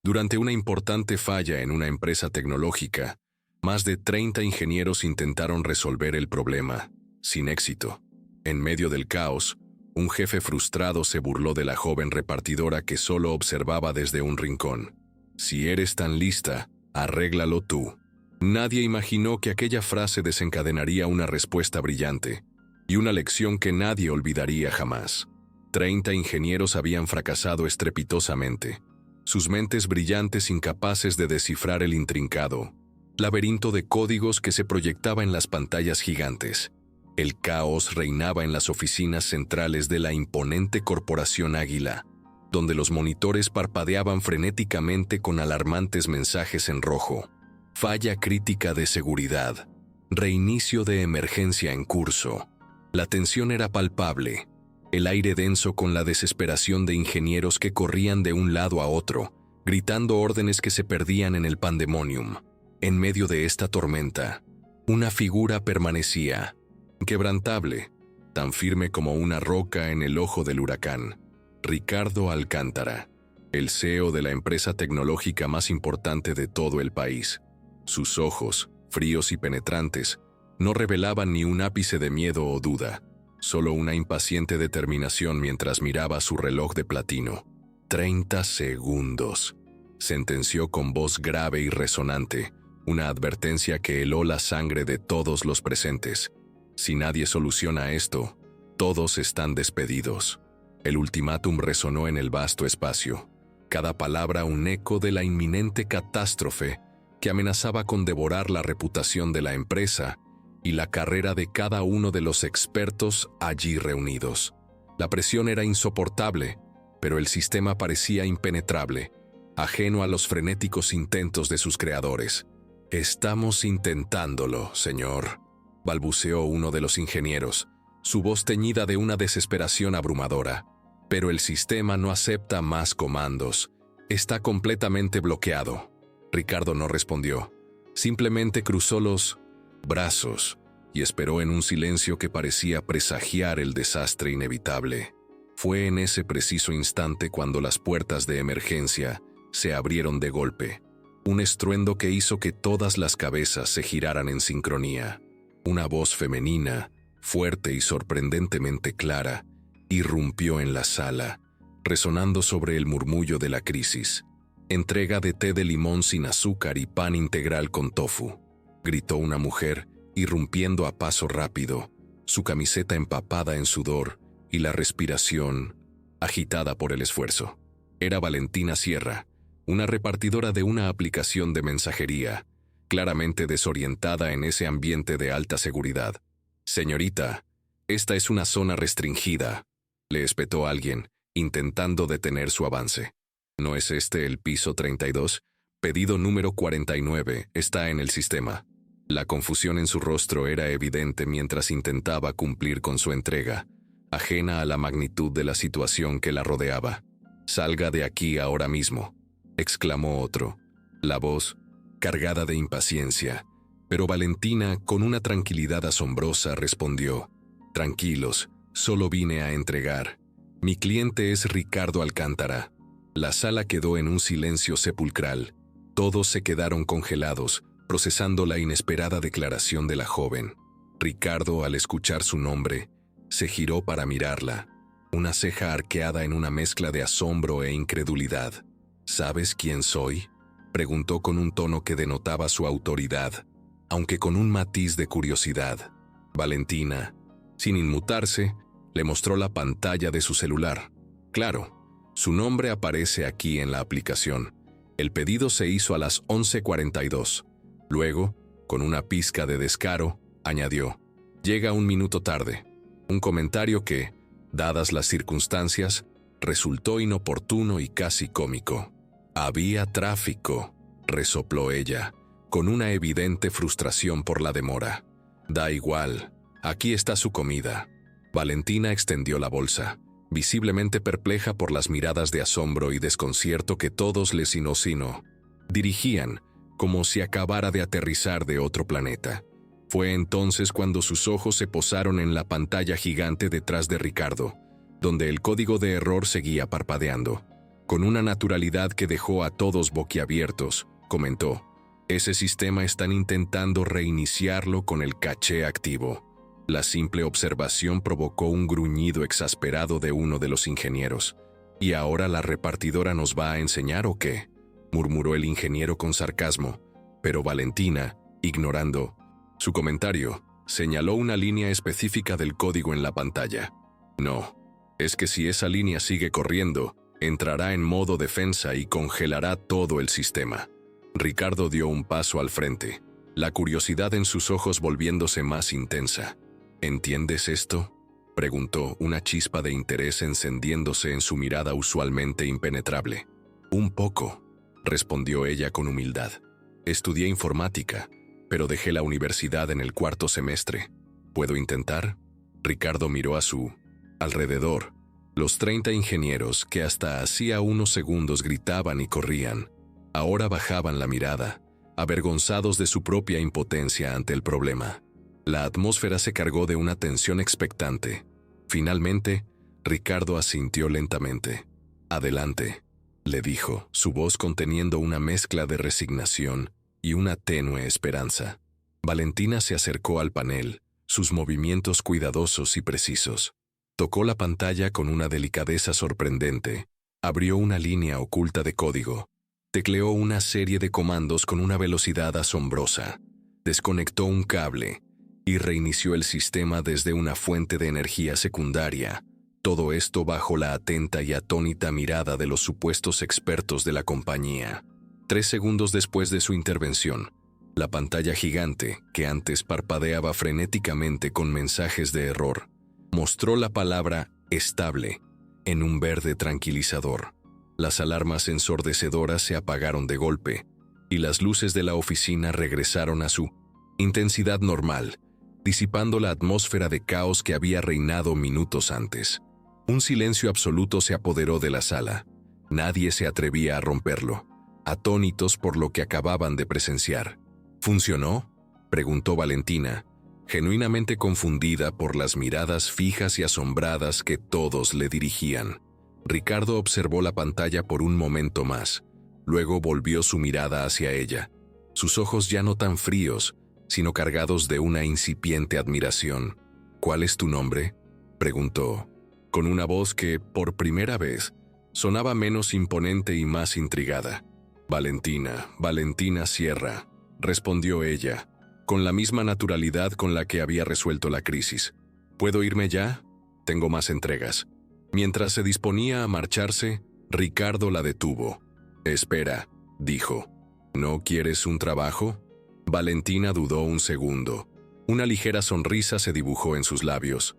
Durante una importante falla en una empresa tecnológica, más de 30 ingenieros intentaron resolver el problema, sin éxito. En medio del caos, un jefe frustrado se burló de la joven repartidora que solo observaba desde un rincón. «Si eres tan lista, arréglalo tú». Nadie imaginó que aquella frase desencadenaría una respuesta brillante y una lección que nadie olvidaría jamás. 30 ingenieros habían fracasado estrepitosamente, sus mentes brillantes incapaces de descifrar el intrincado laberinto de códigos que se proyectaba en las pantallas gigantes. El caos reinaba en las oficinas centrales de la imponente corporación Águila, donde los monitores parpadeaban frenéticamente con alarmantes mensajes en rojo. Falla crítica de seguridad. Reinicio de emergencia en curso. La tensión era palpable, el aire denso con la desesperación de ingenieros que corrían de un lado a otro, gritando órdenes que se perdían en el pandemonium. En medio de esta tormenta, una figura permanecía, inquebrantable, tan firme como una roca en el ojo del huracán. Ricardo Alcántara, el CEO de la empresa tecnológica más importante de todo el país. Sus ojos, fríos y penetrantes, no revelaban ni un ápice de miedo o duda, solo una impaciente determinación mientras miraba su reloj de platino. 30 segundos, sentenció con voz grave y resonante, una advertencia que heló la sangre de todos los presentes. Si nadie soluciona esto, todos están despedidos. El ultimátum resonó en el vasto espacio, cada palabra un eco de la inminente catástrofe que amenazaba con devorar la reputación de la empresa y la carrera de cada uno de los expertos allí reunidos. La presión era insoportable, pero el sistema parecía impenetrable, ajeno a los frenéticos intentos de sus creadores. «Estamos intentándolo, señor», balbuceó uno de los ingenieros, su voz teñida de una desesperación abrumadora. «Pero el sistema no acepta más comandos. Está completamente bloqueado». Ricardo no respondió. Simplemente cruzó los brazos y esperó en un silencio que parecía presagiar el desastre inevitable. Fue en ese preciso instante cuando las puertas de emergencia se abrieron de golpe. Un estruendo que hizo que todas las cabezas se giraran en sincronía. Una voz femenina, fuerte y sorprendentemente clara, irrumpió en la sala, resonando sobre el murmullo de la crisis. «Entrega de té de limón sin azúcar y pan integral con tofu», gritó una mujer, irrumpiendo a paso rápido, su camiseta empapada en sudor y la respiración agitada por el esfuerzo. Era Valentina Sierra, una repartidora de una aplicación de mensajería, claramente desorientada en ese ambiente de alta seguridad. «Señorita, esta es una zona restringida», le espetó alguien, intentando detener su avance. «¿No es este el piso 32? Pedido número 49 está en el sistema». La confusión en su rostro era evidente mientras intentaba cumplir con su entrega, ajena a la magnitud de la situación que la rodeaba. «Salga de aquí ahora mismo», exclamó otro, la voz cargada de impaciencia. Pero Valentina, con una tranquilidad asombrosa, respondió: «Tranquilos, solo vine a entregar. Mi cliente es Ricardo Alcántara». La sala quedó en un silencio sepulcral. Todos se quedaron congelados, procesando la inesperada declaración de la joven. Ricardo, al escuchar su nombre, se giró para mirarla, una ceja arqueada en una mezcla de asombro e incredulidad. «¿Sabes quién soy?», preguntó con un tono que denotaba su autoridad, aunque con un matiz de curiosidad. Valentina, sin inmutarse, le mostró la pantalla de su celular. «Claro, su nombre aparece aquí en la aplicación. El pedido se hizo a las 11:42. Luego, con una pizca de descaro, añadió: «Llega un minuto tarde». Un comentario que, dadas las circunstancias, resultó inoportuno y casi cómico. «Había tráfico», resopló ella, con una evidente frustración por la demora. «Da igual, aquí está su comida». Valentina extendió la bolsa, visiblemente perpleja por las miradas de asombro y desconcierto que todos les dirigían, como si acabara de aterrizar de otro planeta. Fue entonces cuando sus ojos se posaron en la pantalla gigante detrás de Ricardo, donde el código de error seguía parpadeando. Con una naturalidad que dejó a todos boquiabiertos, comentó: «Ese sistema están intentando reiniciarlo con el caché activo». La simple observación provocó un gruñido exasperado de uno de los ingenieros. «¿Y ahora la repartidora nos va a enseñar o qué?», murmuró el ingeniero con sarcasmo, pero Valentina, ignorando su comentario, señaló una línea específica del código en la pantalla. «No, es que si esa línea sigue corriendo, entrará en modo defensa y congelará todo el sistema». Ricardo dio un paso al frente, la curiosidad en sus ojos volviéndose más intensa. «¿Entiendes esto?», preguntó, una chispa de interés encendiéndose en su mirada usualmente impenetrable. «Un poco», respondió ella con humildad. «Estudié informática, pero dejé la universidad en el 4º semestre. ¿Puedo intentar?». Ricardo miró a su alrededor. Los 30 ingenieros que hasta hacía unos segundos gritaban y corrían, ahora bajaban la mirada, avergonzados de su propia impotencia ante el problema. La atmósfera se cargó de una tensión expectante. Finalmente, Ricardo asintió lentamente. «Adelante», le dijo, su voz conteniendo una mezcla de resignación y una tenue esperanza. Valentina se acercó al panel, sus movimientos cuidadosos y precisos. Tocó la pantalla con una delicadeza sorprendente, abrió una línea oculta de código, tecleó una serie de comandos con una velocidad asombrosa, desconectó un cable y reinició el sistema desde una fuente de energía secundaria. Todo esto bajo la atenta y atónita mirada de los supuestos expertos de la compañía. 3 segundos después de su intervención, la pantalla gigante, que antes parpadeaba frenéticamente con mensajes de error, mostró la palabra «estable» en un verde tranquilizador. Las alarmas ensordecedoras se apagaron de golpe, y las luces de la oficina regresaron a su intensidad normal, disipando la atmósfera de caos que había reinado minutos antes. Un silencio absoluto se apoderó de la sala. Nadie se atrevía a romperlo, atónitos por lo que acababan de presenciar. «¿Funcionó?», preguntó Valentina, genuinamente confundida por las miradas fijas y asombradas que todos le dirigían. Ricardo observó la pantalla por un momento más, luego volvió su mirada hacia ella, sus ojos ya no tan fríos, sino cargados de una incipiente admiración. «¿Cuál es tu nombre?», preguntó, con una voz que, por primera vez, sonaba menos imponente y más intrigada. «Valentina Sierra», respondió ella, con la misma naturalidad con la que había resuelto la crisis. «¿Puedo irme ya? Tengo más entregas». Mientras se disponía a marcharse, Ricardo la detuvo. «Espera», dijo. «¿No quieres un trabajo?». Valentina dudó un segundo. Una ligera sonrisa se dibujó en sus labios.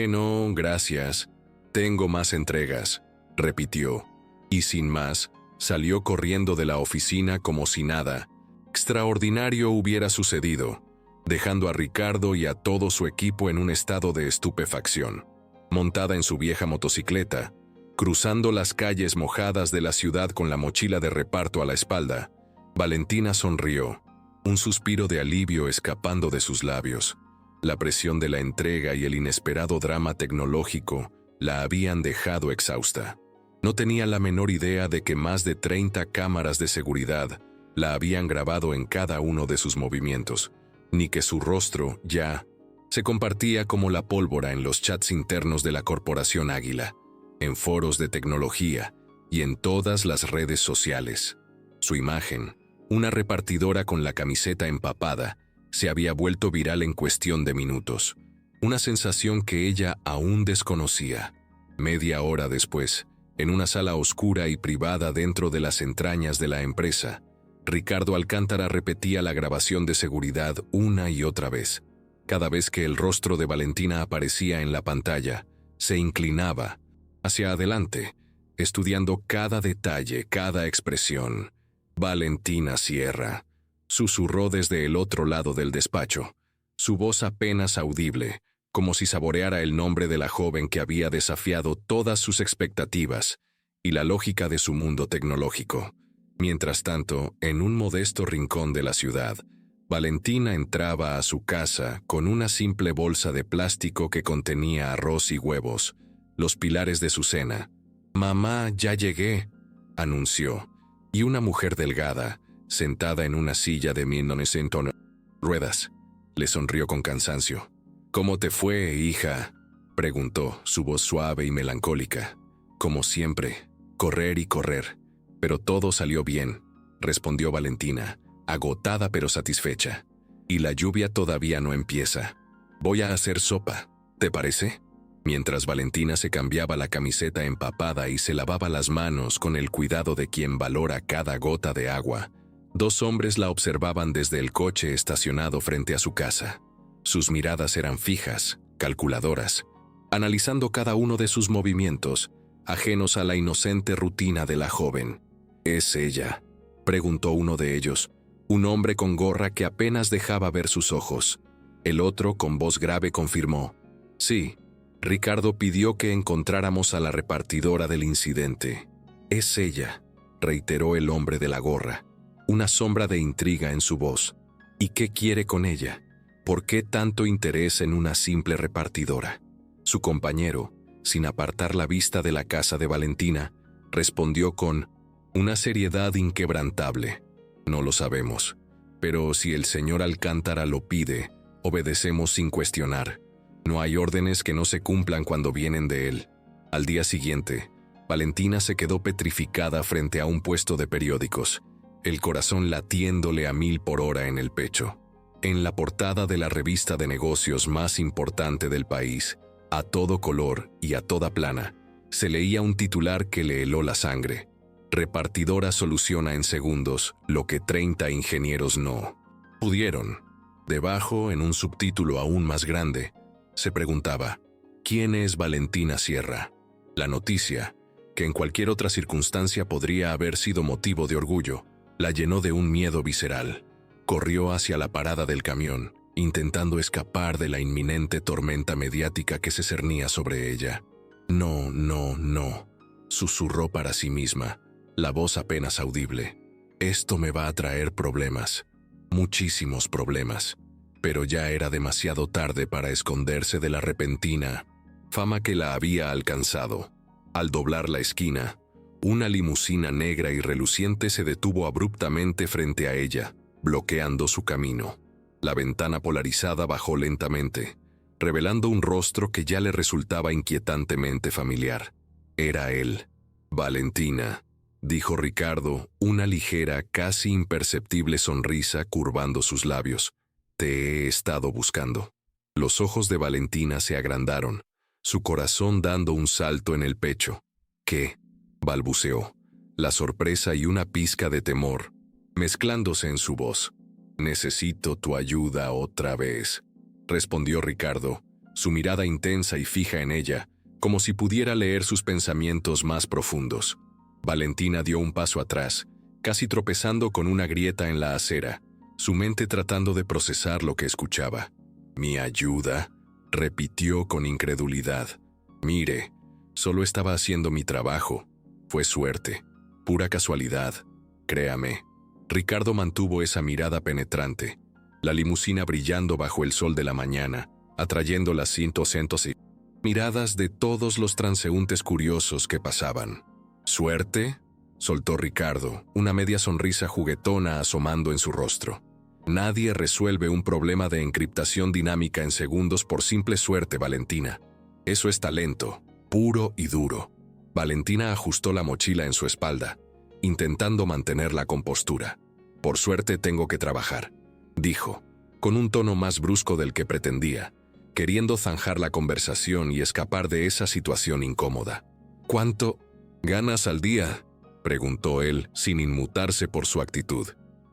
No, gracias. Tengo más entregas», repitió. Y sin más, salió corriendo de la oficina como si nada extraordinario hubiera sucedido, dejando a Ricardo y a todo su equipo en un estado de estupefacción. Montada en su vieja motocicleta, cruzando las calles mojadas de la ciudad con la mochila de reparto a la espalda, Valentina sonrió, un suspiro de alivio escapando de sus labios. La presión de la entrega y el inesperado drama tecnológico la habían dejado exhausta. No tenía la menor idea de que más de 30 cámaras de seguridad la habían grabado en cada uno de sus movimientos, ni que su rostro ya se compartía como la pólvora en los chats internos de la Corporación Águila, en foros de tecnología y en todas las redes sociales. Su imagen, una repartidora con la camiseta empapada, se había vuelto viral en cuestión de minutos, una sensación que ella aún desconocía. Media hora después, en una sala oscura y privada dentro de las entrañas de la empresa, Ricardo Alcántara repetía la grabación de seguridad una y otra vez. Cada vez que el rostro de Valentina aparecía en la pantalla, se inclinaba hacia adelante, estudiando cada detalle, cada expresión. «Valentina Sierra», susurró desde el otro lado del despacho, su voz apenas audible, como si saboreara el nombre de la joven que había desafiado todas sus expectativas y la lógica de su mundo tecnológico. Mientras tanto, en un modesto rincón de la ciudad, Valentina entraba a su casa con una simple bolsa de plástico que contenía arroz y huevos, los pilares de su cena. «Mamá, ya llegué», anunció, y una mujer delgada, sentada en una silla de 1900 ruedas, le sonrió con cansancio. «¿Cómo te fue, hija?», preguntó, su voz suave y melancólica. «Como siempre, correr y correr, pero todo salió bien», respondió Valentina, agotada pero satisfecha. «Y la lluvia todavía no empieza. Voy a hacer sopa, ¿te parece?». Mientras Valentina se cambiaba la camiseta empapada y se lavaba las manos con el cuidado de quien valora cada gota de agua, dos hombres la observaban desde el coche estacionado frente a su casa. Sus miradas eran fijas, calculadoras, analizando cada uno de sus movimientos, ajenos a la inocente rutina de la joven. «¿Es ella?», preguntó uno de ellos, un hombre con gorra que apenas dejaba ver sus ojos. El otro, con voz grave, confirmó: «Sí, Ricardo pidió que encontráramos a la repartidora del incidente». «Es ella», reiteró el hombre de la gorra, una sombra de intriga en su voz. «¿Y qué quiere con ella? ¿Por qué tanto interés en una simple repartidora?». Su compañero, sin apartar la vista de la casa de Valentina, respondió con una seriedad inquebrantable: «No lo sabemos, pero si el señor Alcántara lo pide, obedecemos sin cuestionar. No hay órdenes que no se cumplan cuando vienen de él». Al día siguiente, Valentina se quedó petrificada frente a un puesto de periódicos, el corazón latiéndole a 1000 por hora en el pecho. En la portada de la revista de negocios más importante del país, a todo color y a toda plana, se leía un titular que le heló la sangre: «Repartidora soluciona en segundos lo que 30 ingenieros no pudieron». Debajo, en un subtítulo aún más grande, se preguntaba: ¿quién es Valentina Sierra? La noticia, que en cualquier otra circunstancia podría haber sido motivo de orgullo, la llenó de un miedo visceral. Corrió hacia la parada del camión, intentando escapar de la inminente tormenta mediática que se cernía sobre ella. «No, no, no», susurró para sí misma, la voz apenas audible. «Esto me va a traer problemas, muchísimos problemas». Pero ya era demasiado tarde para esconderse de la repentina fama que la había alcanzado. Al doblar la esquina, una limusina negra y reluciente se detuvo abruptamente frente a ella, bloqueando su camino. La ventana polarizada bajó lentamente, revelando un rostro que ya le resultaba inquietantemente familiar. Era él. «Valentina», dijo Ricardo, una ligera, casi imperceptible sonrisa curvando sus labios. «Te he estado buscando». Los ojos de Valentina se agrandaron, su corazón dando un salto en el pecho. «¿Qué?», balbuceó, la sorpresa y una pizca de temor mezclándose en su voz. «Necesito tu ayuda otra vez», respondió Ricardo, su mirada intensa y fija en ella, como si pudiera leer sus pensamientos más profundos. Valentina dio un paso atrás, casi tropezando con una grieta en la acera, su mente tratando de procesar lo que escuchaba. «¿Mi ayuda?», repitió con incredulidad. «Mire, solo estaba haciendo mi trabajo. Fue suerte, pura casualidad, créame». Ricardo mantuvo esa mirada penetrante, la limusina brillando bajo el sol de la mañana, atrayendo las cientos y miradas de todos los transeúntes curiosos que pasaban. «¿Suerte?», soltó Ricardo, una media sonrisa juguetona asomando en su rostro. «Nadie resuelve un problema de encriptación dinámica en segundos por simple suerte, Valentina. Eso es talento, puro y duro». Valentina ajustó la mochila en su espalda, intentando mantener la compostura. «Por suerte tengo que trabajar», dijo, con un tono más brusco del que pretendía, queriendo zanjar la conversación y escapar de esa situación incómoda. «¿Cuánto ganas al día?», preguntó él, sin inmutarse por su actitud.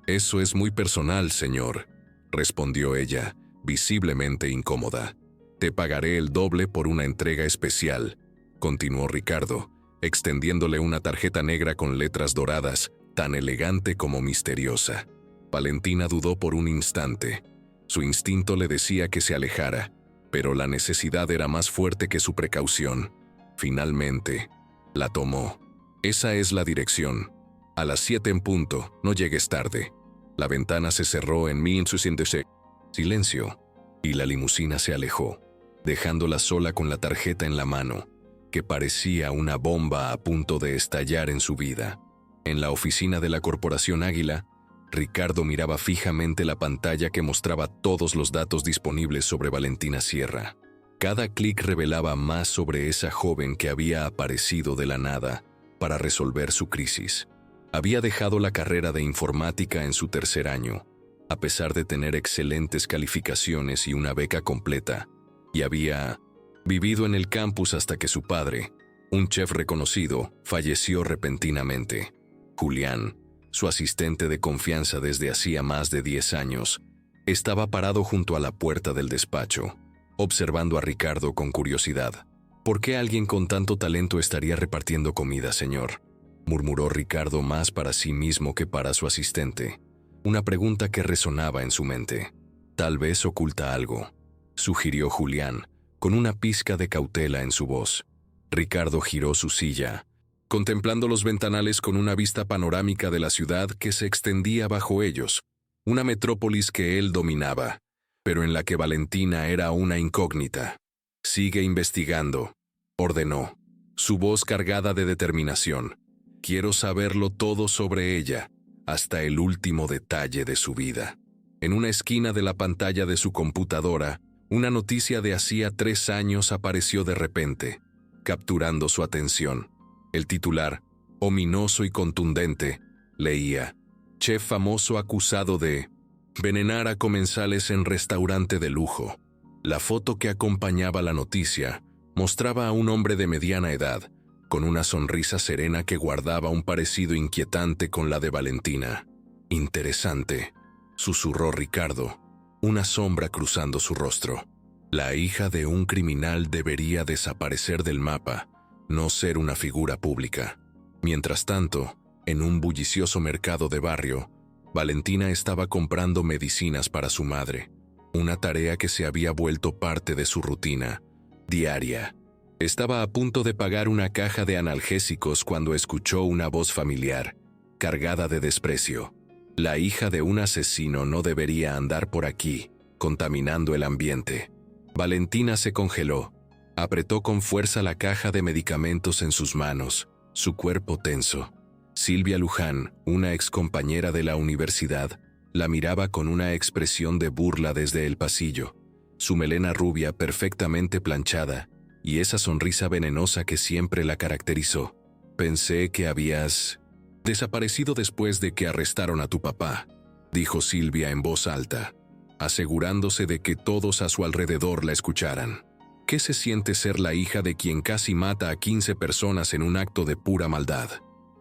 «Eso es muy personal, señor», respondió ella, visiblemente incómoda. «Te pagaré el doble por una entrega especial», continuó Ricardo, extendiéndole una tarjeta negra con letras doradas, tan elegante como misteriosa. Valentina dudó por un instante. Su instinto le decía que se alejara, pero la necesidad era más fuerte que su precaución. Finalmente, la tomó. «Esa es la dirección. A las 7 en punto, no llegues tarde». La ventana se cerró en mí en su silencio, y la limusina se alejó, dejándola sola con la tarjeta en la mano. que parecía una bomba a punto de estallar en su vida. En la oficina de la Corporación Águila, Ricardo miraba fijamente la pantalla que mostraba todos los datos disponibles sobre Valentina Sierra. Cada clic revelaba más sobre esa joven que había aparecido de la nada para resolver su crisis. Había dejado la carrera de informática en su tercer año, a pesar de tener excelentes calificaciones y una beca completa, y había vivido en el campus hasta que su padre, un chef reconocido, falleció repentinamente. Julián, su asistente de confianza desde hacía más de 10 años, estaba parado junto a la puerta del despacho, observando a Ricardo con curiosidad. ¿Por qué alguien con tanto talento estaría repartiendo comida, señor?, murmuró Ricardo más para sí mismo que para su asistente. Una pregunta que resonaba en su mente. Tal vez oculta algo, sugirió Julián, con una pizca de cautela en su voz. Ricardo giró su silla, contemplando los ventanales con una vista panorámica de la ciudad que se extendía bajo ellos, una metrópolis que él dominaba, pero en la que Valentina era una incógnita. «Sigue investigando», ordenó, su voz cargada de determinación. «Quiero saberlo todo sobre ella, hasta el último detalle de su vida». En una esquina de la pantalla de su computadora, una noticia de hacía 3 años apareció de repente, capturando su atención. El titular, ominoso y contundente, leía: «Chef famoso acusado de envenenar a comensales en restaurante de lujo». La foto que acompañaba la noticia mostraba a un hombre de mediana edad, con una sonrisa serena que guardaba un parecido inquietante con la de Valentina. «Interesante», susurró Ricardo, una sombra cruzando su rostro. La hija de un criminal debería desaparecer del mapa, no ser una figura pública. Mientras tanto, en un bullicioso mercado de barrio, Valentina estaba comprando medicinas para su madre, una tarea que se había vuelto parte de su rutina diaria. Estaba a punto de pagar una caja de analgésicos cuando escuchó una voz familiar, cargada de desprecio. «La hija de un asesino no debería andar por aquí, contaminando el ambiente». Valentina se congeló. Apretó con fuerza la caja de medicamentos en sus manos, su cuerpo tenso. Silvia Luján, una excompañera de la universidad, la miraba con una expresión de burla desde el pasillo, su melena rubia perfectamente planchada y esa sonrisa venenosa que siempre la caracterizó. «Pensé que habías desaparecido después de que arrestaron a tu papá», dijo Silvia en voz alta, asegurándose de que todos a su alrededor la escucharan. «¿Qué se siente ser la hija de quien casi mata a 15 personas en un acto de pura maldad?»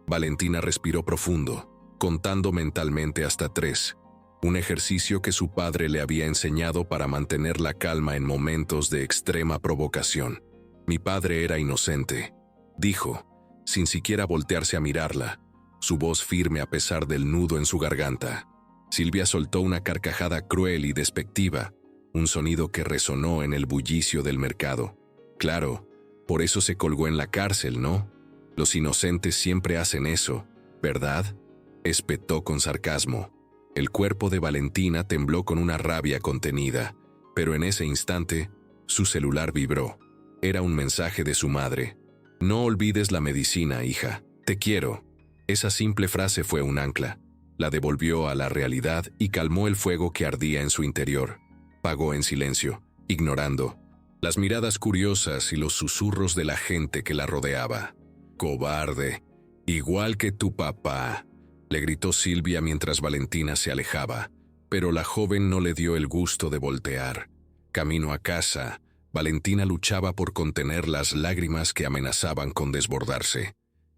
Valentina respiró profundo, contando mentalmente hasta 3, un ejercicio que su padre le había enseñado para mantener la calma en momentos de extrema provocación. «Mi padre era inocente», dijo, sin siquiera voltearse a mirarla, su voz firme a pesar del nudo en su garganta. Silvia soltó una carcajada cruel y despectiva, un sonido que resonó en el bullicio del mercado. «Claro, por eso se colgó en la cárcel, ¿no? Los inocentes siempre hacen eso, ¿verdad?», espetó con sarcasmo. El cuerpo de Valentina tembló con una rabia contenida, pero en ese instante, su celular vibró. Era un mensaje de su madre. «No olvides la medicina, hija. Te quiero». Esa simple frase fue un ancla. La devolvió a la realidad y calmó el fuego que ardía en su interior. Pagó en silencio, ignorando las miradas curiosas y los susurros de la gente que la rodeaba. «Cobarde, igual que tu papá», le gritó Silvia mientras Valentina se alejaba, pero la joven no le dio el gusto de voltear. Camino a casa, Valentina luchaba por contener las lágrimas que amenazaban con desbordarse.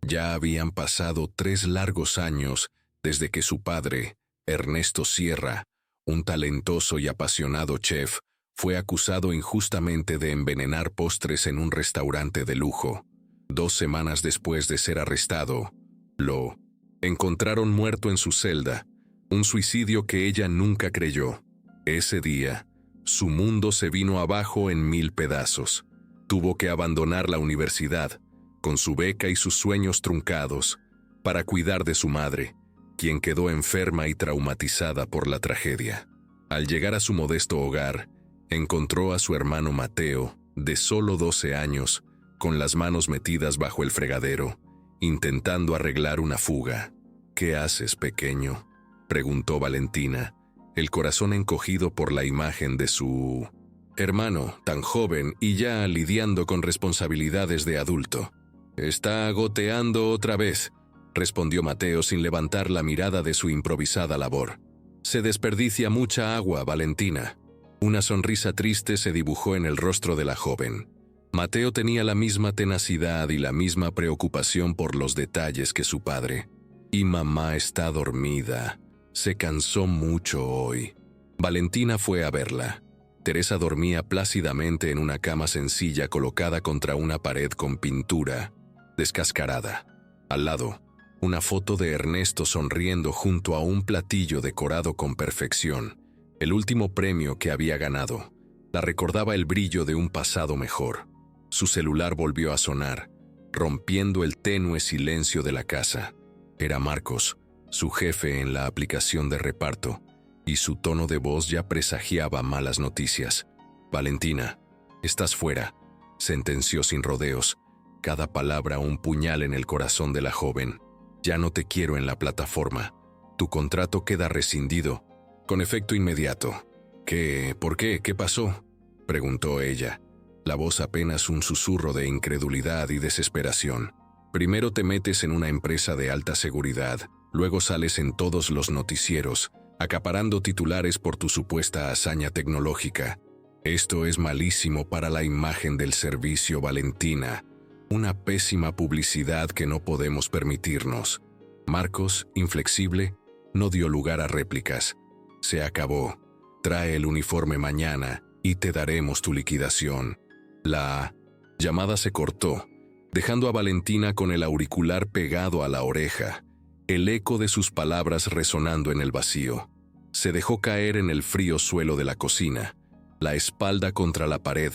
Ya habían pasado 3 largos años desde que su padre, Ernesto Sierra, un talentoso y apasionado chef, fue acusado injustamente de envenenar postres en un restaurante de lujo. 2 semanas después de ser arrestado, lo encontraron muerto en su celda, un suicidio que ella nunca creyó. Ese día, su mundo se vino abajo en 1000 pedazos. Tuvo que abandonar la universidad, con su beca y sus sueños truncados, para cuidar de su madre, quien quedó enferma y traumatizada por la tragedia. Al llegar a su modesto hogar, encontró a su hermano Mateo, de solo 12 años, con las manos metidas bajo el fregadero, intentando arreglar una fuga. «¿Qué haces, pequeño?», preguntó Valentina, el corazón encogido por la imagen de su hermano, tan joven y ya lidiando con responsabilidades de adulto. «Está goteando otra vez», respondió Mateo sin levantar la mirada de su improvisada labor. «Se desperdicia mucha agua, Valentina». Una sonrisa triste se dibujó en el rostro de la joven. Mateo tenía la misma tenacidad y la misma preocupación por los detalles que su padre. «Y mamá está dormida. Se cansó mucho hoy». Valentina fue a verla. Teresa dormía plácidamente en una cama sencilla colocada contra una pared con pintura descascarada. Al lado, una foto de Ernesto sonriendo junto a un platillo decorado con perfección, el último premio que había ganado. La recordaba el brillo de un pasado mejor. Su celular volvió a sonar, rompiendo el tenue silencio de la casa. Era Marcos, su jefe en la aplicación de reparto, y su tono de voz ya presagiaba malas noticias. «Valentina, estás fuera», sentenció sin rodeos, cada palabra un puñal en el corazón de la joven. «Ya no te quiero en la plataforma. Tu contrato queda rescindido, con efecto inmediato». «¿Qué? ¿Por qué? ¿Qué pasó?», preguntó ella, la voz apenas un susurro de incredulidad y desesperación. «Primero te metes en una empresa de alta seguridad, luego sales en todos los noticieros, acaparando titulares por tu supuesta hazaña tecnológica. Esto es malísimo para la imagen del servicio, Valentina. Una pésima publicidad que no podemos permitirnos». Marcos, inflexible, no dio lugar a réplicas. «Se acabó. Trae el uniforme mañana y te daremos tu liquidación». La llamada se cortó, dejando a Valentina con el auricular pegado a la oreja, el eco de sus palabras resonando en el vacío. Se dejó caer en el frío suelo de la cocina, la espalda contra la pared,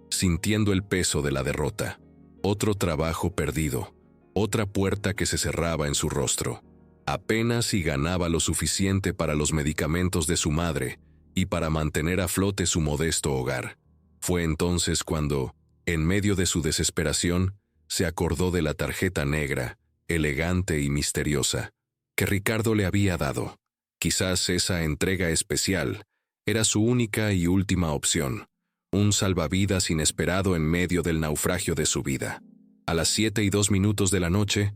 sintiendo el peso de la derrota. Otro trabajo perdido, otra puerta que se cerraba en su rostro. Apenas si ganaba lo suficiente para los medicamentos de su madre y para mantener a flote su modesto hogar. Fue entonces cuando, en medio de su desesperación, se acordó de la tarjeta negra, elegante y misteriosa, que Ricardo le había dado. Quizás esa entrega especial era su única y última opción, un salvavidas inesperado en medio del naufragio de su vida. A las 7:02 de la noche,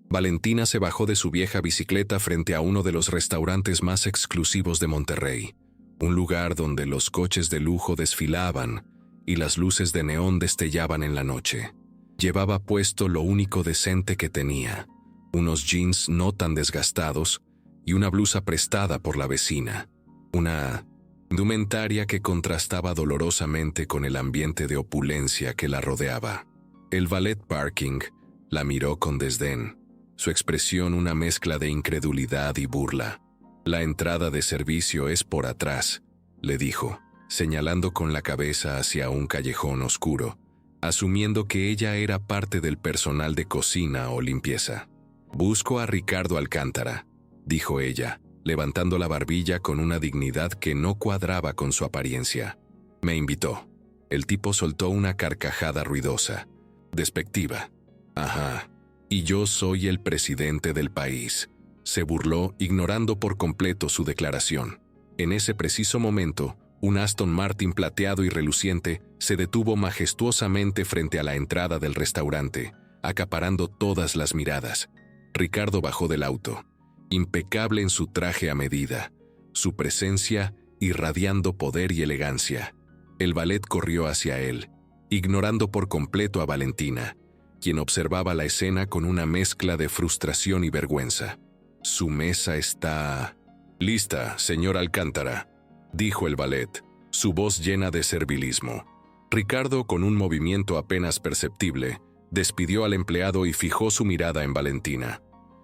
Valentina se bajó de su vieja bicicleta frente a uno de los restaurantes más exclusivos de Monterrey, un lugar donde los coches de lujo desfilaban y las luces de neón destellaban en la noche. Llevaba puesto lo único decente que tenía, unos jeans no tan desgastados y una blusa prestada por la vecina, una indumentaria que contrastaba dolorosamente con el ambiente de opulencia que la rodeaba. El valet parking la miró con desdén, su expresión una mezcla de incredulidad y burla. «La entrada de servicio es por atrás», le dijo, señalando con la cabeza hacia un callejón oscuro, asumiendo que ella era parte del personal de cocina o limpieza. «Busco a Ricardo Alcántara», dijo ella, levantando la barbilla con una dignidad que no cuadraba con su apariencia. «Me invitó». El tipo soltó una carcajada ruidosa, despectiva. «Ajá. Y yo soy el presidente del país», se burló, ignorando por completo su declaración. En ese preciso momento, un Aston Martin plateado y reluciente se detuvo majestuosamente frente a la entrada del restaurante, acaparando todas las miradas. Ricardo bajó del auto, impecable en su traje a medida, su presencia irradiando poder y elegancia. El valet corrió hacia él, ignorando por completo a Valentina, quien observaba la escena con una mezcla de frustración y vergüenza. «Su mesa está lista, señor Alcántara», dijo el valet, su voz llena de servilismo. Ricardo, con un movimiento apenas perceptible, despidió al empleado y fijó su mirada en Valentina.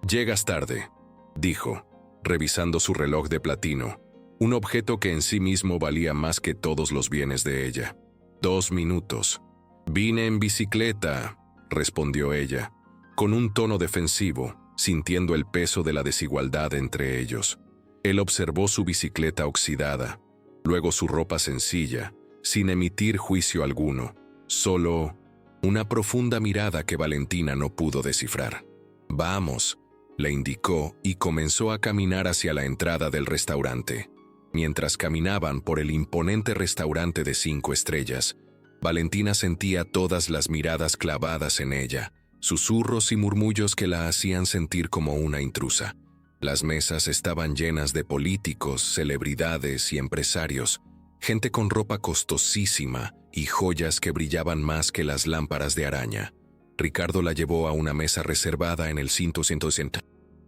«Llegas tarde», dijo, revisando su reloj de platino, un objeto que en sí mismo valía más que todos los bienes de ella. «2 minutos». «Vine en bicicleta», respondió ella, con un tono defensivo, sintiendo el peso de la desigualdad entre ellos. Él observó su bicicleta oxidada, luego su ropa sencilla, sin emitir juicio alguno. Solo Una profunda mirada que Valentina no pudo descifrar. «Vamos», le indicó y comenzó a caminar hacia la entrada del restaurante. Mientras caminaban por el imponente restaurante de 5 estrellas, Valentina sentía todas las miradas clavadas en ella, susurros y murmullos que la hacían sentir como una intrusa. Las mesas estaban llenas de políticos, celebridades y empresarios, gente con ropa costosísima y joyas que brillaban más que las lámparas de araña. Ricardo la llevó a una mesa reservada en el 160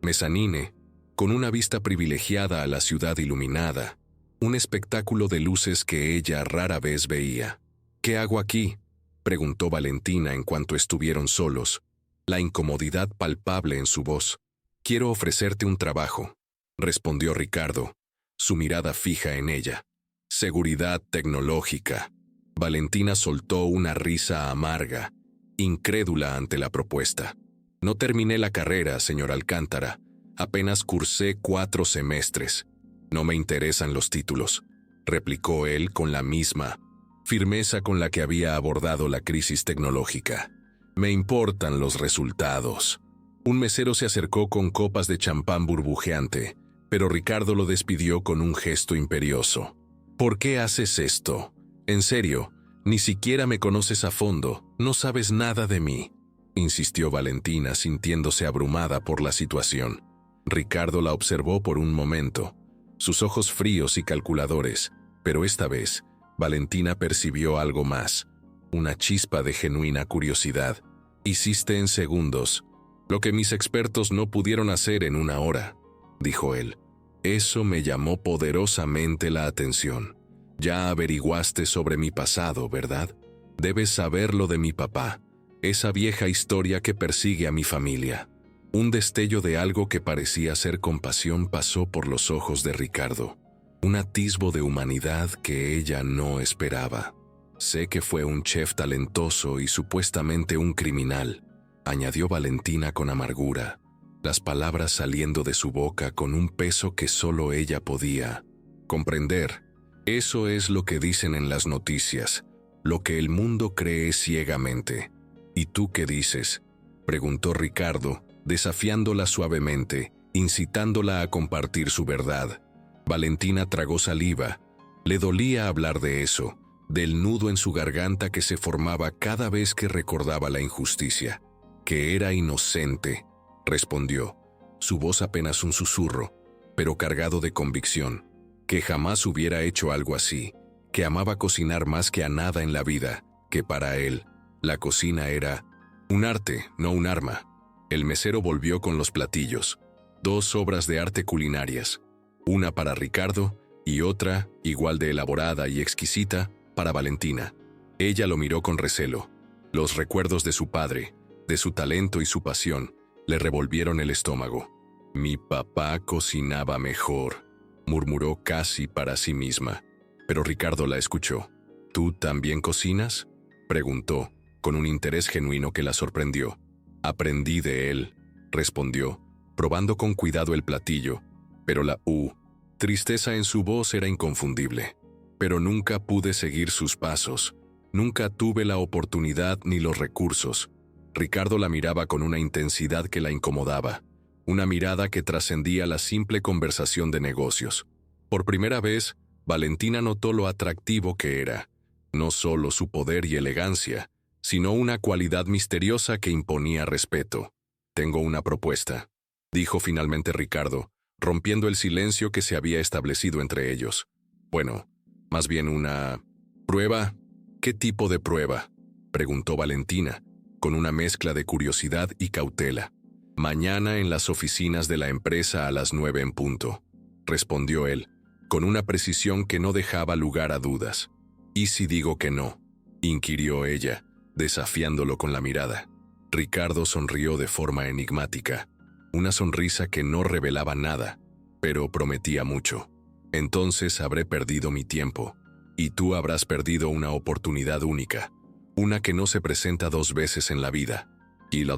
mezanine, con una vista privilegiada a la ciudad iluminada, un espectáculo de luces que ella rara vez veía. «¿Qué hago aquí?», preguntó Valentina en cuanto estuvieron solos, la incomodidad palpable en su voz. «Quiero ofrecerte un trabajo», respondió Ricardo, su mirada fija en ella. «Seguridad tecnológica». Valentina soltó una risa amarga, incrédula ante la propuesta. «No terminé la carrera, señor Alcántara. Apenas cursé 4 semestres. No me interesan los títulos», replicó él con la misma firmeza con la que había abordado la crisis tecnológica. «Me importan los resultados». Un mesero se acercó con copas de champán burbujeante, pero Ricardo lo despidió con un gesto imperioso. «¿Por qué haces esto? En serio, ni siquiera me conoces a fondo, no sabes nada de mí», insistió Valentina, sintiéndose abrumada por la situación. Ricardo la observó por un momento, sus ojos fríos y calculadores, pero esta vez Valentina percibió algo más, una chispa de genuina curiosidad. «Hiciste en segundos lo que mis expertos no pudieron hacer en 1 hora», dijo él. «Eso me llamó poderosamente la atención. Ya averiguaste sobre mi pasado, ¿verdad? Debes saber lo de mi papá, esa vieja historia que persigue a mi familia». Un destello de algo que parecía ser compasión pasó por los ojos de Ricardo, un atisbo de humanidad que ella no esperaba. «Sé que fue un chef talentoso y supuestamente un criminal», añadió Valentina con amargura, las palabras saliendo de su boca con un peso que solo ella podía comprender. «Eso es lo que dicen en las noticias, lo que el mundo cree ciegamente». «¿Y tú qué dices?», preguntó Ricardo, desafiándola suavemente, incitándola a compartir su verdad. Valentina tragó saliva. Le dolía hablar de eso, del nudo en su garganta que se formaba cada vez que recordaba la injusticia. «Que era inocente», respondió, su voz apenas un susurro, pero cargado de convicción. «Que jamás hubiera hecho algo así, que amaba cocinar más que a nada en la vida, que para él la cocina era un arte, no un arma». El mesero volvió con los platillos, 2 obras de arte culinarias, una para Ricardo y otra, igual de elaborada y exquisita, para Valentina. Ella lo miró con recelo. Los recuerdos de su padre, de su talento y su pasión, le revolvieron el estómago. «Mi papá cocinaba mejor», murmuró casi para sí misma. Pero Ricardo la escuchó. «¿Tú también cocinas?», preguntó, con un interés genuino que la sorprendió. «Aprendí de él», respondió, probando con cuidado el platillo, pero la tristeza en su voz era inconfundible. «Pero nunca pude seguir sus pasos, nunca tuve la oportunidad ni los recursos». Ricardo la miraba con una intensidad que la incomodaba, una mirada que trascendía la simple conversación de negocios. Por primera vez, Valentina notó lo atractivo que era, no solo su poder y elegancia, sino una cualidad misteriosa que imponía respeto. «Tengo una propuesta», dijo finalmente Ricardo, rompiendo el silencio que se había establecido entre ellos. «Bueno, más bien una prueba». «¿Qué tipo de prueba?», preguntó Valentina, con una mezcla de curiosidad y cautela. «Mañana en las oficinas de la empresa a las 9 en punto», respondió él, con una precisión que no dejaba lugar a dudas. «¿Y si digo que no?», inquirió ella, desafiándolo con la mirada. Ricardo sonrió de forma enigmática, una sonrisa que no revelaba nada, pero prometía mucho. «Entonces habré perdido mi tiempo, y tú habrás perdido una oportunidad única, una que no se presenta 2 veces en la vida». Y el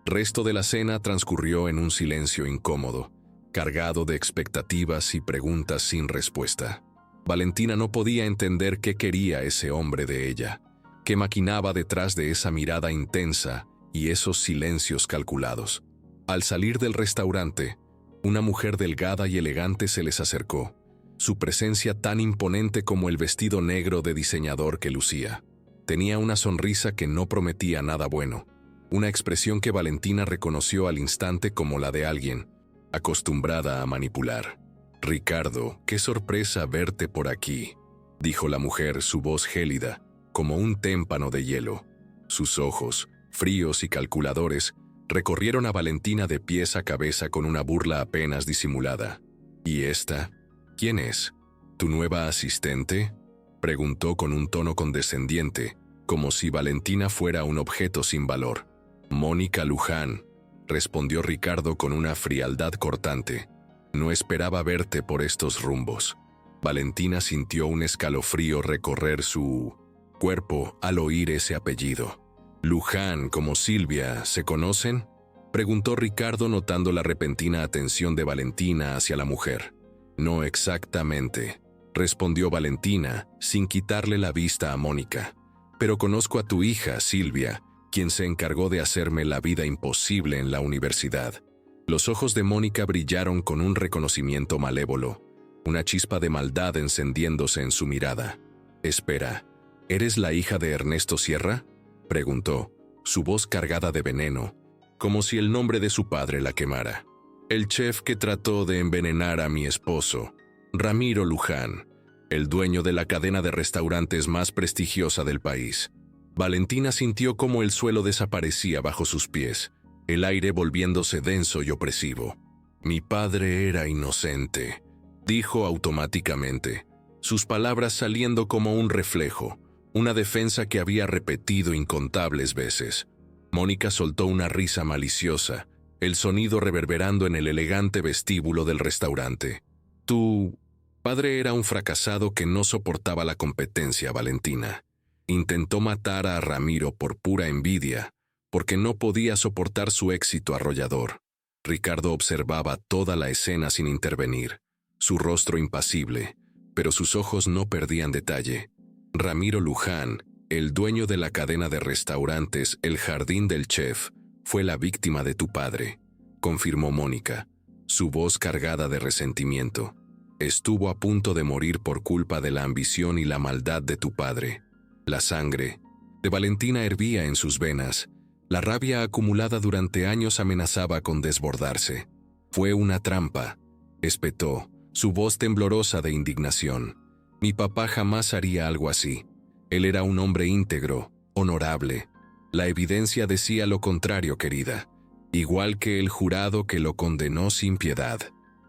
resto de la cena transcurrió en un silencio incómodo, cargado de expectativas y preguntas sin respuesta. Valentina no podía entender qué quería ese hombre de ella, ¿Qué maquinaba detrás de esa mirada intensa y esos silencios calculados? Al salir del restaurante, una mujer delgada y elegante se les acercó, su presencia tan imponente como el vestido negro de diseñador que lucía. Tenía una sonrisa que no prometía nada bueno, una expresión que Valentina reconoció al instante como la de alguien acostumbrada a manipular. «Ricardo, qué sorpresa verte por aquí», dijo la mujer, su voz gélida, como un témpano de hielo. Sus ojos, fríos y calculadores, recorrieron a Valentina de pies a cabeza con una burla apenas disimulada. «¿Y esta? ¿Quién es? ¿Tu nueva asistente?», preguntó con un tono condescendiente, como si Valentina fuera un objeto sin valor. «Mónica Luján», respondió Ricardo con una frialdad cortante. «No esperaba verte por estos rumbos». Valentina sintió un escalofrío recorrer su cuerpo al oír ese apellido. «Luján, como Silvia, ¿se conocen?», preguntó Ricardo notando la repentina atención de Valentina hacia la mujer. «No exactamente», respondió Valentina, sin quitarle la vista a Mónica. «Pero conozco a tu hija, Silvia, quien se encargó de hacerme la vida imposible en la universidad». Los ojos de Mónica brillaron con un reconocimiento malévolo, una chispa de maldad encendiéndose en su mirada. «Espera, ¿eres la hija de Ernesto Sierra?», preguntó, su voz cargada de veneno, como si el nombre de su padre la quemara. «El chef que trató de envenenar a mi esposo, Ramiro Luján, el dueño de la cadena de restaurantes más prestigiosa del país». Valentina sintió cómo el suelo desaparecía bajo sus pies, el aire volviéndose denso y opresivo. «Mi padre era inocente», dijo automáticamente, sus palabras saliendo como un reflejo, una defensa que había repetido incontables veces. Mónica soltó una risa maliciosa, el sonido reverberando en el elegante vestíbulo del restaurante. «Tu padre era un fracasado que no soportaba la competencia, Valentina. Intentó matar a Ramiro por pura envidia, porque no podía soportar su éxito arrollador». Ricardo observaba toda la escena sin intervenir, su rostro impasible, pero sus ojos no perdían detalle. «Ramiro Luján, el dueño de la cadena de restaurantes El Jardín del Chef, fue la víctima de tu padre», confirmó Mónica, su voz cargada de resentimiento. «Estuvo a punto de morir por culpa de la ambición y la maldad de tu padre». La sangre de Valentina hervía en sus venas. La rabia acumulada durante años amenazaba con desbordarse. «Fue una trampa», espetó, su voz temblorosa de indignación. «Mi papá jamás haría algo así. Él era un hombre íntegro, honorable. La evidencia decía lo contrario, querida. Igual que el jurado que lo condenó sin piedad»,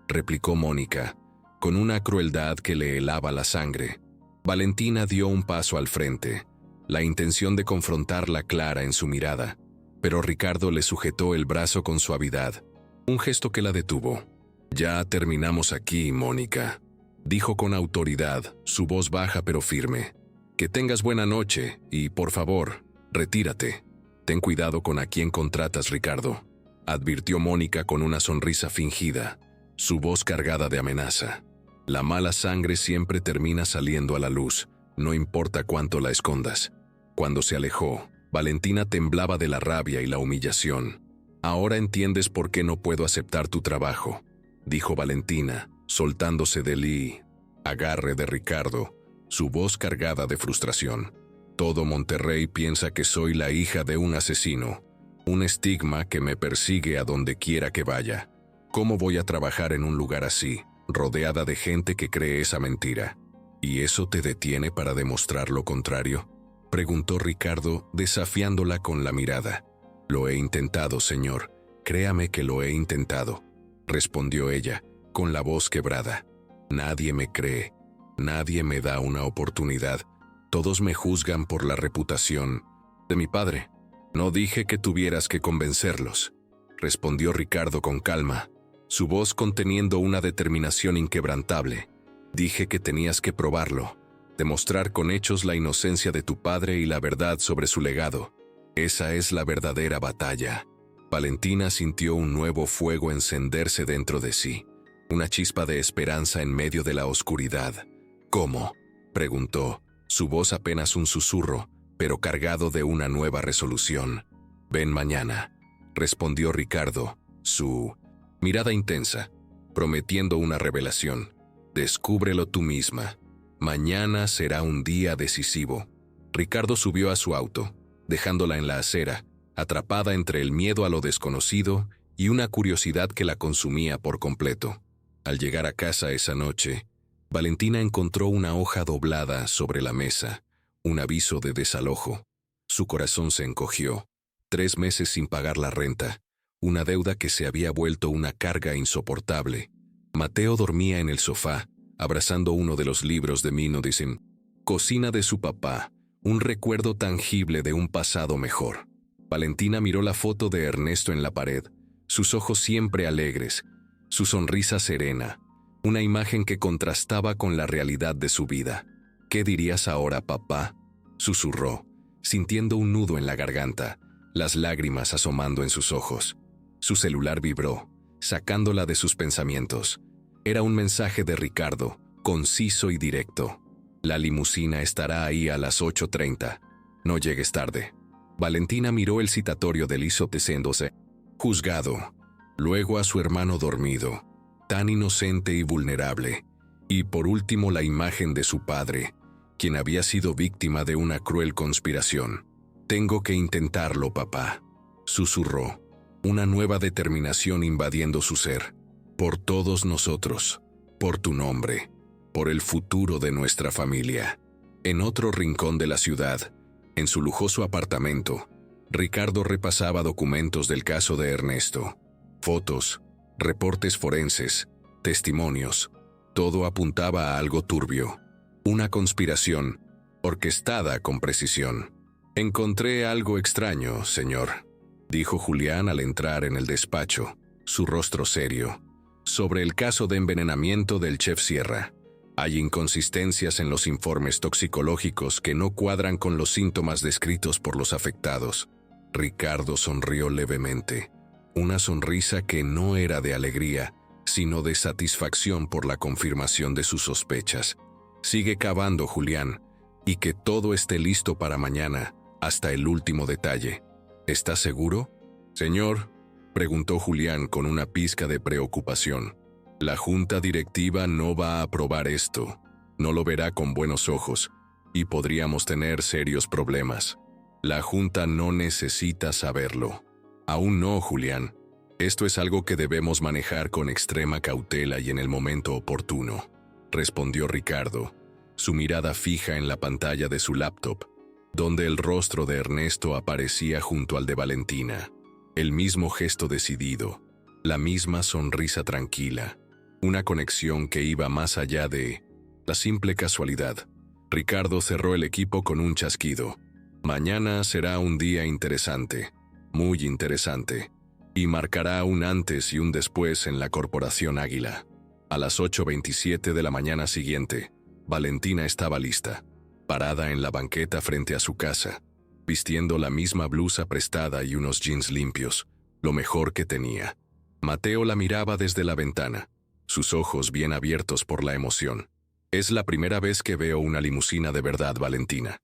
replicó Mónica, con una crueldad que le helaba la sangre. Valentina dio un paso al frente, la intención de confrontarla clara en su mirada, pero Ricardo le sujetó el brazo con suavidad, un gesto que la detuvo. «Ya terminamos aquí, Mónica», dijo con autoridad, su voz baja pero firme. «Que tengas buena noche y, por favor, retírate. Ten cuidado con a quién contratas, Ricardo», advirtió Mónica con una sonrisa fingida, su voz cargada de amenaza. «La mala sangre siempre termina saliendo a la luz, no importa cuánto la escondas». Cuando se alejó, Valentina temblaba de la rabia y la humillación. «Ahora entiendes por qué no puedo aceptar tu trabajo», dijo Valentina, soltándose del agarre de Ricardo, su voz cargada de frustración. «Todo Monterrey piensa que soy la hija de un asesino, un estigma que me persigue a donde quiera que vaya. ¿Cómo voy a trabajar en un lugar así, rodeada de gente que cree esa mentira? ¿Y eso te detiene para demostrar lo contrario?», preguntó Ricardo, desafiándola con la mirada. «Lo he intentado, señor, créame que lo he intentado», respondió ella, con la voz quebrada. «Nadie me cree, nadie me da una oportunidad, todos me juzgan por la reputación de mi padre». «No dije que tuvieras que convencerlos», respondió Ricardo con calma, su voz conteniendo una determinación inquebrantable. «Dije que tenías que probarlo, demostrar con hechos la inocencia de tu padre y la verdad sobre su legado. Esa es la verdadera batalla». Valentina sintió un nuevo fuego encenderse dentro de sí, una chispa de esperanza en medio de la oscuridad. «¿Cómo?», preguntó, su voz apenas un susurro, pero cargado de una nueva resolución. «Ven mañana», respondió Ricardo, su mirada intensa, prometiendo una revelación. «Descúbrelo tú misma. Mañana será un día decisivo». Ricardo subió a su auto, dejándola en la acera, atrapada entre el miedo a lo desconocido y una curiosidad que la consumía por completo. Al llegar a casa esa noche, Valentina encontró una hoja doblada sobre la mesa, un aviso de desalojo. Su corazón se encogió. 3 meses sin pagar la renta, una deuda que se había vuelto una carga insoportable. Mateo dormía en el sofá, abrazando uno de los libros de Minodism. Cocina de su papá, un recuerdo tangible de un pasado mejor. Valentina miró la foto de Ernesto en la pared, sus ojos siempre alegres, su sonrisa serena, una imagen que contrastaba con la realidad de su vida. «¿Qué dirías ahora, papá?», susurró, sintiendo un nudo en la garganta, las lágrimas asomando en sus ojos. Su celular vibró, sacándola de sus pensamientos. Era un mensaje de Ricardo, conciso y directo. «La limusina estará ahí a las 8:30. No llegues tarde». Valentina miró el citatorio del ISOTC, juzgado, luego a su hermano dormido, tan inocente y vulnerable, y por último la imagen de su padre, quien había sido víctima de una cruel conspiración. «Tengo que intentarlo, papá», susurró, una nueva determinación invadiendo su ser. «Por todos nosotros, por tu nombre, por el futuro de nuestra familia». En otro rincón de la ciudad, en su lujoso apartamento, Ricardo repasaba documentos del caso de Ernesto. Fotos, reportes forenses, testimonios. Todo apuntaba a algo turbio. Una conspiración, orquestada con precisión. «Encontré algo extraño, señor», dijo Julián al entrar en el despacho, su rostro serio. «Sobre el caso de envenenamiento del chef Sierra. Hay inconsistencias en los informes toxicológicos que no cuadran con los síntomas descritos por los afectados». Ricardo sonrió levemente, una sonrisa que no era de alegría, sino de satisfacción por la confirmación de sus sospechas. «Sigue cavando, Julián, y que todo esté listo para mañana, hasta el último detalle. ¿Estás seguro?» «Señor», preguntó Julián con una pizca de preocupación. «La junta directiva no va a aprobar esto, no lo verá con buenos ojos, y podríamos tener serios problemas. La junta no necesita saberlo». «Aún no, Julián. Esto es algo que debemos manejar con extrema cautela y en el momento oportuno», respondió Ricardo, su mirada fija en la pantalla de su laptop, donde el rostro de Ernesto aparecía junto al de Valentina. El mismo gesto decidido, la misma sonrisa tranquila, una conexión que iba más allá de la simple casualidad. Ricardo cerró el equipo con un chasquido. «Mañana será un día interesante, muy interesante, y marcará un antes y un después en la Corporación Águila». A las 8:27 de la mañana siguiente, Valentina estaba lista, parada en la banqueta frente a su casa, vistiendo la misma blusa prestada y unos jeans limpios, lo mejor que tenía. Mateo la miraba desde la ventana, sus ojos bien abiertos por la emoción. «Es la primera vez que veo una limusina de verdad, Valentina»,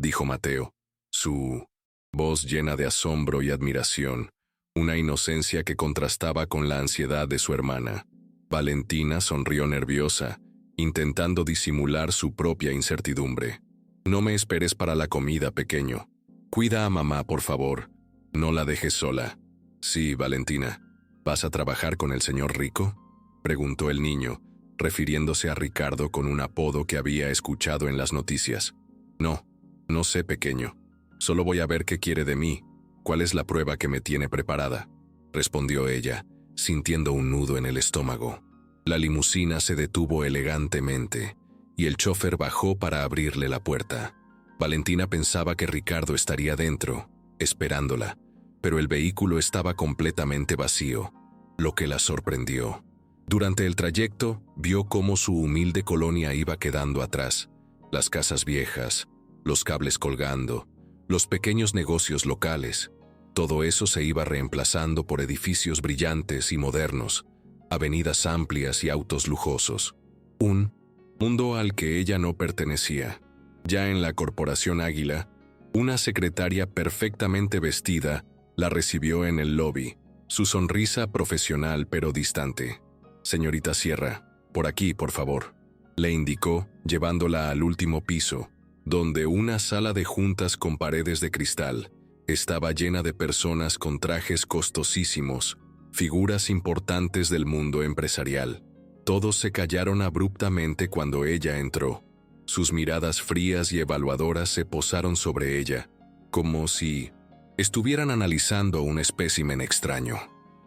dijo Mateo, su voz llena de asombro y admiración, una inocencia que contrastaba con la ansiedad de su hermana. Valentina sonrió nerviosa, intentando disimular su propia incertidumbre. «No me esperes para la comida, pequeño. Cuida a mamá, por favor. No la dejes sola». «Sí, Valentina. ¿Vas a trabajar con el señor Rico?», preguntó el niño, refiriéndose a Ricardo con un apodo que había escuchado en las noticias. No sé, pequeño. Solo voy a ver qué quiere de mí. ¿Cuál es la prueba que me tiene preparada?», respondió ella, sintiendo un nudo en el estómago. La limusina se detuvo elegantemente, y el chofer bajó para abrirle la puerta. Valentina pensaba que Ricardo estaría dentro, esperándola, pero el vehículo estaba completamente vacío, lo que la sorprendió. Durante el trayecto, vio cómo su humilde colonia iba quedando atrás, las casas viejas, los cables colgando, los pequeños negocios locales. Todo eso se iba reemplazando por edificios brillantes y modernos, avenidas amplias y autos lujosos. Un mundo al que ella no pertenecía. Ya en la Corporación Águila, Una secretaria perfectamente vestida la recibió en el lobby, su sonrisa profesional pero distante. «Señorita Sierra, por aquí, por favor», le indicó, llevándola al último piso, donde una sala de juntas con paredes de cristal estaba llena de personas con trajes costosísimos, figuras importantes del mundo empresarial. Todos se callaron abruptamente cuando ella entró. Sus miradas frías y evaluadoras se posaron sobre ella, como si estuvieran analizando un espécimen extraño.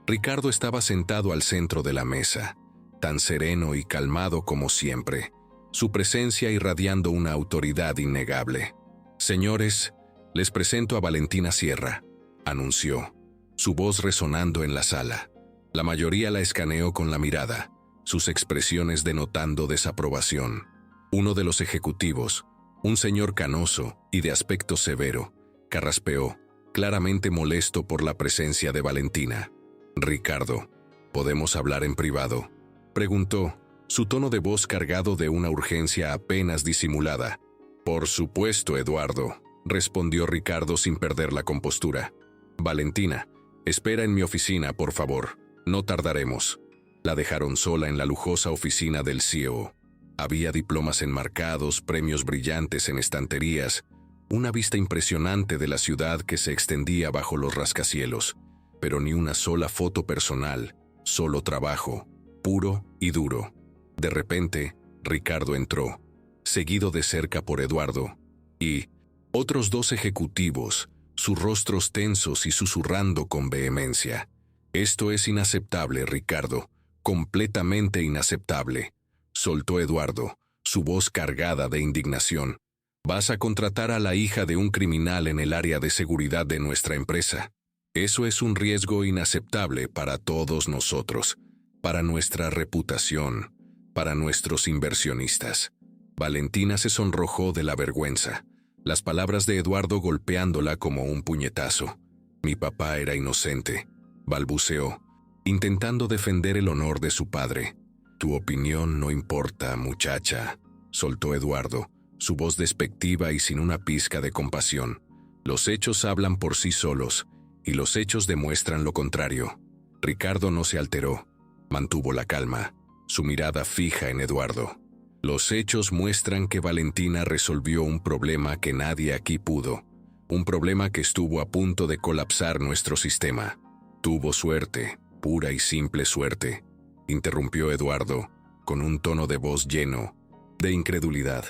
Ricardo estaba sentado al centro de la mesa, tan sereno y calmado como siempre, su presencia irradiando una autoridad innegable. «Señores, les presento a Valentina Sierra», anunció, su voz resonando en la sala. La mayoría la escaneó con la mirada, sus expresiones denotando desaprobación. Uno de los ejecutivos, un señor canoso y de aspecto severo, carraspeó, claramente molesto por la presencia de Valentina. «Ricardo, ¿podemos hablar en privado?», preguntó, su tono de voz cargado de una urgencia apenas disimulada. «Por supuesto, Eduardo», respondió Ricardo sin perder la compostura. «Valentina, espera en mi oficina, por favor. No tardaremos». La dejaron sola en la lujosa oficina del CEO. Había diplomas enmarcados, premios brillantes en estanterías, una vista impresionante de la ciudad que se extendía bajo los rascacielos, pero ni una sola foto personal, solo trabajo, puro y duro. De repente, Ricardo entró, seguido de cerca por Eduardo, y otros dos ejecutivos, sus rostros tensos y susurrando con vehemencia. «Esto es inaceptable, Ricardo, completamente inaceptable», soltó Eduardo, su voz cargada de indignación. «Vas a contratar a la hija de un criminal en el área de seguridad de nuestra empresa. Eso es un riesgo inaceptable para todos nosotros, para nuestra reputación, para nuestros inversionistas». Valentina se sonrojó de la vergüenza, las palabras de Eduardo golpeándola como un puñetazo. «Mi papá era inocente», balbuceó, intentando defender el honor de su padre. «Tu opinión no importa, muchacha», soltó Eduardo, su voz despectiva y sin una pizca de compasión. «Los hechos hablan por sí solos, y los hechos demuestran lo contrario». Ricardo no se alteró, mantuvo la calma, su mirada fija en Eduardo. «Los hechos muestran que Valentina resolvió un problema que nadie aquí pudo, un problema que estuvo a punto de colapsar nuestro sistema. Tuvo suerte, pura y simple suerte», interrumpió Eduardo, con un tono de voz lleno de incredulidad.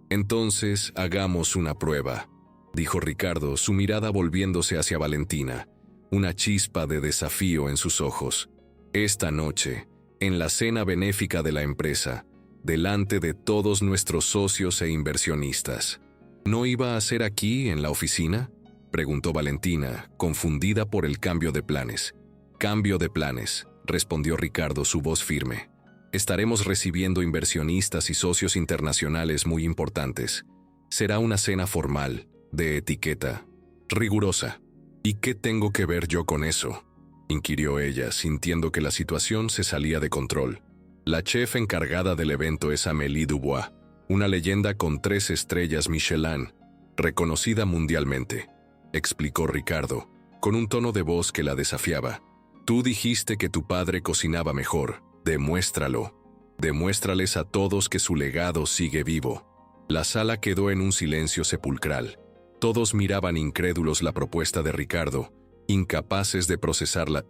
«Entonces hagamos una prueba», dijo Ricardo, su mirada volviéndose hacia Valentina, una chispa de desafío en sus ojos. «Esta noche, en la cena benéfica de la empresa, delante de todos nuestros socios e inversionistas». «¿No iba a ser aquí, en la oficina?», preguntó Valentina, confundida por el cambio de planes. «Cambio de planes», respondió Ricardo, su voz firme. «Estaremos recibiendo inversionistas y socios internacionales muy importantes. Será una cena formal, de etiqueta, rigurosa». «¿Y qué tengo que ver yo con eso?», inquirió ella, sintiendo que la situación se salía de control. «La chef encargada del evento es Amélie Dubois, una leyenda con 3 estrellas Michelin, reconocida mundialmente», explicó Ricardo, con un tono de voz que la desafiaba. «Tú dijiste que tu padre cocinaba mejor. Demuéstralo. Demuéstrales a todos que su legado sigue vivo». La sala quedó en un silencio sepulcral. Todos miraban incrédulos la propuesta de Ricardo, incapaces de procesar la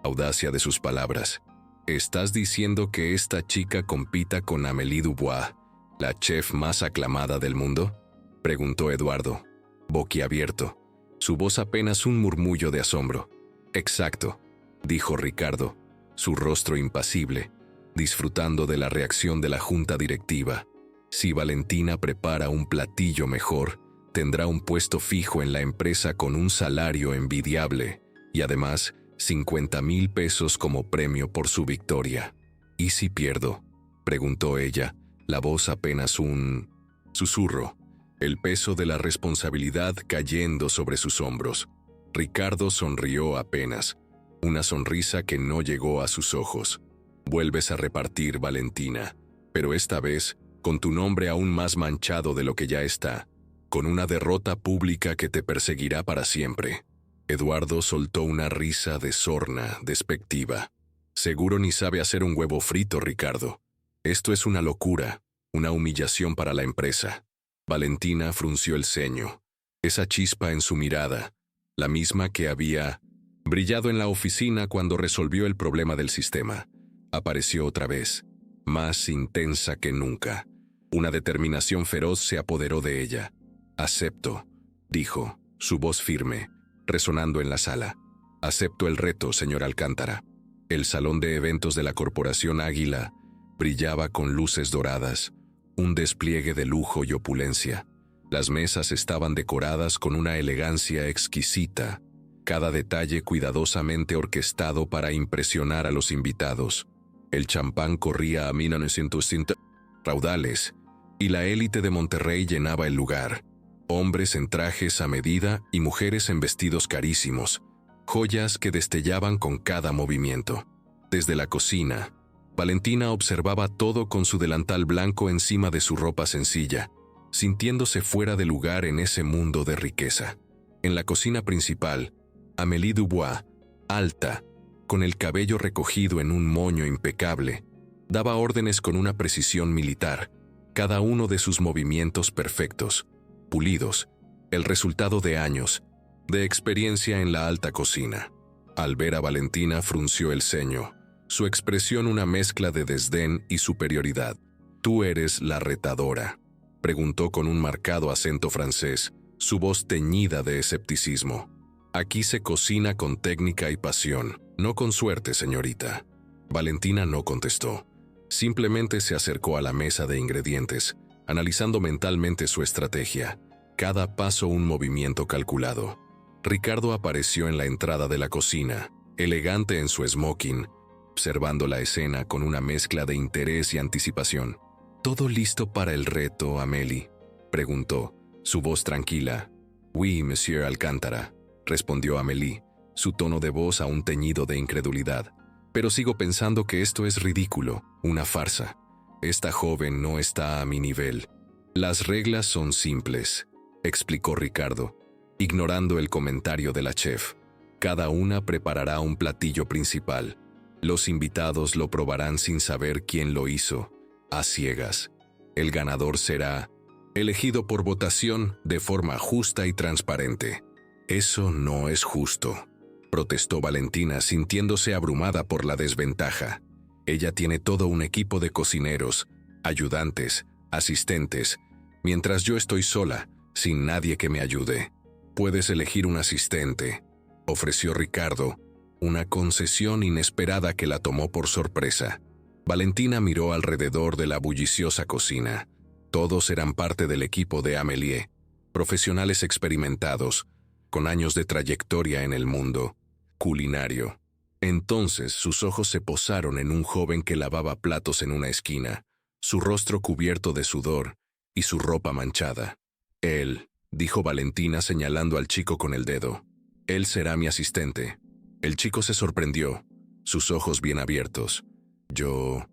audacia de sus palabras. «¿Estás diciendo que esta chica compita con Amélie Dubois, la chef más aclamada del mundo?», preguntó Eduardo, boquiabierto, su voz apenas un murmullo de asombro. «Exacto», dijo Ricardo, su rostro impasible, disfrutando de la reacción de la junta directiva. «Si Valentina prepara un platillo mejor, tendrá un puesto fijo en la empresa con un salario envidiable y además 50,000 pesos como premio por su victoria». «¿Y si pierdo?», preguntó ella, la voz apenas un susurro, el peso de la responsabilidad cayendo sobre sus hombros. Ricardo sonrió apenas, una sonrisa que no llegó a sus ojos. «Vuelves a repartir, Valentina, pero esta vez con tu nombre aún más manchado de lo que ya está. con una derrota pública que te perseguirá para siempre. Eduardo soltó una risa de sorna, despectiva. Seguro ni sabe hacer un huevo frito, Ricardo. Esto es una locura, una humillación para la empresa. Valentina frunció el ceño. Esa chispa en su mirada, la misma que había brillado en la oficina cuando resolvió el problema del sistema, apareció otra vez, más intensa que nunca. Una determinación feroz se apoderó de ella. «Acepto», dijo, su voz firme, resonando en la sala. «Acepto el reto, señor Alcántara». El salón de eventos de la Corporación Águila brillaba con luces doradas, un despliegue de lujo y opulencia. Las mesas estaban decoradas con una elegancia exquisita, cada detalle cuidadosamente orquestado para impresionar a los invitados. El champán corría a 1900 raudales, y la élite de Monterrey llenaba el lugar. Hombres en trajes a medida y mujeres en vestidos carísimos, joyas que destellaban con cada movimiento. Desde la cocina, Valentina observaba todo con su delantal blanco encima de su ropa sencilla, sintiéndose fuera de lugar en ese mundo de riqueza. En la cocina principal, Amélie Dubois, alta, con el cabello recogido en un moño impecable, daba órdenes con una precisión militar, cada uno de sus movimientos perfectos, pulidos, el resultado de años, de experiencia en la alta cocina. Al ver a Valentina frunció el ceño, su expresión una mezcla de desdén y superioridad. «¿Tú eres la retadora?», preguntó con un marcado acento francés, su voz teñida de escepticismo. «Aquí se cocina con técnica y pasión, no con suerte, señorita». Valentina no contestó. Simplemente se acercó a la mesa de ingredientes, analizando mentalmente su estrategia, cada paso un movimiento calculado. Ricardo apareció en la entrada de la cocina, elegante en su smoking, observando la escena con una mezcla de interés y anticipación. «¿Todo listo para el reto, Amélie?», preguntó, su voz tranquila. «Oui, monsieur Alcántara», respondió Amélie, su tono de voz aún teñido de incredulidad. «Pero sigo pensando que esto es ridículo, una farsa. Esta joven no está a mi nivel». «Las reglas son simples», explicó Ricardo, ignorando el comentario de la chef. «Cada una preparará un platillo principal. Los invitados lo probarán sin saber quién lo hizo, a ciegas. El ganador será elegido por votación de forma justa y transparente». «Eso no es justo», protestó Valentina, sintiéndose abrumada por la desventaja. Ella tiene todo un equipo de cocineros, ayudantes, asistentes, mientras yo estoy sola, sin nadie que me ayude. «Puedes elegir un asistente», ofreció Ricardo, una concesión inesperada que la tomó por sorpresa. Valentina miró alrededor de la bulliciosa cocina. Todos eran parte del equipo de Amélie, profesionales experimentados, con años de trayectoria en el mundo culinario. Entonces sus ojos se posaron en un joven que lavaba platos en una esquina, su rostro cubierto de sudor y su ropa manchada. «Él», dijo Valentina señalando al chico con el dedo. «Él será mi asistente». El chico se sorprendió, sus ojos bien abiertos. Yo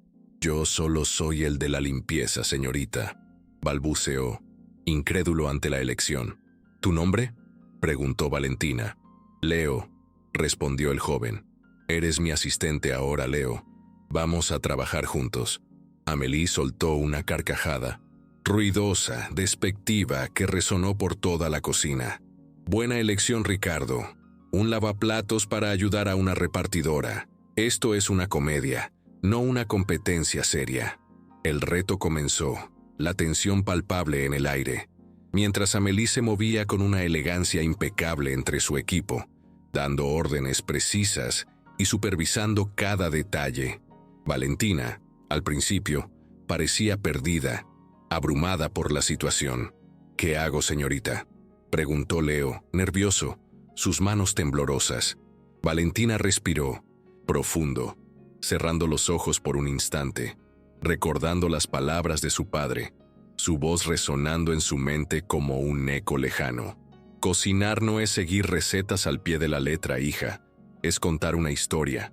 solo soy el de la limpieza, señorita», balbuceó, incrédulo ante la elección. «¿Tu nombre?», preguntó Valentina. «Leo», respondió el joven. «Eres mi asistente ahora, Leo. Vamos a trabajar juntos». Amélie soltó una carcajada, ruidosa, despectiva, que resonó por toda la cocina. «Buena elección, Ricardo. Un lavaplatos para ayudar a una repartidora. Esto es una comedia, no una competencia seria». El reto comenzó, la tensión palpable en el aire, mientras Amélie se movía con una elegancia impecable entre su equipo, dando órdenes precisas y supervisando cada detalle. Valentina, al principio, parecía perdida, abrumada por la situación. «¿Qué hago, señorita?», preguntó Leo, nervioso, sus manos temblorosas. Valentina respiró, profundo, cerrando los ojos por un instante, recordando las palabras de su padre, su voz resonando en su mente como un eco lejano. «Cocinar no es seguir recetas al pie de la letra, hija. Es contar una historia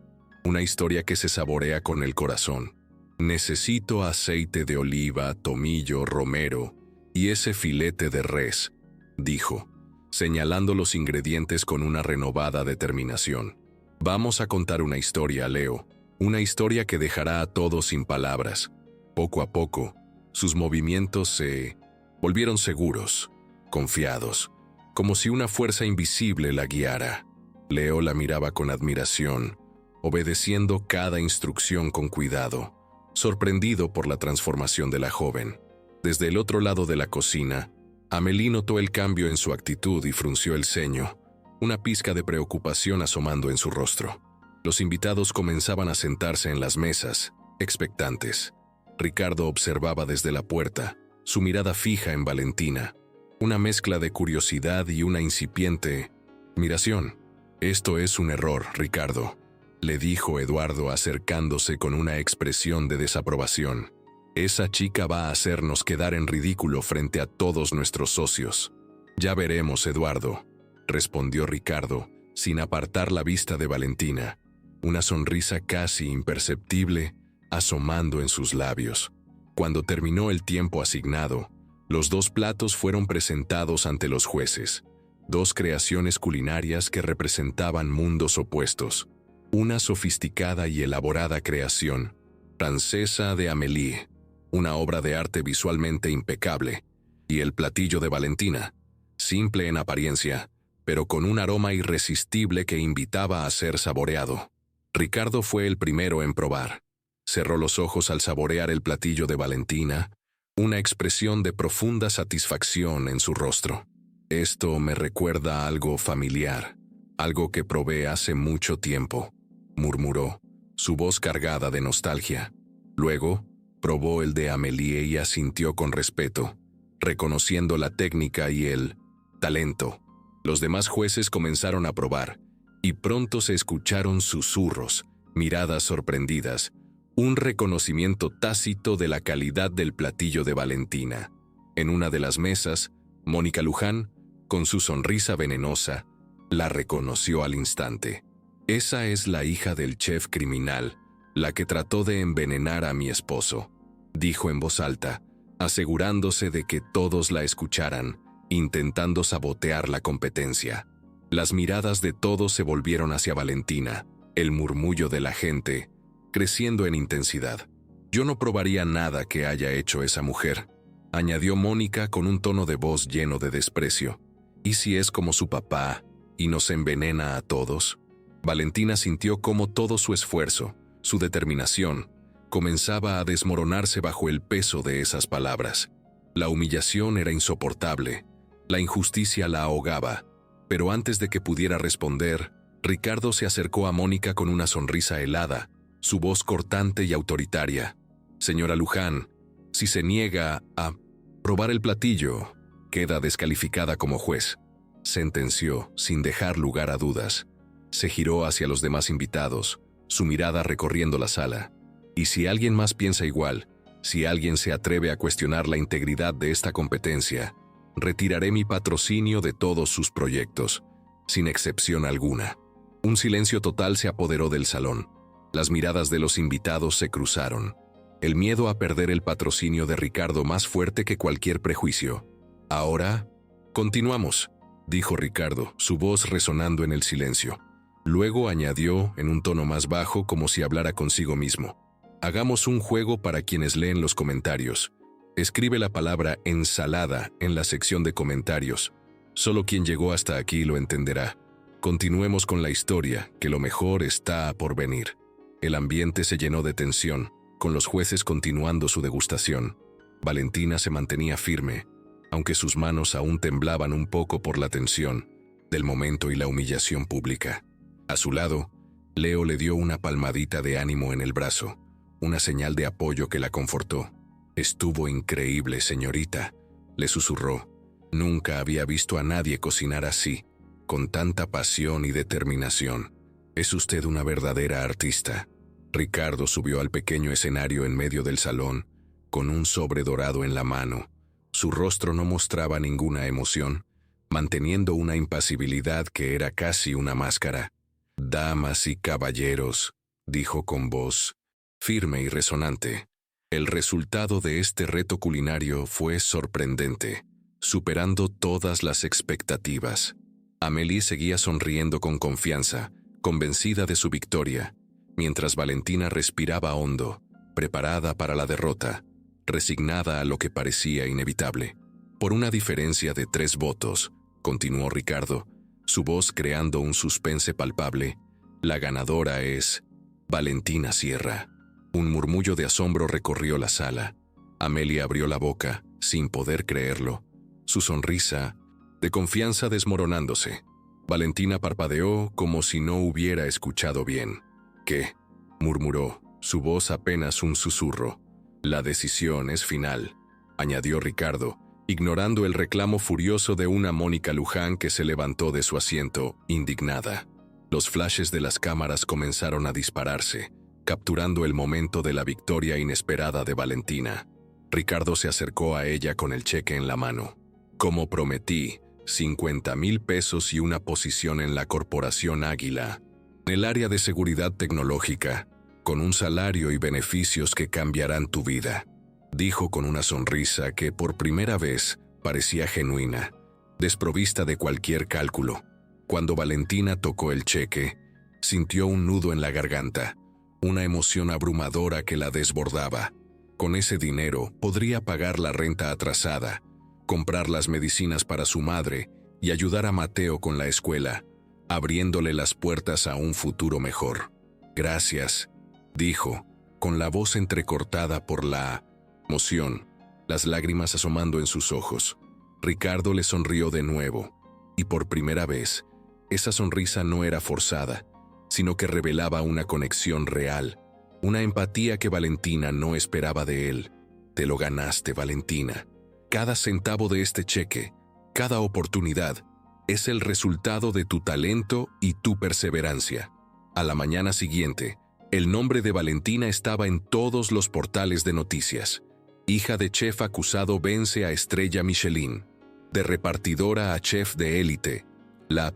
que se saborea con el corazón. Necesito aceite de oliva, tomillo, romero y ese filete de res. dijo, señalando los ingredientes con una renovada determinación. Vamos a contar una historia, Leo, una historia que dejará a todos sin palabras. Poco a poco, sus movimientos se volvieron seguros, confiados, como si una fuerza invisible la guiara. Leo la miraba con admiración, obedeciendo cada instrucción con cuidado, sorprendido por la transformación de la joven. Desde el otro lado de la cocina, Amélie notó el cambio en su actitud y frunció el ceño, una pizca de preocupación asomando en su rostro. Los invitados comenzaban a sentarse en las mesas, expectantes. Ricardo observaba desde la puerta, su mirada fija en Valentina, una mezcla de curiosidad y una incipiente admiración. «Esto es un error, Ricardo», le dijo Eduardo acercándose con una expresión de desaprobación. «Esa chica va a hacernos quedar en ridículo frente a todos nuestros socios». «Ya veremos, Eduardo», respondió Ricardo, sin apartar la vista de Valentina, una sonrisa casi imperceptible asomando en sus labios. Cuando terminó el tiempo asignado, los dos platos fueron presentados ante los jueces, dos creaciones culinarias que representaban mundos opuestos. Una sofisticada y elaborada creación francesa de Amélie, una obra de arte visualmente impecable, y el platillo de Valentina, simple en apariencia, pero con un aroma irresistible que invitaba a ser saboreado. Ricardo fue el primero en probar. Cerró los ojos al saborear el platillo de Valentina, una expresión de profunda satisfacción en su rostro. «Esto me recuerda a algo familiar, algo que probé hace mucho tiempo», murmuró, su voz cargada de nostalgia. Luego, probó el de Amélie y asintió con respeto, reconociendo la técnica y el talento. Los demás jueces comenzaron a probar, y pronto se escucharon susurros, miradas sorprendidas, un reconocimiento tácito de la calidad del platillo de Valentina. En una de las mesas, Mónica Luján, con su sonrisa venenosa, la reconoció al instante. «Esa es la hija del chef criminal, la que trató de envenenar a mi esposo», dijo en voz alta, asegurándose de que todos la escucharan, intentando sabotear la competencia. Las miradas de todos se volvieron hacia Valentina, el murmullo de la gente creciendo en intensidad. «Yo no probaría nada que haya hecho esa mujer», añadió Mónica con un tono de voz lleno de desprecio. «¿Y si es como su papá y nos envenena a todos?» Valentina sintió cómo todo su esfuerzo, su determinación, comenzaba a desmoronarse bajo el peso de esas palabras. La humillación era insoportable, la injusticia la ahogaba, pero antes de que pudiera responder, Ricardo se acercó a Mónica con una sonrisa helada, su voz cortante y autoritaria. «Señora Luján, si se niega a probar el platillo, queda descalificada como juez», sentenció sin dejar lugar a dudas. Se giró hacia los demás invitados, su mirada recorriendo la sala. «Y si alguien más piensa igual, si alguien se atreve a cuestionar la integridad de esta competencia, retiraré mi patrocinio de todos sus proyectos, sin excepción alguna». Un silencio total se apoderó del salón. Las miradas de los invitados se cruzaron. El miedo a perder el patrocinio de Ricardo más fuerte que cualquier prejuicio. «Ahora, continuamos», dijo Ricardo, su voz resonando en el silencio. Luego añadió en un tono más bajo como si hablara consigo mismo. «Hagamos un juego para quienes leen los comentarios. Escribe la palabra ensalada en la sección de comentarios. Solo quien llegó hasta aquí lo entenderá. Continuemos con la historia, que lo mejor está por venir». El ambiente se llenó de tensión, con los jueces continuando su degustación. Valentina se mantenía firme, aunque sus manos aún temblaban un poco por la tensión del momento y la humillación pública. A su lado, Leo le dio una palmadita de ánimo en el brazo, una señal de apoyo que la confortó. «Estuvo increíble, señorita», le susurró. «Nunca había visto a nadie cocinar así, con tanta pasión y determinación. Es usted una verdadera artista». Ricardo subió al pequeño escenario en medio del salón, con un sobre dorado en la mano. Su rostro no mostraba ninguna emoción, manteniendo una impasibilidad que era casi una máscara. «Damas y caballeros», dijo con voz firme y resonante, «el resultado de este reto culinario fue sorprendente. superando todas las expectativas. Amélie seguía sonriendo con confianza, convencida de su victoria, mientras Valentina respiraba hondo, preparada para la derrota, resignada a lo que parecía inevitable. Por una diferencia de 3 votos, continuó Ricardo, su voz creando un suspense palpable, la ganadora es Valentina Sierra. Un murmullo de asombro recorrió la sala. Amélie abrió la boca, sin poder creerlo, su sonrisa de confianza desmoronándose. Valentina parpadeó como si no hubiera escuchado bien. ¿Qué?, murmuró, su voz apenas un susurro. La decisión es final, añadió Ricardo, ignorando el reclamo furioso de una Mónica Luján que se levantó de su asiento, indignada. Los flashes de las cámaras comenzaron a dispararse, capturando el momento de la victoria inesperada de Valentina. Ricardo se acercó a ella con el cheque en la mano. Como prometí, 50,000 pesos y una posición en la Corporación Águila, en el área de seguridad tecnológica, con un salario y beneficios que cambiarán tu vida, dijo con una sonrisa que por primera vez parecía genuina, desprovista de cualquier cálculo. Cuando Valentina tocó el cheque, sintió un nudo en la garganta, una emoción abrumadora que la desbordaba. Con ese dinero podría pagar la renta atrasada, comprar las medicinas para su madre y ayudar a Mateo con la escuela, abriéndole las puertas a un futuro mejor. Gracias, dijo, con la voz entrecortada por la emoción, las lágrimas asomando en sus ojos. Ricardo le sonrió de nuevo, y por primera vez, esa sonrisa no era forzada, sino que revelaba una conexión real, una empatía que Valentina no esperaba de él. Te lo ganaste, Valentina. Cada centavo de este cheque, cada oportunidad, es el resultado de tu talento y tu perseverancia. A la mañana siguiente, el nombre de Valentina estaba en todos los portales de noticias. Hija de chef acusado vence a estrella Michelin. De repartidora a chef de élite. La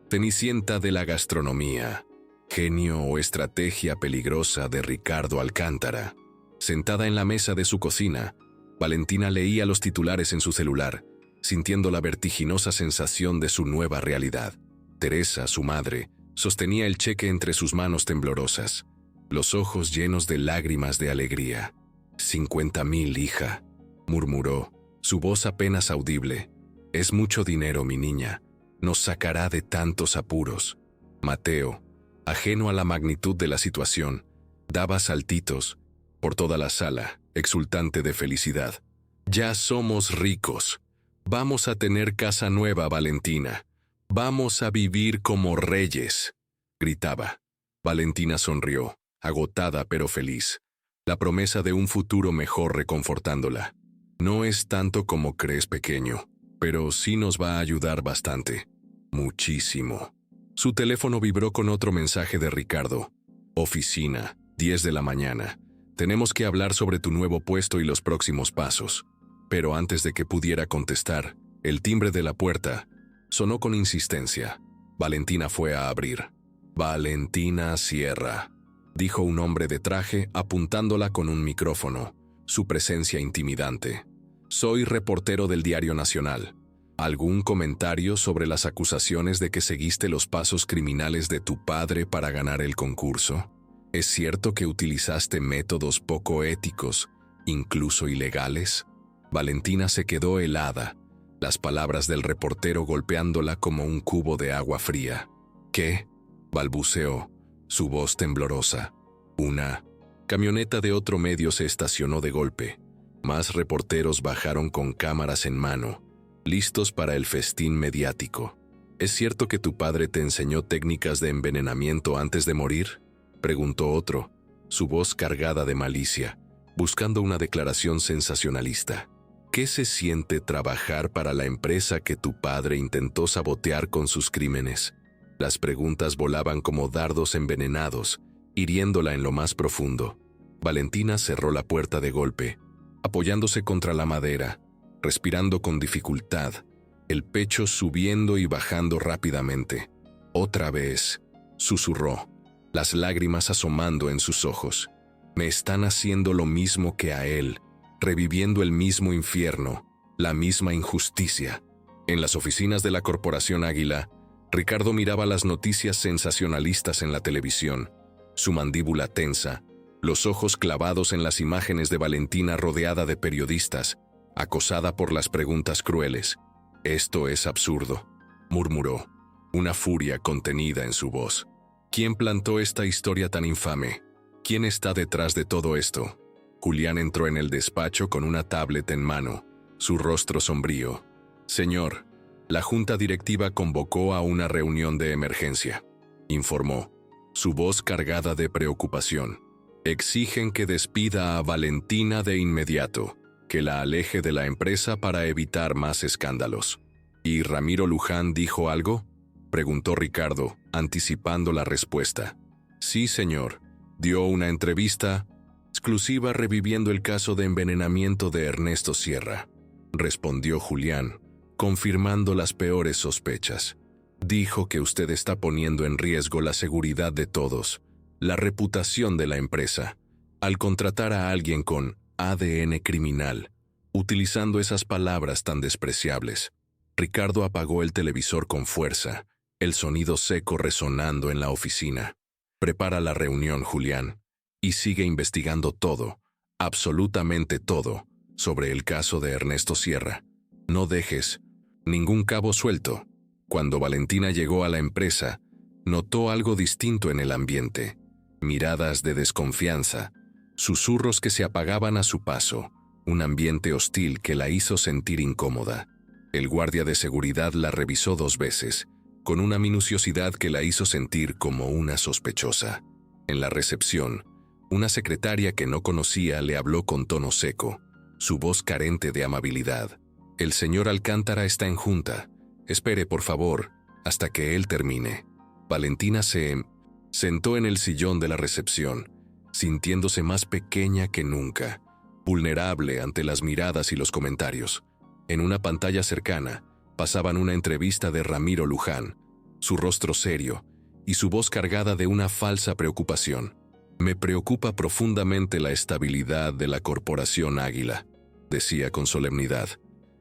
Cenicienta de la gastronomía. Genio o estrategia peligrosa de Ricardo Alcántara. Sentada en la mesa de su cocina, Valentina leía los titulares en su celular, sintiendo la vertiginosa sensación de su nueva realidad. Teresa, su madre, sostenía el cheque entre sus manos temblorosas, los ojos llenos de lágrimas de alegría. 50,000, hija, murmuró, su voz apenas audible. Es mucho dinero, mi niña. Nos sacará de tantos apuros. Mateo, ajeno a la magnitud de la situación, daba saltitos por toda la sala, exultante de felicidad. Ya somos ricos. Vamos a tener casa nueva, Valentina. Vamos a vivir como reyes, gritaba. Valentina sonrió, agotada pero feliz. La promesa de un futuro mejor reconfortándola. No es tanto como crees, pequeño, pero sí nos va a ayudar bastante. Muchísimo. Su teléfono vibró con otro mensaje de Ricardo. Oficina, 10 de la mañana. Tenemos que hablar sobre tu nuevo puesto y los próximos pasos. Pero antes de que pudiera contestar, el timbre de la puerta sonó con insistencia. Valentina fue a abrir. Valentina Sierra, dijo un hombre de traje apuntándola con un micrófono, su presencia intimidante. Soy reportero del Diario Nacional. ¿Algún comentario sobre las acusaciones de que seguiste los pasos criminales de tu padre para ganar el concurso? ¿Es cierto que utilizaste métodos poco éticos, incluso ilegales? Valentina se quedó helada, las palabras del reportero golpeándola como un cubo de agua fría. ¿Qué?, balbuceó, su voz temblorosa. Una camioneta de otro medio se estacionó de golpe. Más reporteros bajaron con cámaras en mano, listos para el festín mediático. ¿Es cierto que tu padre te enseñó técnicas de envenenamiento antes de morir?, preguntó otro, su voz cargada de malicia, buscando una declaración sensacionalista. ¿Qué se siente trabajar para la empresa que tu padre intentó sabotear con sus crímenes? Las preguntas volaban como dardos envenenados, hiriéndola en lo más profundo. Valentina cerró la puerta de golpe, apoyándose contra la madera, respirando con dificultad, el pecho subiendo y bajando rápidamente. Otra vez, susurró, las lágrimas asomando en sus ojos. Me están haciendo lo mismo que a él, reviviendo el mismo infierno. La misma injusticia. En las oficinas de la Corporación Águila, Ricardo miraba las noticias sensacionalistas en la televisión, su mandíbula tensa, los ojos clavados en las imágenes de Valentina rodeada de periodistas, acosada por las preguntas crueles. «Esto es absurdo», murmuró, una furia contenida en su voz. «¿Quién plantó esta historia tan infame? ¿Quién está detrás de todo esto?» Julián entró en el despacho con una tablet en mano, su rostro sombrío. «Señor, la junta directiva convocó a una reunión de emergencia», informó, su voz cargada de preocupación. «Exigen que despida a Valentina de inmediato, que la aleje de la empresa para evitar más escándalos». «¿Y Ramiro Luján dijo algo?», preguntó Ricardo, anticipando la respuesta. «Sí, señor. Dio una entrevista exclusiva reviviendo el caso de envenenamiento de Ernesto Sierra», respondió Julián, confirmando las peores sospechas. «Dijo que usted está poniendo en riesgo la seguridad de todos, la reputación de la empresa, al contratar a alguien con ADN criminal, utilizando esas palabras tan despreciables». Ricardo apagó el televisor con fuerza, el sonido seco resonando en la oficina. «Prepara la reunión, Julián, y sigue investigando todo, absolutamente todo, sobre el caso de Ernesto Sierra. No dejes ningún cabo suelto». Cuando Valentina llegó a la empresa, notó algo distinto en el ambiente. Miradas de desconfianza, susurros que se apagaban a su paso, un ambiente hostil que la hizo sentir incómoda. El guardia de seguridad la revisó 2 veces, con una minuciosidad que la hizo sentir como una sospechosa. En la recepción, una secretaria que no conocía le habló con tono seco, su voz carente de amabilidad. «El señor Alcántara está en junta. Espere, por favor, hasta que él termine». Valentina se sentó en el sillón de la recepción, sintiéndose más pequeña que nunca, vulnerable ante las miradas y los comentarios. En una pantalla cercana, pasaban una entrevista de Ramiro Luján, su rostro serio y su voz cargada de una falsa preocupación. «Me preocupa profundamente la estabilidad de la Corporación Águila», decía con solemnidad.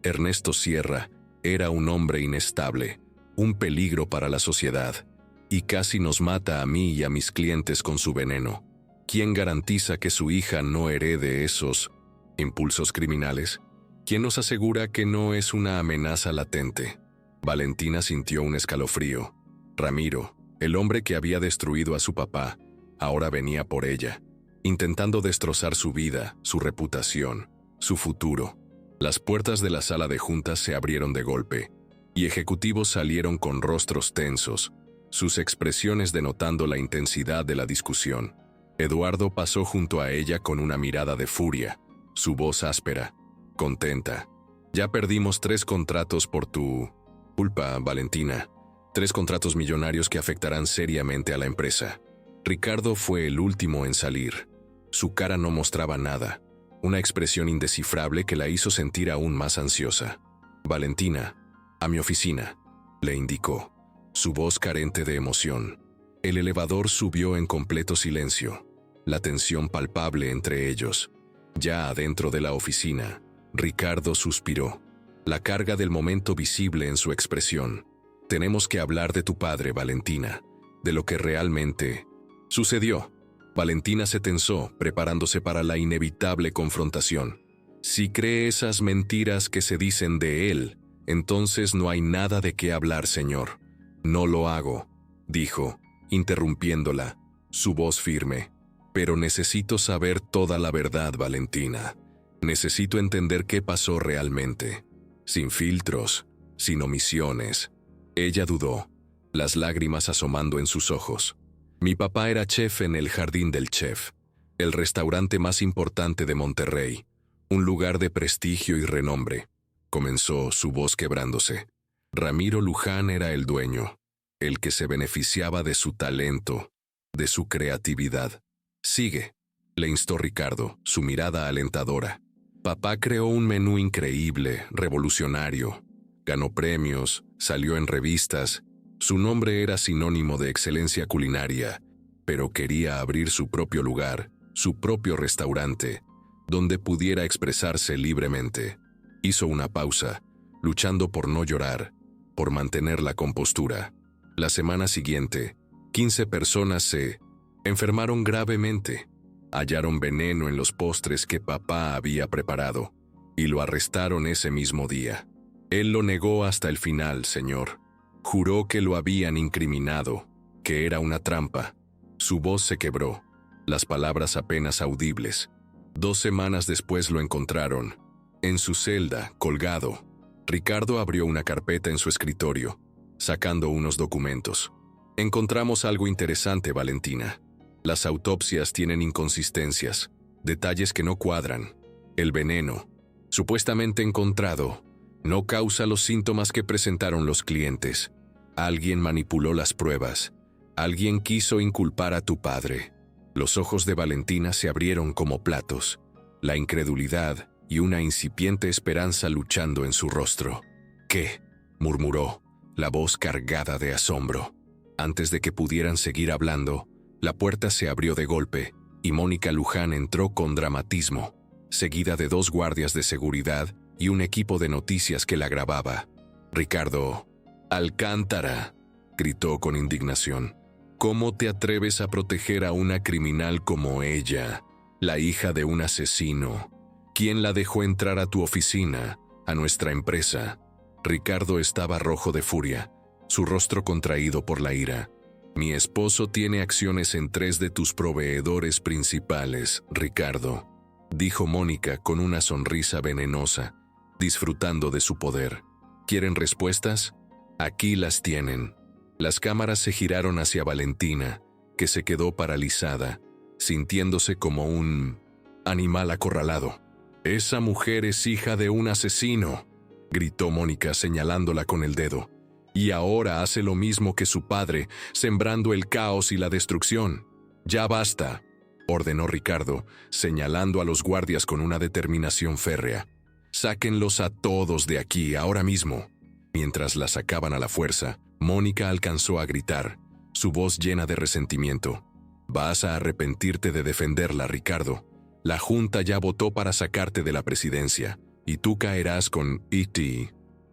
«Ernesto Sierra era un hombre inestable, un peligro para la sociedad, y casi nos mata a mí y a mis clientes con su veneno. ¿Quién garantiza que su hija no herede esos impulsos criminales? ¿Quién nos asegura que no es una amenaza latente?» Valentina sintió un escalofrío. Ramiro, el hombre que había destruido a su papá, ahora venía por ella, intentando destrozar su vida, su reputación, su futuro. Las puertas de la sala de juntas se abrieron de golpe, y ejecutivos salieron con rostros tensos, sus expresiones denotando la intensidad de la discusión. Eduardo pasó junto a ella con una mirada de furia, su voz áspera, contenta. «Ya perdimos 3 contratos por tu culpa, Valentina. 3 contratos millonarios que afectarán seriamente a la empresa». Ricardo fue el último en salir. Su cara no mostraba nada, una expresión indescifrable que la hizo sentir aún más ansiosa. «Valentina, a mi oficina», le indicó, su voz carente de emoción. El elevador subió en completo silencio, la tensión palpable entre ellos. Ya adentro de la oficina, Ricardo suspiró, la carga del momento visible en su expresión. «Tenemos que hablar de tu padre, Valentina, de lo que realmente sucedió». Valentina se tensó, preparándose para la inevitable confrontación. «Si cree esas mentiras que se dicen de él, entonces no hay nada de qué hablar, señor». «No lo hago», dijo, interrumpiéndola, su voz firme. «Pero necesito saber toda la verdad, Valentina. Necesito entender qué pasó realmente, sin filtros, sin omisiones». Ella dudó, las lágrimas asomando en sus ojos. «Mi papá era chef en el Jardín del Chef, el restaurante más importante de Monterrey, un lugar de prestigio y renombre», comenzó, su voz quebrándose. «Ramiro Luján era el dueño, el que se beneficiaba de su talento, de su creatividad». «Sigue», le instó Ricardo, su mirada alentadora. «Papá creó un menú increíble, revolucionario. Ganó premios, salió en revistas. Su nombre era sinónimo de excelencia culinaria, pero quería abrir su propio lugar, su propio restaurante, donde pudiera expresarse libremente. Hizo una pausa, luchando por no llorar, por mantener la compostura. La semana siguiente, 15 personas se enfermaron gravemente. Hallaron veneno en los postres que papá había preparado y lo arrestaron ese mismo día. Él lo negó hasta el final, señor. Juró que lo habían incriminado, que era una trampa. Su voz se quebró, las palabras apenas audibles. 2 semanas después lo encontraron, en su celda, colgado. Ricardo abrió una carpeta en su escritorio, sacando unos documentos. Encontramos algo interesante, Valentina. Las autopsias tienen inconsistencias, detalles que no cuadran. El veneno, supuestamente encontrado, no causa los síntomas que presentaron los clientes. Alguien manipuló las pruebas. Alguien quiso inculpar a tu padre. Los ojos de Valentina se abrieron como platos, la incredulidad y una incipiente esperanza luchando en su rostro. ¿Qué?, murmuró, la voz cargada de asombro. Antes de que pudieran seguir hablando, la puerta se abrió de golpe y Mónica Luján entró con dramatismo, seguida de 2 guardias de seguridad y un equipo de noticias que la grababa. Ricardo Alcántara, gritó con indignación. ¿Cómo te atreves a proteger a una criminal como ella, la hija de un asesino? ¿Quién la dejó entrar a tu oficina, a nuestra empresa? Ricardo estaba rojo de furia, su rostro contraído por la ira. Mi esposo tiene acciones en 3 de tus proveedores principales, Ricardo, dijo Mónica con una sonrisa venenosa, disfrutando de su poder. ¿Quieren respuestas? Aquí las tienen. Las cámaras se giraron hacia Valentina, que se quedó paralizada, sintiéndose como un animal acorralado. «Esa mujer es hija de un asesino», gritó Mónica señalándola con el dedo. «Y ahora hace lo mismo que su padre, sembrando el caos y la destrucción. Ya basta», ordenó Ricardo, señalando a los guardias con una determinación férrea. «Sáquenlos a todos de aquí, ahora mismo». Mientras la sacaban a la fuerza, Mónica alcanzó a gritar, su voz llena de resentimiento. «Vas a arrepentirte de defenderla, Ricardo. La Junta ya votó para sacarte de la presidencia, y tú caerás con E.T.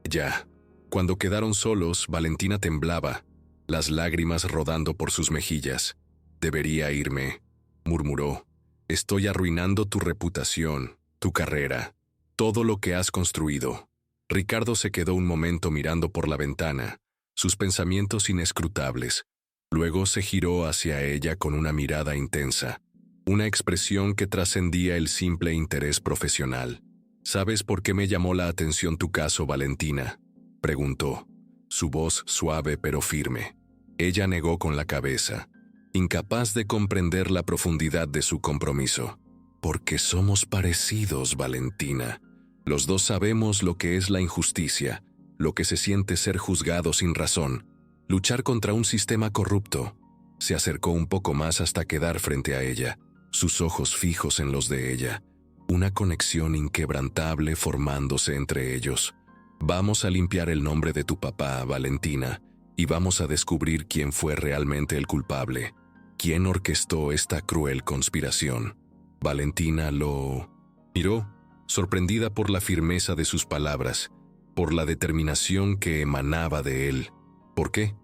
Ya». Cuando quedaron solos, Valentina temblaba, las lágrimas rodando por sus mejillas. «Debería irme», murmuró. «Estoy arruinando tu reputación, tu carrera, todo lo que has construido». Ricardo se quedó un momento mirando por la ventana, sus pensamientos inescrutables. Luego se giró hacia ella con una mirada intensa, una expresión que trascendía el simple interés profesional. «¿Sabes por qué me llamó la atención tu caso, Valentina?», preguntó, su voz suave pero firme. Ella negó con la cabeza, incapaz de comprender la profundidad de su compromiso. «Porque somos parecidos, Valentina. Los 2 sabemos lo que es la injusticia, lo que se siente ser juzgado sin razón, luchar contra un sistema corrupto». Se acercó un poco más hasta quedar frente a ella, sus ojos fijos en los de ella, una conexión inquebrantable formándose entre ellos. «Vamos a limpiar el nombre de tu papá, Valentina, y vamos a descubrir quién fue realmente el culpable, quién orquestó esta cruel conspiración». Valentina lo miró, sorprendida por la firmeza de sus palabras, por la determinación que emanaba de él. «¿Por qué?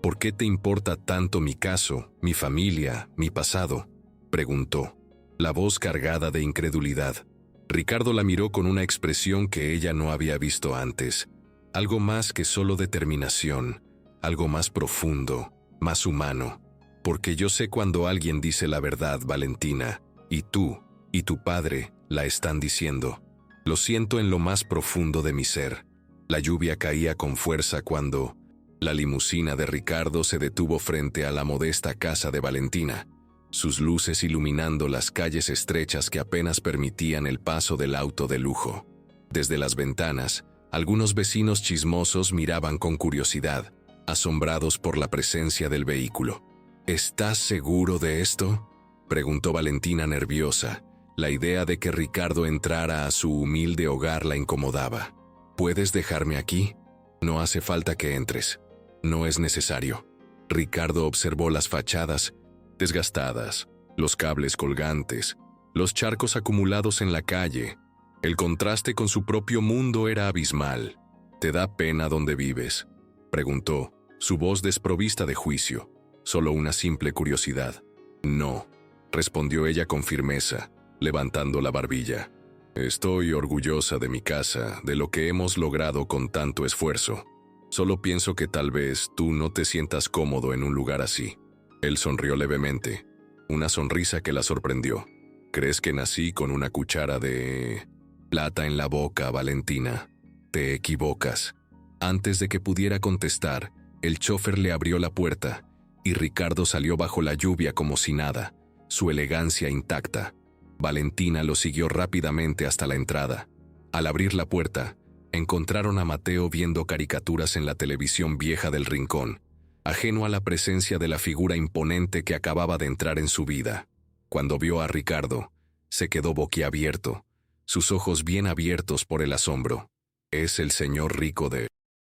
¿Por qué te importa tanto mi caso, mi familia, mi pasado?», preguntó, la voz cargada de incredulidad. Ricardo la miró con una expresión que ella no había visto antes, algo más que solo determinación, algo más profundo, más humano. «Porque yo sé cuando alguien dice la verdad, Valentina, y tú y tu padre la están diciendo. Lo siento en lo más profundo de mi ser». La lluvia caía con fuerza cuando la limusina de Ricardo se detuvo frente a la modesta casa de Valentina, sus luces iluminando las calles estrechas que apenas permitían el paso del auto de lujo. Desde las ventanas, algunos vecinos chismosos miraban con curiosidad, asombrados por la presencia del vehículo. «¿Estás seguro de esto?», preguntó Valentina nerviosa. La idea de que Ricardo entrara a su humilde hogar la incomodaba. «¿Puedes dejarme aquí? No hace falta que entres. No es necesario». Ricardo observó las fachadas desgastadas, los cables colgantes, los charcos acumulados en la calle. El contraste con su propio mundo era abismal. ¿Te da pena donde vives?, preguntó, su voz desprovista de juicio, solo una simple curiosidad. No, respondió ella con firmeza, levantando la barbilla. Estoy orgullosa de mi casa, de lo que hemos logrado con tanto esfuerzo. Solo pienso que tal vez tú no te sientas cómodo en un lugar así. Él sonrió levemente, una sonrisa que la sorprendió. ¿Crees que nací con una cuchara de plata en la boca, Valentina? Te equivocas. Antes de que pudiera contestar, el chófer le abrió la puerta y Ricardo salió bajo la lluvia como si nada, su elegancia intacta. Valentina lo siguió rápidamente hasta la entrada. Al abrir la puerta, encontraron a Mateo viendo caricaturas en la televisión vieja del rincón, ajeno a la presencia de la figura imponente que acababa de entrar en su vida. Cuando vio a Ricardo, se quedó boquiabierto, sus ojos bien abiertos por el asombro. «Es el señor rico de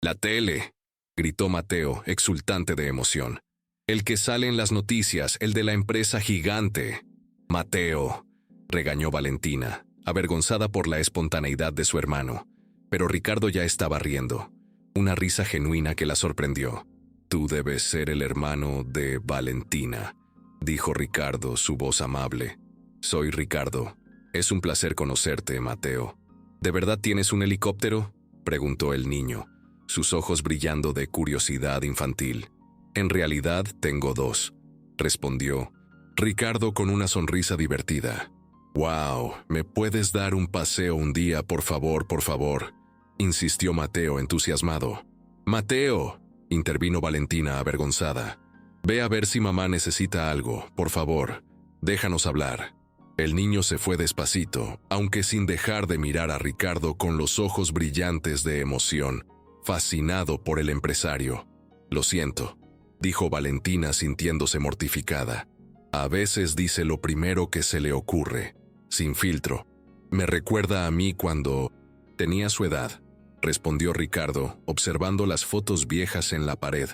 la tele», gritó Mateo, exultante de emoción. «El que sale en las noticias, el de la empresa gigante». «Mateo», regañó Valentina, avergonzada por la espontaneidad de su hermano. Pero Ricardo ya estaba riendo, una risa genuina que la sorprendió. «Tú debes ser el hermano de Valentina», dijo Ricardo, su voz amable. «Soy Ricardo. Es un placer conocerte, Mateo». «¿De verdad tienes un helicóptero?», preguntó el niño, sus ojos brillando de curiosidad infantil. «En realidad tengo dos», respondió Ricardo con una sonrisa divertida. «Wow, ¿me puedes dar un paseo un día, por favor, por favor?», insistió Mateo entusiasmado. «Mateo», intervino Valentina avergonzada. «Ve a ver si mamá necesita algo, por favor. Déjanos hablar». El niño se fue despacito, aunque sin dejar de mirar a Ricardo con los ojos brillantes de emoción, fascinado por el empresario. «Lo siento», dijo Valentina sintiéndose mortificada. «A veces dice lo primero que se le ocurre, sin filtro. Me recuerda a mí cuando tenía su edad», respondió Ricardo, observando las fotos viejas en la pared,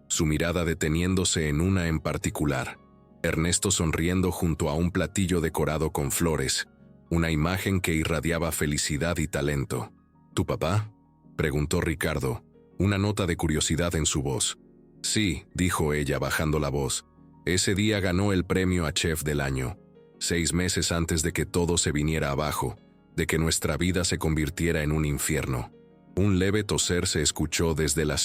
su mirada deteniéndose en una en particular. Ernesto sonriendo junto a un platillo decorado con flores, una imagen que irradiaba felicidad y talento. «¿Tu papá?», preguntó Ricardo, una nota de curiosidad en su voz. «Sí», dijo ella bajando la voz. «Ese día ganó el premio a Chef del Año, 6 meses antes de que todo se viniera abajo, de que nuestra vida se convirtiera en un infierno». Un leve toser se escuchó desde la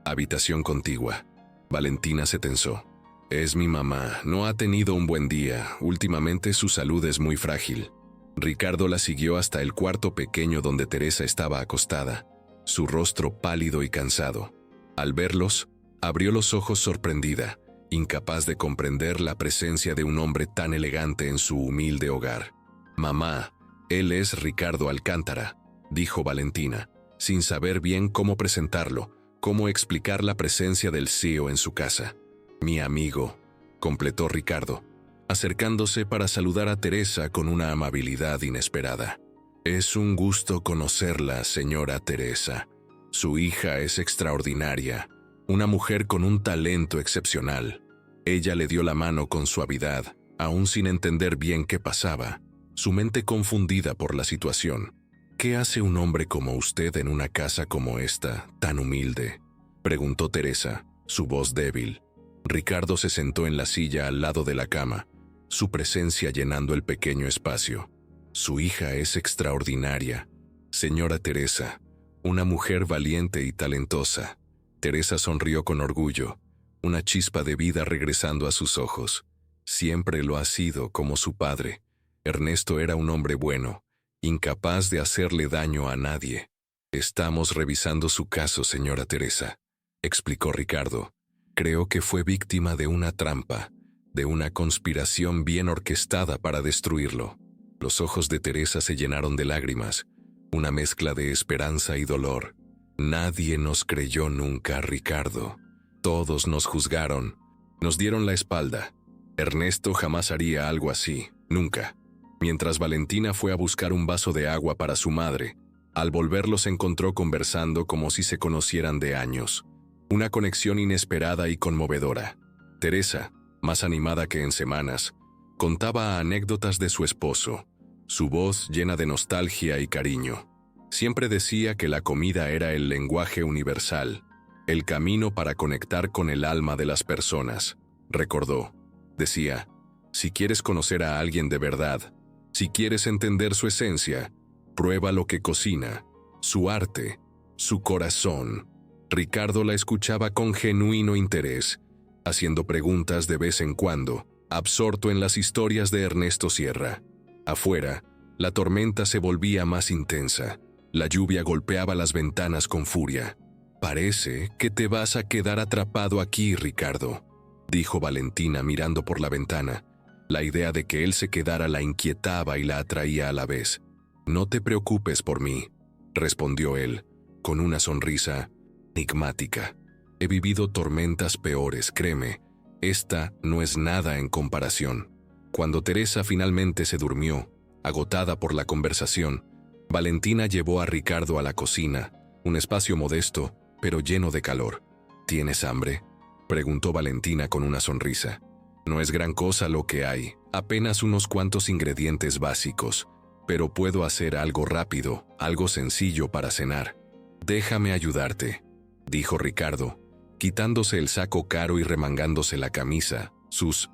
habitación contigua. Valentina se tensó. «Es mi mamá, no ha tenido un buen día, últimamente su salud es muy frágil». Ricardo la siguió hasta el cuarto pequeño donde Teresa estaba acostada, su rostro pálido y cansado. Al verlos, abrió los ojos sorprendida, incapaz de comprender la presencia de un hombre tan elegante en su humilde hogar. «Mamá, él es Ricardo Alcántara», dijo Valentina, sin saber bien cómo presentarlo, cómo explicar la presencia del CEO en su casa. «Mi amigo», completó Ricardo, acercándose para saludar a Teresa con una amabilidad inesperada. «Es un gusto conocerla, señora Teresa. Su hija es extraordinaria, una mujer con un talento excepcional». Ella le dio la mano con suavidad, aún sin entender bien qué pasaba, su mente confundida por la situación. «¿Qué hace un hombre como usted en una casa como esta, tan humilde?», preguntó Teresa, su voz débil. Ricardo se sentó en la silla al lado de la cama, su presencia llenando el pequeño espacio. «Su hija es extraordinaria, señora Teresa, una mujer valiente y talentosa». Teresa sonrió con orgullo, una chispa de vida regresando a sus ojos. Siempre lo ha sido como su padre. Ernesto era un hombre bueno, incapaz de hacerle daño a nadie. «Estamos revisando su caso, señora Teresa», explicó Ricardo. «Creo que fue víctima de una trampa, de una conspiración bien orquestada para destruirlo». Los ojos de Teresa se llenaron de lágrimas, una mezcla de esperanza y dolor. «Nadie nos creyó nunca, Ricardo. Todos nos juzgaron, nos dieron la espalda. Ernesto jamás haría algo así, nunca». Mientras Valentina fue a buscar un vaso de agua para su madre, al volver los encontró conversando como si se conocieran de años. Una conexión inesperada y conmovedora. Teresa, más animada que en semanas, contaba anécdotas de su esposo, su voz llena de nostalgia y cariño. Siempre decía que la comida era el lenguaje universal, el camino para conectar con el alma de las personas. Recordó. Decía, si quieres conocer a alguien de verdad, si quieres entender su esencia, prueba lo que cocina, su arte, su corazón. Ricardo la escuchaba con genuino interés, haciendo preguntas de vez en cuando, absorto en las historias de Ernesto Sierra. Afuera, la tormenta se volvía más intensa. La lluvia golpeaba las ventanas con furia. «Parece que te vas a quedar atrapado aquí, Ricardo», dijo Valentina mirando por la ventana. La idea de que él se quedara la inquietaba y la atraía a la vez. «No te preocupes por mí», respondió él, con una sonrisa enigmática. «He vivido tormentas peores, créeme. Esta no es nada en comparación». Cuando Teresa finalmente se durmió, agotada por la conversación, Valentina llevó a Ricardo a la cocina, un espacio modesto, pero lleno de calor. «¿Tienes hambre?», preguntó Valentina con una sonrisa. «No es gran cosa lo que hay, apenas unos cuantos ingredientes básicos, pero puedo hacer algo rápido, algo sencillo para cenar». «Déjame ayudarte», dijo Ricardo, quitándose el saco caro y remangándose la camisa, sus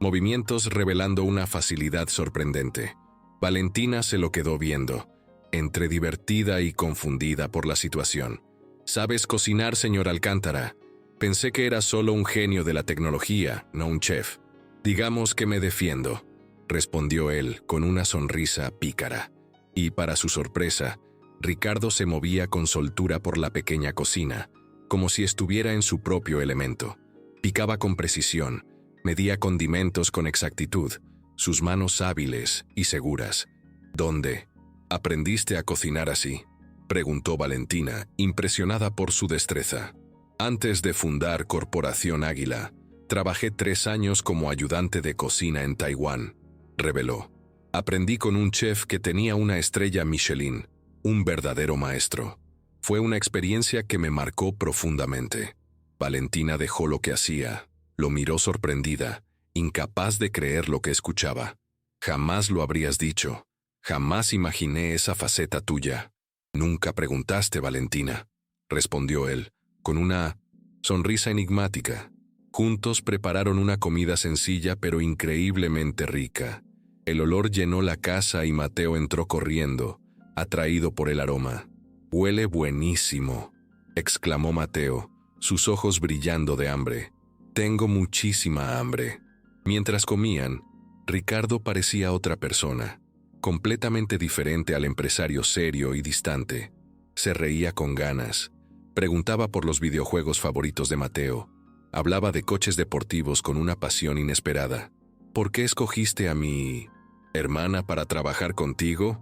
movimientos revelando una facilidad sorprendente. Valentina se lo quedó viendo, entre divertida y confundida por la situación. «¿Sabes cocinar, señor Alcántara? Pensé que era solo un genio de la tecnología, no un chef». «Digamos que me defiendo», respondió él con una sonrisa pícara. Y para su sorpresa, Ricardo se movía con soltura por la pequeña cocina, como si estuviera en su propio elemento. Picaba con precisión, medía condimentos con exactitud, sus manos hábiles y seguras. «¿Dónde aprendiste a cocinar así?», preguntó Valentina, impresionada por su destreza. «Antes de fundar Corporación Águila, trabajé 3 años como ayudante de cocina en Taiwán», reveló. «Aprendí con un chef que tenía una estrella Michelin, un verdadero maestro. Fue una experiencia que me marcó profundamente». Valentina dejó lo que hacía, lo miró sorprendida, incapaz de creer lo que escuchaba. «Jamás lo habrías dicho. Jamás imaginé esa faceta tuya». «Nunca preguntaste, Valentina», respondió él, con una sonrisa enigmática. Juntos prepararon una comida sencilla pero increíblemente rica. El olor llenó la casa y Mateo entró corriendo, atraído por el aroma. «Huele buenísimo», exclamó Mateo, sus ojos brillando de hambre. «Tengo muchísima hambre». Mientras comían, Ricardo parecía otra persona, completamente diferente al empresario serio y distante. Se reía con ganas, preguntaba por los videojuegos favoritos de Mateo, hablaba de coches deportivos con una pasión inesperada. «¿Por qué escogiste a mi hermana para trabajar contigo?»,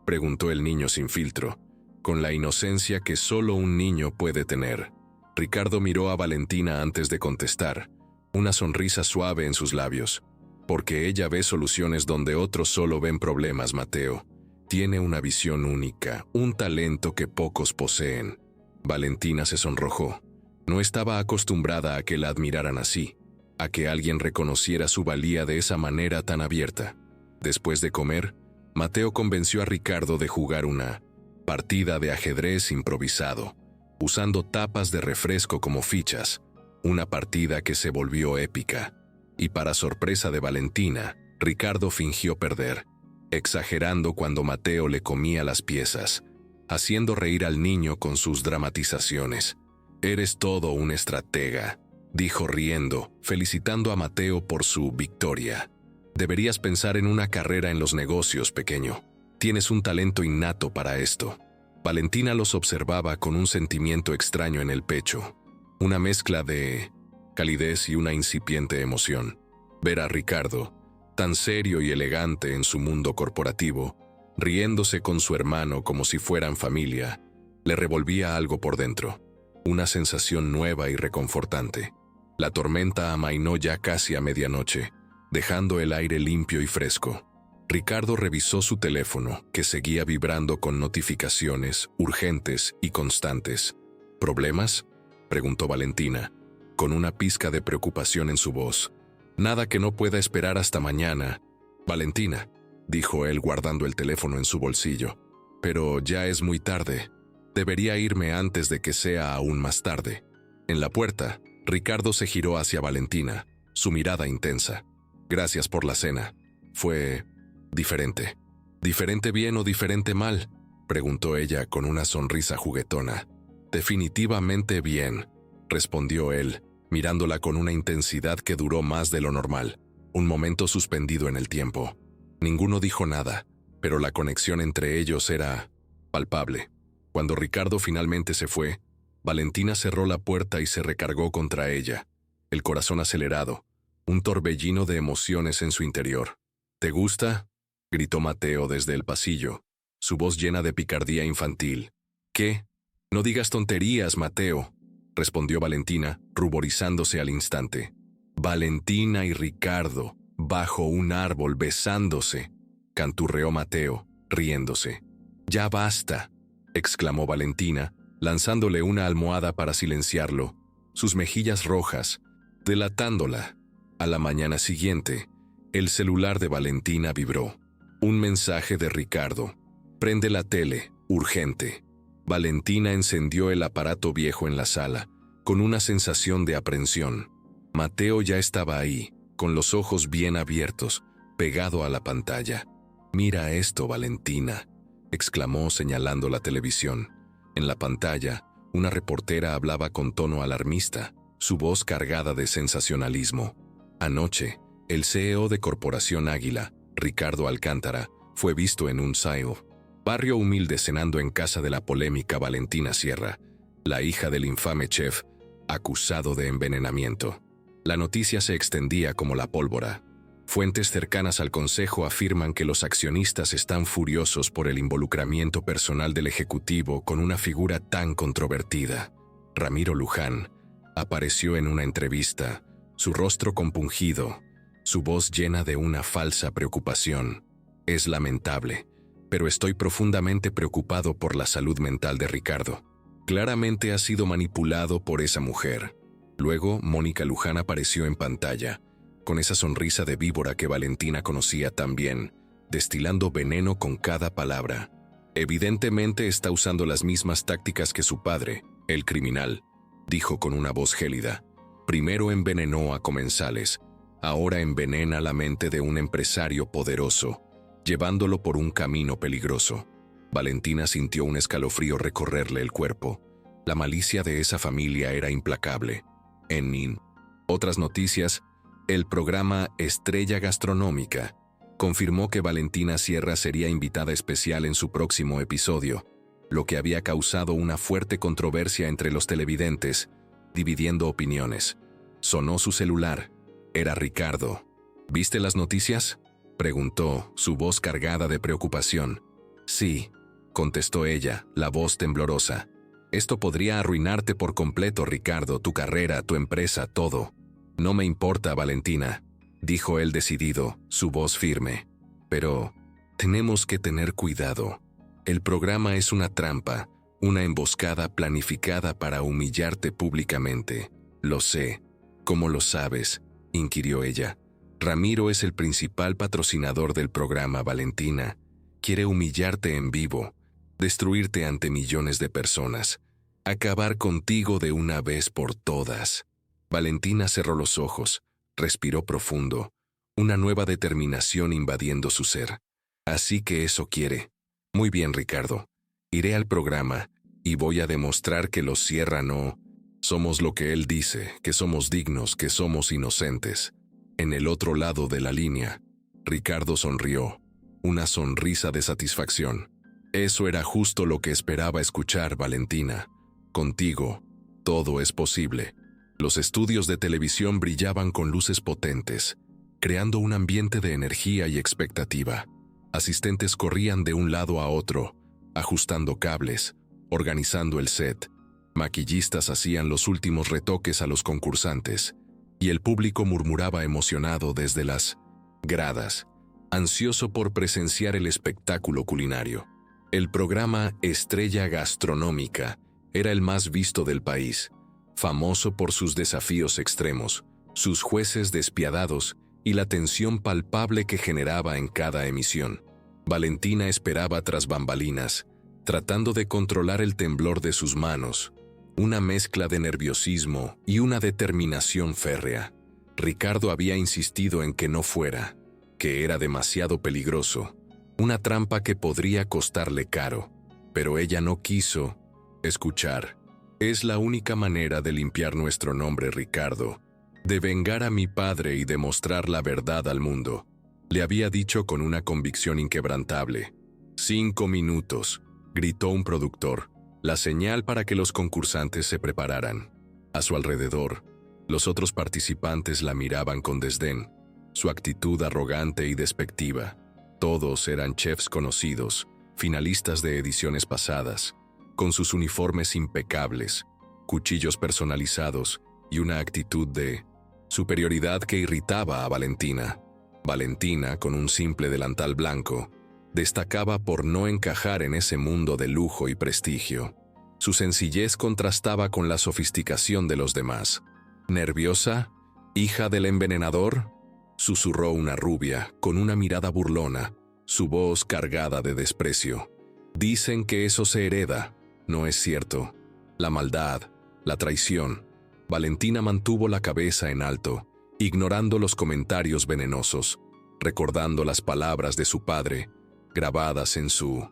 preguntó el niño sin filtro, con la inocencia que solo un niño puede tener. Ricardo miró a Valentina antes de contestar, una sonrisa suave en sus labios. «Porque ella ve soluciones donde otros solo ven problemas, Mateo. Tiene una visión única, un talento que pocos poseen». Valentina se sonrojó. No estaba acostumbrada a que la admiraran así, a que alguien reconociera su valía de esa manera tan abierta. Después de comer, Mateo convenció a Ricardo de jugar una partida de ajedrez improvisado, usando tapas de refresco como fichas, una partida que se volvió épica. Y para sorpresa de Valentina, Ricardo fingió perder, exagerando cuando Mateo le comía las piezas, haciendo reír al niño con sus dramatizaciones. «Eres todo un estratega», dijo riendo, felicitando a Mateo por su victoria. «Deberías pensar en una carrera en los negocios, pequeño. Tienes un talento innato para esto». Valentina los observaba con un sentimiento extraño en el pecho, una mezcla de calidez y una incipiente emoción. Ver a Ricardo, tan serio y elegante en su mundo corporativo, riéndose con su hermano como si fueran familia, le revolvía algo por dentro, una sensación nueva y reconfortante. La tormenta amainó ya casi a medianoche, dejando el aire limpio y fresco. Ricardo revisó su teléfono, que seguía vibrando con notificaciones urgentes y constantes. «¿Problemas?», preguntó Valentina, con una pizca de preocupación en su voz. «Nada que no pueda esperar hasta mañana, Valentina», dijo él guardando el teléfono en su bolsillo. Pero ya es muy tarde. Debería irme antes de que sea aún más tarde. En la puerta, Ricardo se giró hacia Valentina, su mirada intensa. Gracias por la cena. Fue diferente. ¿Diferente bien o diferente mal?, preguntó ella con una sonrisa juguetona. Definitivamente bien, respondió él, mirándola con una intensidad que duró más de lo normal, un momento suspendido en el tiempo. Ninguno dijo nada, pero la conexión entre ellos era palpable. Cuando Ricardo finalmente se fue, Valentina cerró la puerta y se recargó contra ella, el corazón acelerado, un torbellino de emociones en su interior. ¿Te gusta?, gritó Mateo desde el pasillo, su voz llena de picardía infantil. ¿Qué? No digas tonterías, Mateo, respondió Valentina, ruborizándose al instante. Valentina y Ricardo, bajo un árbol besándose, canturreó Mateo, riéndose. Ya basta, exclamó Valentina, lanzándole una almohada para silenciarlo, sus mejillas rojas, delatándola. A la mañana siguiente, el celular de Valentina vibró. Un mensaje de Ricardo. Prende la tele, urgente. Valentina encendió el aparato viejo en la sala, con una sensación de aprensión. Mateo ya estaba ahí, con los ojos bien abiertos, pegado a la pantalla. «Mira esto, Valentina», exclamó señalando la televisión. En la pantalla, una reportera hablaba con tono alarmista, su voz cargada de sensacionalismo. Anoche, el CEO de Corporación Águila, Ricardo Alcántara, fue visto en un SAIL, barrio humilde, cenando en casa de la polémica Valentina Sierra, la hija del infame chef, acusado de envenenamiento. La noticia se extendía como la pólvora. Fuentes cercanas al consejo afirman que los accionistas están furiosos por el involucramiento personal del ejecutivo con una figura tan controvertida. Ramiro Luján apareció en una entrevista, su rostro compungido, su voz llena de una falsa preocupación. Es lamentable, pero estoy profundamente preocupado por la salud mental de Ricardo. Claramente ha sido manipulado por esa mujer. Luego, Mónica Luján apareció en pantalla, con esa sonrisa de víbora que Valentina conocía tan bien, destilando veneno con cada palabra. Evidentemente está usando las mismas tácticas que su padre, el criminal, dijo con una voz gélida. Primero envenenó a comensales, ahora envenena la mente de un empresario poderoso, llevándolo por un camino peligroso. Valentina sintió un escalofrío recorrerle el cuerpo. La malicia de esa familia era implacable. En otras noticias, el programa Estrella Gastronómica confirmó que Valentina Sierra sería invitada especial en su próximo episodio, lo que había causado una fuerte controversia entre los televidentes, dividiendo opiniones. Sonó su celular. Era Ricardo. ¿Viste las noticias?, preguntó, su voz cargada de preocupación. Sí, contestó ella, la voz temblorosa. Esto podría arruinarte por completo, Ricardo, tu carrera, tu empresa, todo. No me importa, Valentina, dijo él decidido, su voz firme. Pero tenemos que tener cuidado. El programa es una trampa, una emboscada planificada para humillarte públicamente. Lo sé. ¿Cómo lo sabes?, inquirió ella. Ramiro es el principal patrocinador del programa, Valentina. Quiere humillarte en vivo, destruirte ante millones de personas, acabar contigo de una vez por todas. Valentina cerró los ojos, respiró profundo, una nueva determinación invadiendo su ser. Así que eso quiere. Muy bien, Ricardo. Iré al programa y voy a demostrar que los Sierra no somos lo que él dice, que somos dignos, que somos inocentes. En el otro lado de la línea, Ricardo sonrió, una sonrisa de satisfacción. Eso era justo lo que esperaba escuchar, Valentina. Contigo, todo es posible. Los estudios de televisión brillaban con luces potentes, creando un ambiente de energía y expectativa. Asistentes corrían de un lado a otro, ajustando cables, organizando el set. Maquillistas hacían los últimos retoques a los concursantes, y el público murmuraba emocionado desde las gradas, ansioso por presenciar el espectáculo culinario. El programa Estrella Gastronómica era el más visto del país, famoso por sus desafíos extremos, sus jueces despiadados y la tensión palpable que generaba en cada emisión. Valentina esperaba tras bambalinas, tratando de controlar el temblor de sus manos, una mezcla de nerviosismo y una determinación férrea. Ricardo había insistido en que no fuera, que era demasiado peligroso, una trampa que podría costarle caro, pero ella no quiso escuchar. Es la única manera de limpiar nuestro nombre, Ricardo, de vengar a mi padre y demostrar la verdad al mundo, le había dicho con una convicción inquebrantable. 5 minutos, gritó un productor, la señal para que los concursantes se prepararan. A su alrededor, los otros participantes la miraban con desdén, su actitud arrogante y despectiva. Todos eran chefs conocidos, finalistas de ediciones pasadas, con sus uniformes impecables, cuchillos personalizados y una actitud de superioridad que irritaba a Valentina. Valentina, con un simple delantal blanco, destacaba por no encajar en ese mundo de lujo y prestigio. Su sencillez contrastaba con la sofisticación de los demás. ¿Nerviosa? ¿Hija del envenenador?, susurró una rubia, con una mirada burlona, su voz cargada de desprecio. Dicen que eso se hereda. No es cierto. La maldad, la traición. Valentina mantuvo la cabeza en alto, ignorando los comentarios venenosos, recordando las palabras de su padre, grabadas en su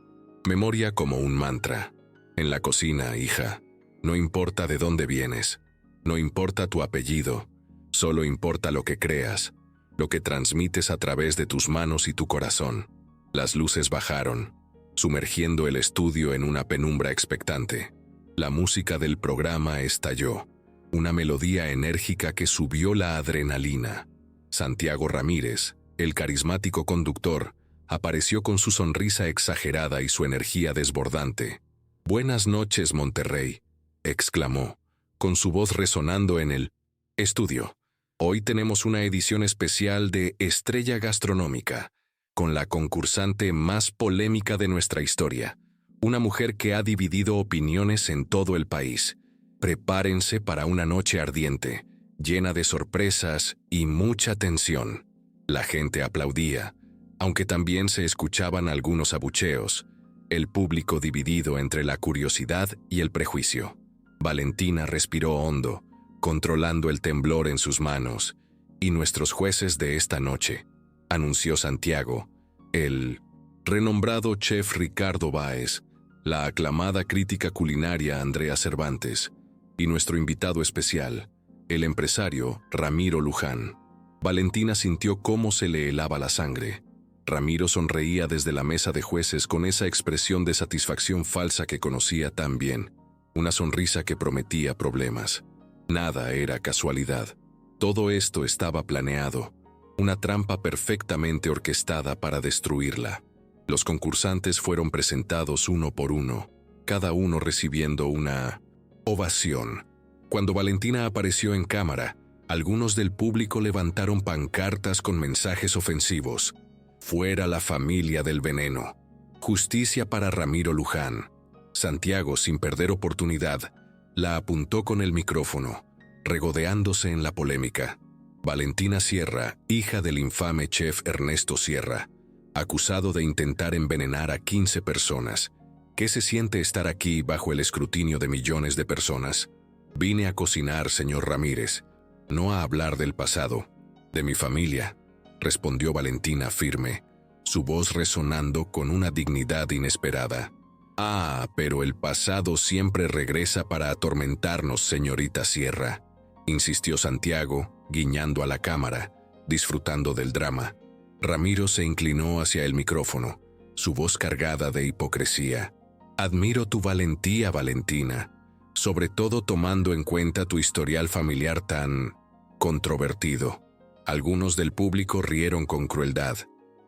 memoria como un mantra. En la cocina, hija, no importa de dónde vienes, no importa tu apellido, solo importa lo que creas, lo que transmites a través de tus manos y tu corazón. Las luces bajaron, sumergiendo el estudio en una penumbra expectante. La música del programa estalló, una melodía enérgica que subió la adrenalina. Santiago Ramírez, el carismático conductor, apareció con su sonrisa exagerada y su energía desbordante. «Buenas noches, Monterrey», exclamó, con su voz resonando en el estudio. «Hoy tenemos una edición especial de Estrella Gastronómica, con la concursante más polémica de nuestra historia, una mujer que ha dividido opiniones en todo el país. Prepárense para una noche ardiente, llena de sorpresas y mucha tensión». La gente aplaudía, aunque también se escuchaban algunos abucheos, el público dividido entre la curiosidad y el prejuicio. Valentina respiró hondo, controlando el temblor en sus manos. «Y nuestros jueces de esta noche», anunció Santiago, el renombrado chef Ricardo Báez, la aclamada crítica culinaria Andrea Cervantes, y nuestro invitado especial, el empresario Ramiro Luján. Valentina sintió cómo se le helaba la sangre. Ramiro sonreía desde la mesa de jueces con esa expresión de satisfacción falsa que conocía tan bien, una sonrisa que prometía problemas. Nada era casualidad. Todo esto estaba planeado, una trampa perfectamente orquestada para destruirla. Los concursantes fueron presentados uno por uno, cada uno recibiendo una ovación. Cuando Valentina apareció en cámara, algunos del público levantaron pancartas con mensajes ofensivos. «Fuera la familia del veneno», «Justicia para Ramiro Luján». Santiago, sin perder oportunidad, la apuntó con el micrófono, regodeándose en la polémica. Valentina Sierra, hija del infame chef Ernesto Sierra, acusado de intentar envenenar a 15 personas. ¿Qué se siente estar aquí bajo el escrutinio de millones de personas? «Vine a cocinar, señor Ramírez, no a hablar del pasado, de mi familia», respondió Valentina firme, su voz resonando con una dignidad inesperada. «Ah, pero el pasado siempre regresa para atormentarnos, señorita Sierra», insistió Santiago, guiñando a la cámara, disfrutando del drama. Ramiro se inclinó hacia el micrófono, su voz cargada de hipocresía. «Admiro tu valentía, Valentina, sobre todo tomando en cuenta tu historial familiar tan controvertido». Algunos del público rieron con crueldad,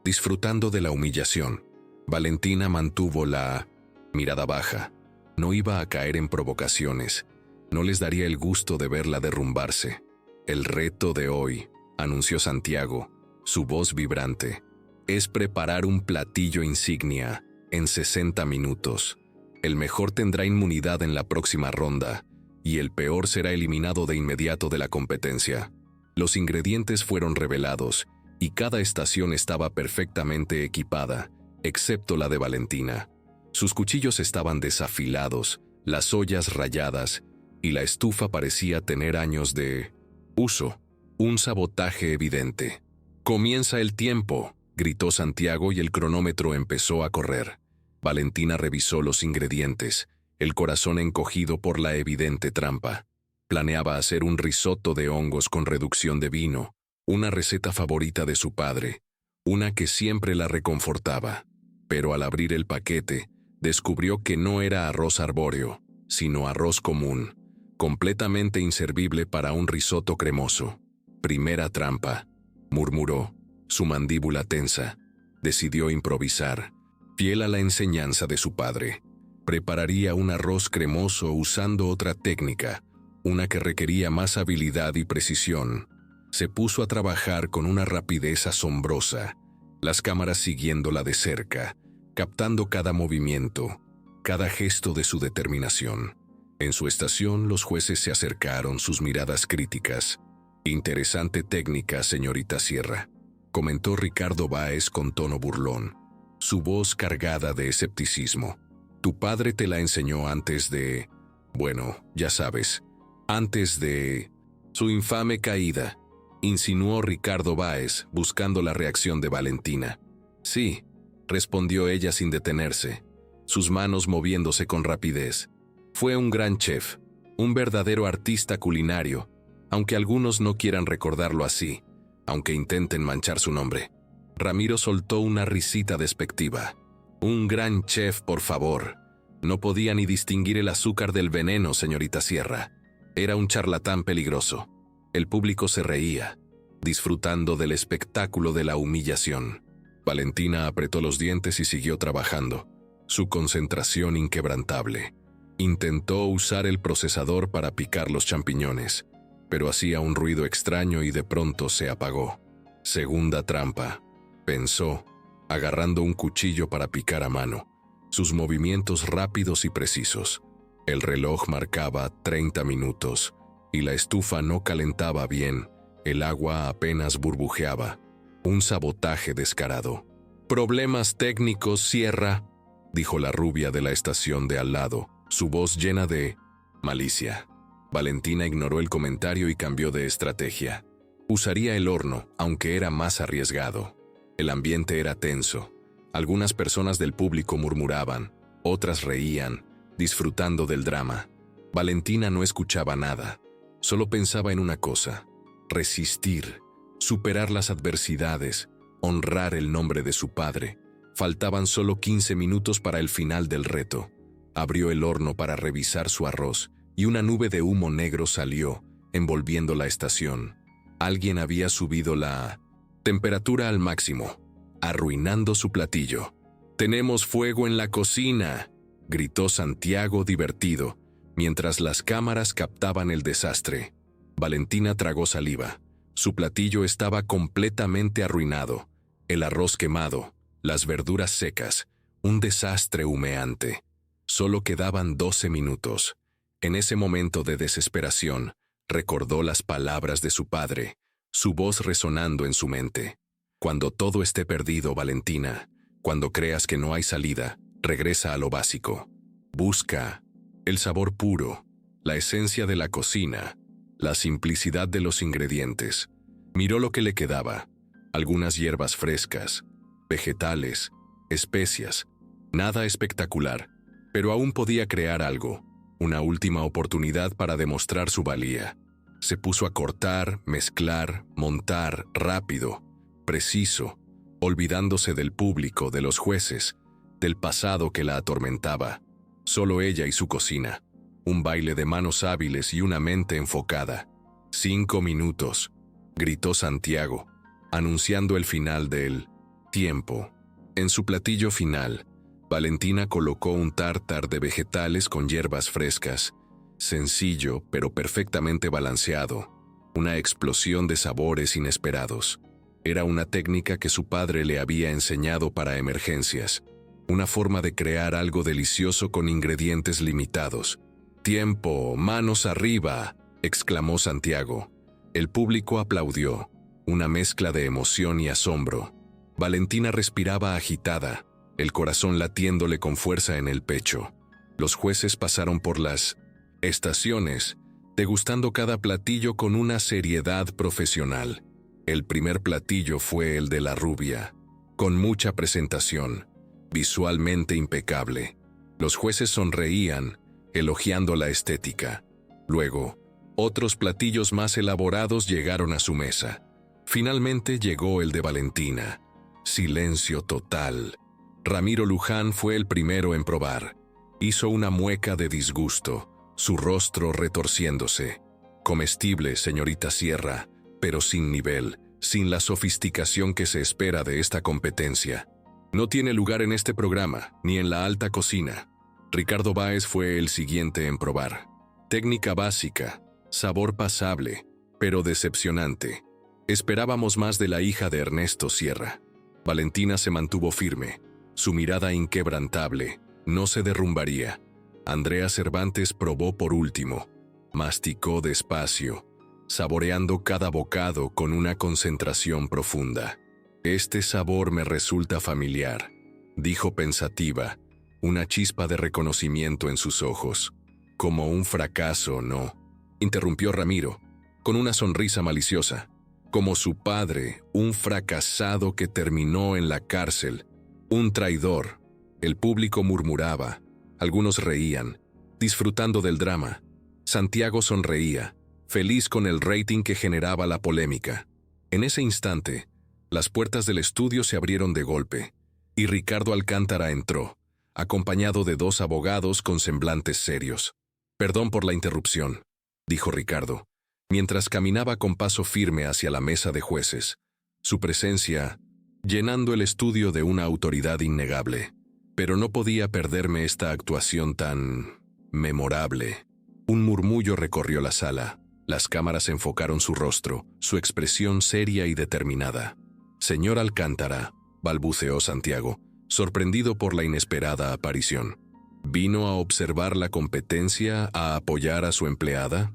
disfrutando de la humillación. Valentina mantuvo la mirada baja. No iba a caer en provocaciones. No les daría el gusto de verla derrumbarse. «El reto de hoy», anunció Santiago, su voz vibrante, «es preparar un platillo insignia en 60 minutos. El mejor tendrá inmunidad en la próxima ronda y el peor será eliminado de inmediato de la competencia». Los ingredientes fueron revelados y cada estación estaba perfectamente equipada, excepto la de Valentina. Sus cuchillos estaban desafilados, las ollas rayadas, y la estufa parecía tener años de uso. Un sabotaje evidente. «Comienza el tiempo», gritó Santiago y el cronómetro empezó a correr. Valentina revisó los ingredientes, el corazón encogido por la evidente trampa. Planeaba hacer un risotto de hongos con reducción de vino, una receta favorita de su padre, una que siempre la reconfortaba. Pero al abrir el paquete, descubrió que no era arroz arbóreo, sino arroz común, completamente inservible para un risotto cremoso. «Primera trampa», murmuró, su mandíbula tensa. Decidió improvisar, fiel a la enseñanza de su padre. Prepararía un arroz cremoso usando otra técnica, una que requería más habilidad y precisión. Se puso a trabajar con una rapidez asombrosa, las cámaras siguiéndola de cerca, captando cada movimiento, cada gesto de su determinación. En su estación, los jueces se acercaron, sus miradas críticas. «Interesante técnica, señorita Sierra», comentó Ricardo Báez con tono burlón, su voz cargada de escepticismo. «Tu padre te la enseñó antes de... bueno, ya sabes, antes de... su infame caída», insinuó Ricardo Báez, buscando la reacción de Valentina. «Sí», respondió ella sin detenerse, sus manos moviéndose con rapidez. «Fue un gran chef, un verdadero artista culinario, aunque algunos no quieran recordarlo así, aunque intenten manchar su nombre». Ramiro soltó una risita despectiva. «Un gran chef, por favor. No podía ni distinguir el azúcar del veneno, señorita Sierra. Era un charlatán peligroso». El público se reía, disfrutando del espectáculo de la humillación. Valentina apretó los dientes y siguió trabajando, su concentración inquebrantable. Intentó usar el procesador para picar los champiñones, pero hacía un ruido extraño y de pronto se apagó. «Segunda trampa», pensó, agarrando un cuchillo para picar a mano, sus movimientos rápidos y precisos. El reloj marcaba 30 minutos, y la estufa no calentaba bien, el agua apenas burbujeaba. Un sabotaje descarado. «Problemas técnicos, Sierra», dijo la rubia de la estación de al lado, su voz llena de malicia. Valentina ignoró el comentario y cambió de estrategia. Usaría el horno, aunque era más arriesgado. El ambiente era tenso. Algunas personas del público murmuraban, otras reían, disfrutando del drama. Valentina no escuchaba nada. Solo pensaba en una cosa: resistir, superar las adversidades, honrar el nombre de su padre. Faltaban solo 15 minutos para el final del reto. Abrió el horno para revisar su arroz, y una nube de humo negro salió, envolviendo la estación. Alguien había subido la temperatura al máximo, arruinando su platillo. «Tenemos fuego en la cocina», gritó Santiago divertido, mientras las cámaras captaban el desastre. Valentina tragó saliva. Su platillo estaba completamente arruinado. El arroz quemado, las verduras secas, un desastre humeante. Solo quedaban 12 minutos. En ese momento de desesperación, recordó las palabras de su padre, su voz resonando en su mente. «Cuando todo esté perdido, Valentina, cuando creas que no hay salida, regresa a lo básico. Busca el sabor puro, la esencia de la cocina, la simplicidad de los ingredientes». Miró lo que le quedaba: algunas hierbas frescas, vegetales, especias. Nada espectacular, pero aún podía crear algo, una última oportunidad para demostrar su valía. Se puso a cortar, mezclar, montar, rápido, preciso, olvidándose del público, de los jueces, del pasado que la atormentaba. Solo ella y su cocina, un baile de manos hábiles y una mente enfocada. 5 minutos, gritó Santiago, anunciando el final del tiempo. En su platillo final, Valentina colocó un tártar de vegetales con hierbas frescas, sencillo pero perfectamente balanceado, una explosión de sabores inesperados. Era una técnica que su padre le había enseñado para emergencias, una forma de crear algo delicioso con ingredientes limitados. «Tiempo, manos arriba», exclamó Santiago. El público aplaudió. una mezcla de emoción y asombro. Valentina respiraba agitada, el corazón latiéndole con fuerza en el pecho. Los jueces pasaron por las estaciones, degustando cada platillo con una seriedad profesional. El primer platillo fue el de la rubia, con mucha presentación, visualmente impecable. Los jueces sonreían, elogiando la estética. Luego, otros platillos más elaborados llegaron a su mesa. Finalmente llegó el de Valentina. Silencio total. Ramiro Luján fue el primero en probar. Hizo una mueca de disgusto, su rostro retorciéndose. Comestible, señorita Sierra, pero sin nivel, sin la sofisticación que se espera de esta competencia. No tiene lugar en este programa, ni en la alta cocina. Ricardo Báez fue el siguiente en probar. Técnica básica, sabor pasable, pero decepcionante. Esperábamos más de la hija de Ernesto Sierra. Valentina se mantuvo firme, su mirada inquebrantable, no se derrumbaría. Andrea Cervantes probó por último. Masticó despacio, saboreando cada bocado con una concentración profunda. Este sabor me resulta familiar, dijo pensativa, una chispa de reconocimiento en sus ojos. Como un fracaso, ¿no? Interrumpió Ramiro, con una sonrisa maliciosa. Como su padre, un fracasado que terminó en la cárcel, un traidor. El público murmuraba, algunos reían, disfrutando del drama. Santiago sonreía, feliz con el rating que generaba la polémica. En ese instante, las puertas del estudio se abrieron de golpe, y Ricardo Alcántara entró, acompañado de dos abogados con semblantes serios. «Perdón por la interrupción», dijo Ricardo, mientras caminaba con paso firme hacia la mesa de jueces, su presencia llenando el estudio de una autoridad innegable. Pero no podía perderme esta actuación tan memorable. Un murmullo recorrió la sala. Las cámaras enfocaron su rostro, su expresión seria y determinada. «Señor Alcántara», balbuceó Santiago, sorprendido por la inesperada aparición. «¿Vino a observar la competencia, a apoyar a su empleada?»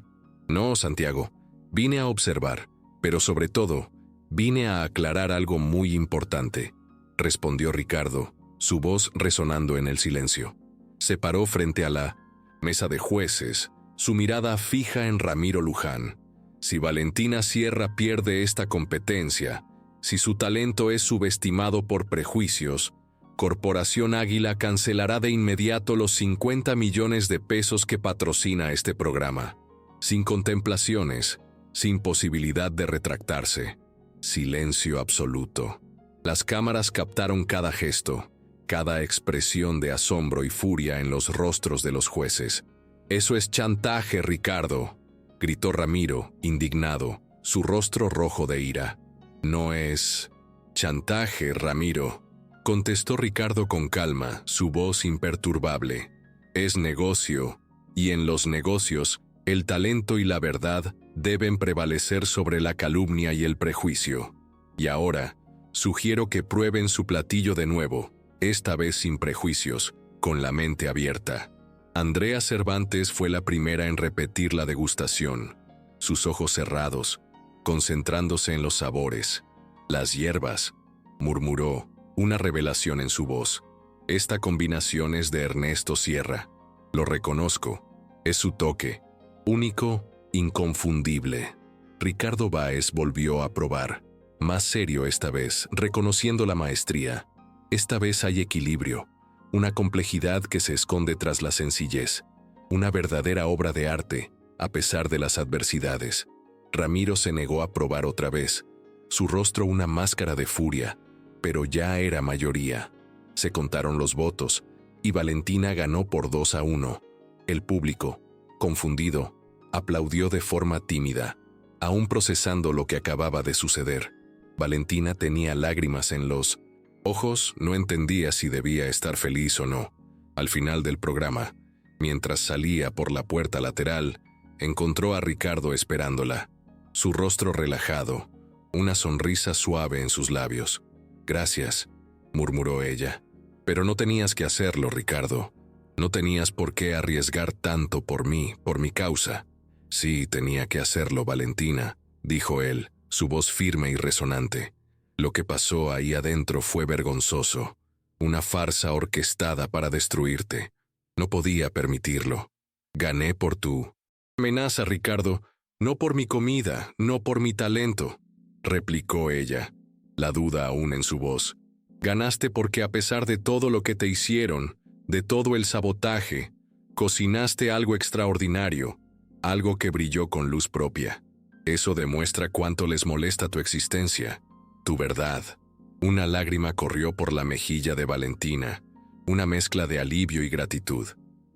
«No, Santiago, vine a observar, pero sobre todo, vine a aclarar algo muy importante», respondió Ricardo, su voz resonando en el silencio. Se paró frente a la mesa de jueces, su mirada fija en Ramiro Luján. Si Valentina Sierra pierde esta competencia, si su talento es subestimado por prejuicios, Corporación Águila cancelará de inmediato los 50 millones de pesos que patrocina este programa. Sin contemplaciones, sin posibilidad de retractarse. Silencio absoluto. Las cámaras captaron cada gesto, cada expresión de asombro y furia en los rostros de los jueces. «Eso es chantaje, Ricardo», gritó Ramiro, indignado, su rostro rojo de ira. «No es chantaje, Ramiro», contestó Ricardo con calma, su voz imperturbable. «Es negocio, y en los negocios, el talento y la verdad deben prevalecer sobre la calumnia y el prejuicio. Y ahora, sugiero que prueben su platillo de nuevo, esta vez sin prejuicios, con la mente abierta». Andrea Cervantes fue la primera en repetir la degustación, sus ojos cerrados, concentrándose en los sabores. «Las hierbas», murmuró, una revelación en su voz. «Esta combinación es de Ernesto Sierra. Lo reconozco. Es su toque, único, inconfundible». Ricardo Báez volvió a probar, más serio esta vez, reconociendo la maestría. Esta vez hay equilibrio, una complejidad que se esconde tras la sencillez, una verdadera obra de arte, a pesar de las adversidades. Ramiro se negó a probar otra vez, su rostro una máscara de furia, pero ya era mayoría. Se contaron los votos, y Valentina ganó por 2-1. El público, confundido, aplaudió de forma tímida, aún procesando lo que acababa de suceder. Valentina tenía lágrimas en los ojos, no entendía si debía estar feliz o no. Al final del programa, mientras salía por la puerta lateral, encontró a Ricardo esperándola, su rostro relajado, una sonrisa suave en sus labios. «Gracias», murmuró ella. «Pero no tenías que hacerlo, Ricardo. No tenías por qué arriesgar tanto por mí, por mi causa». «Sí, tenía que hacerlo, Valentina», dijo él, su voz firme y resonante. Lo que pasó ahí adentro fue vergonzoso. Una farsa orquestada para destruirte. No podía permitirlo. Gané por tu amenaza, Ricardo. No por mi comida, no por mi talento, replicó ella, la duda aún en su voz. Ganaste porque a pesar de todo lo que te hicieron, de todo el sabotaje, cocinaste algo extraordinario, algo que brilló con luz propia. Eso demuestra cuánto les molesta tu existencia, tu verdad. Una lágrima corrió por la mejilla de Valentina, una mezcla de alivio y gratitud.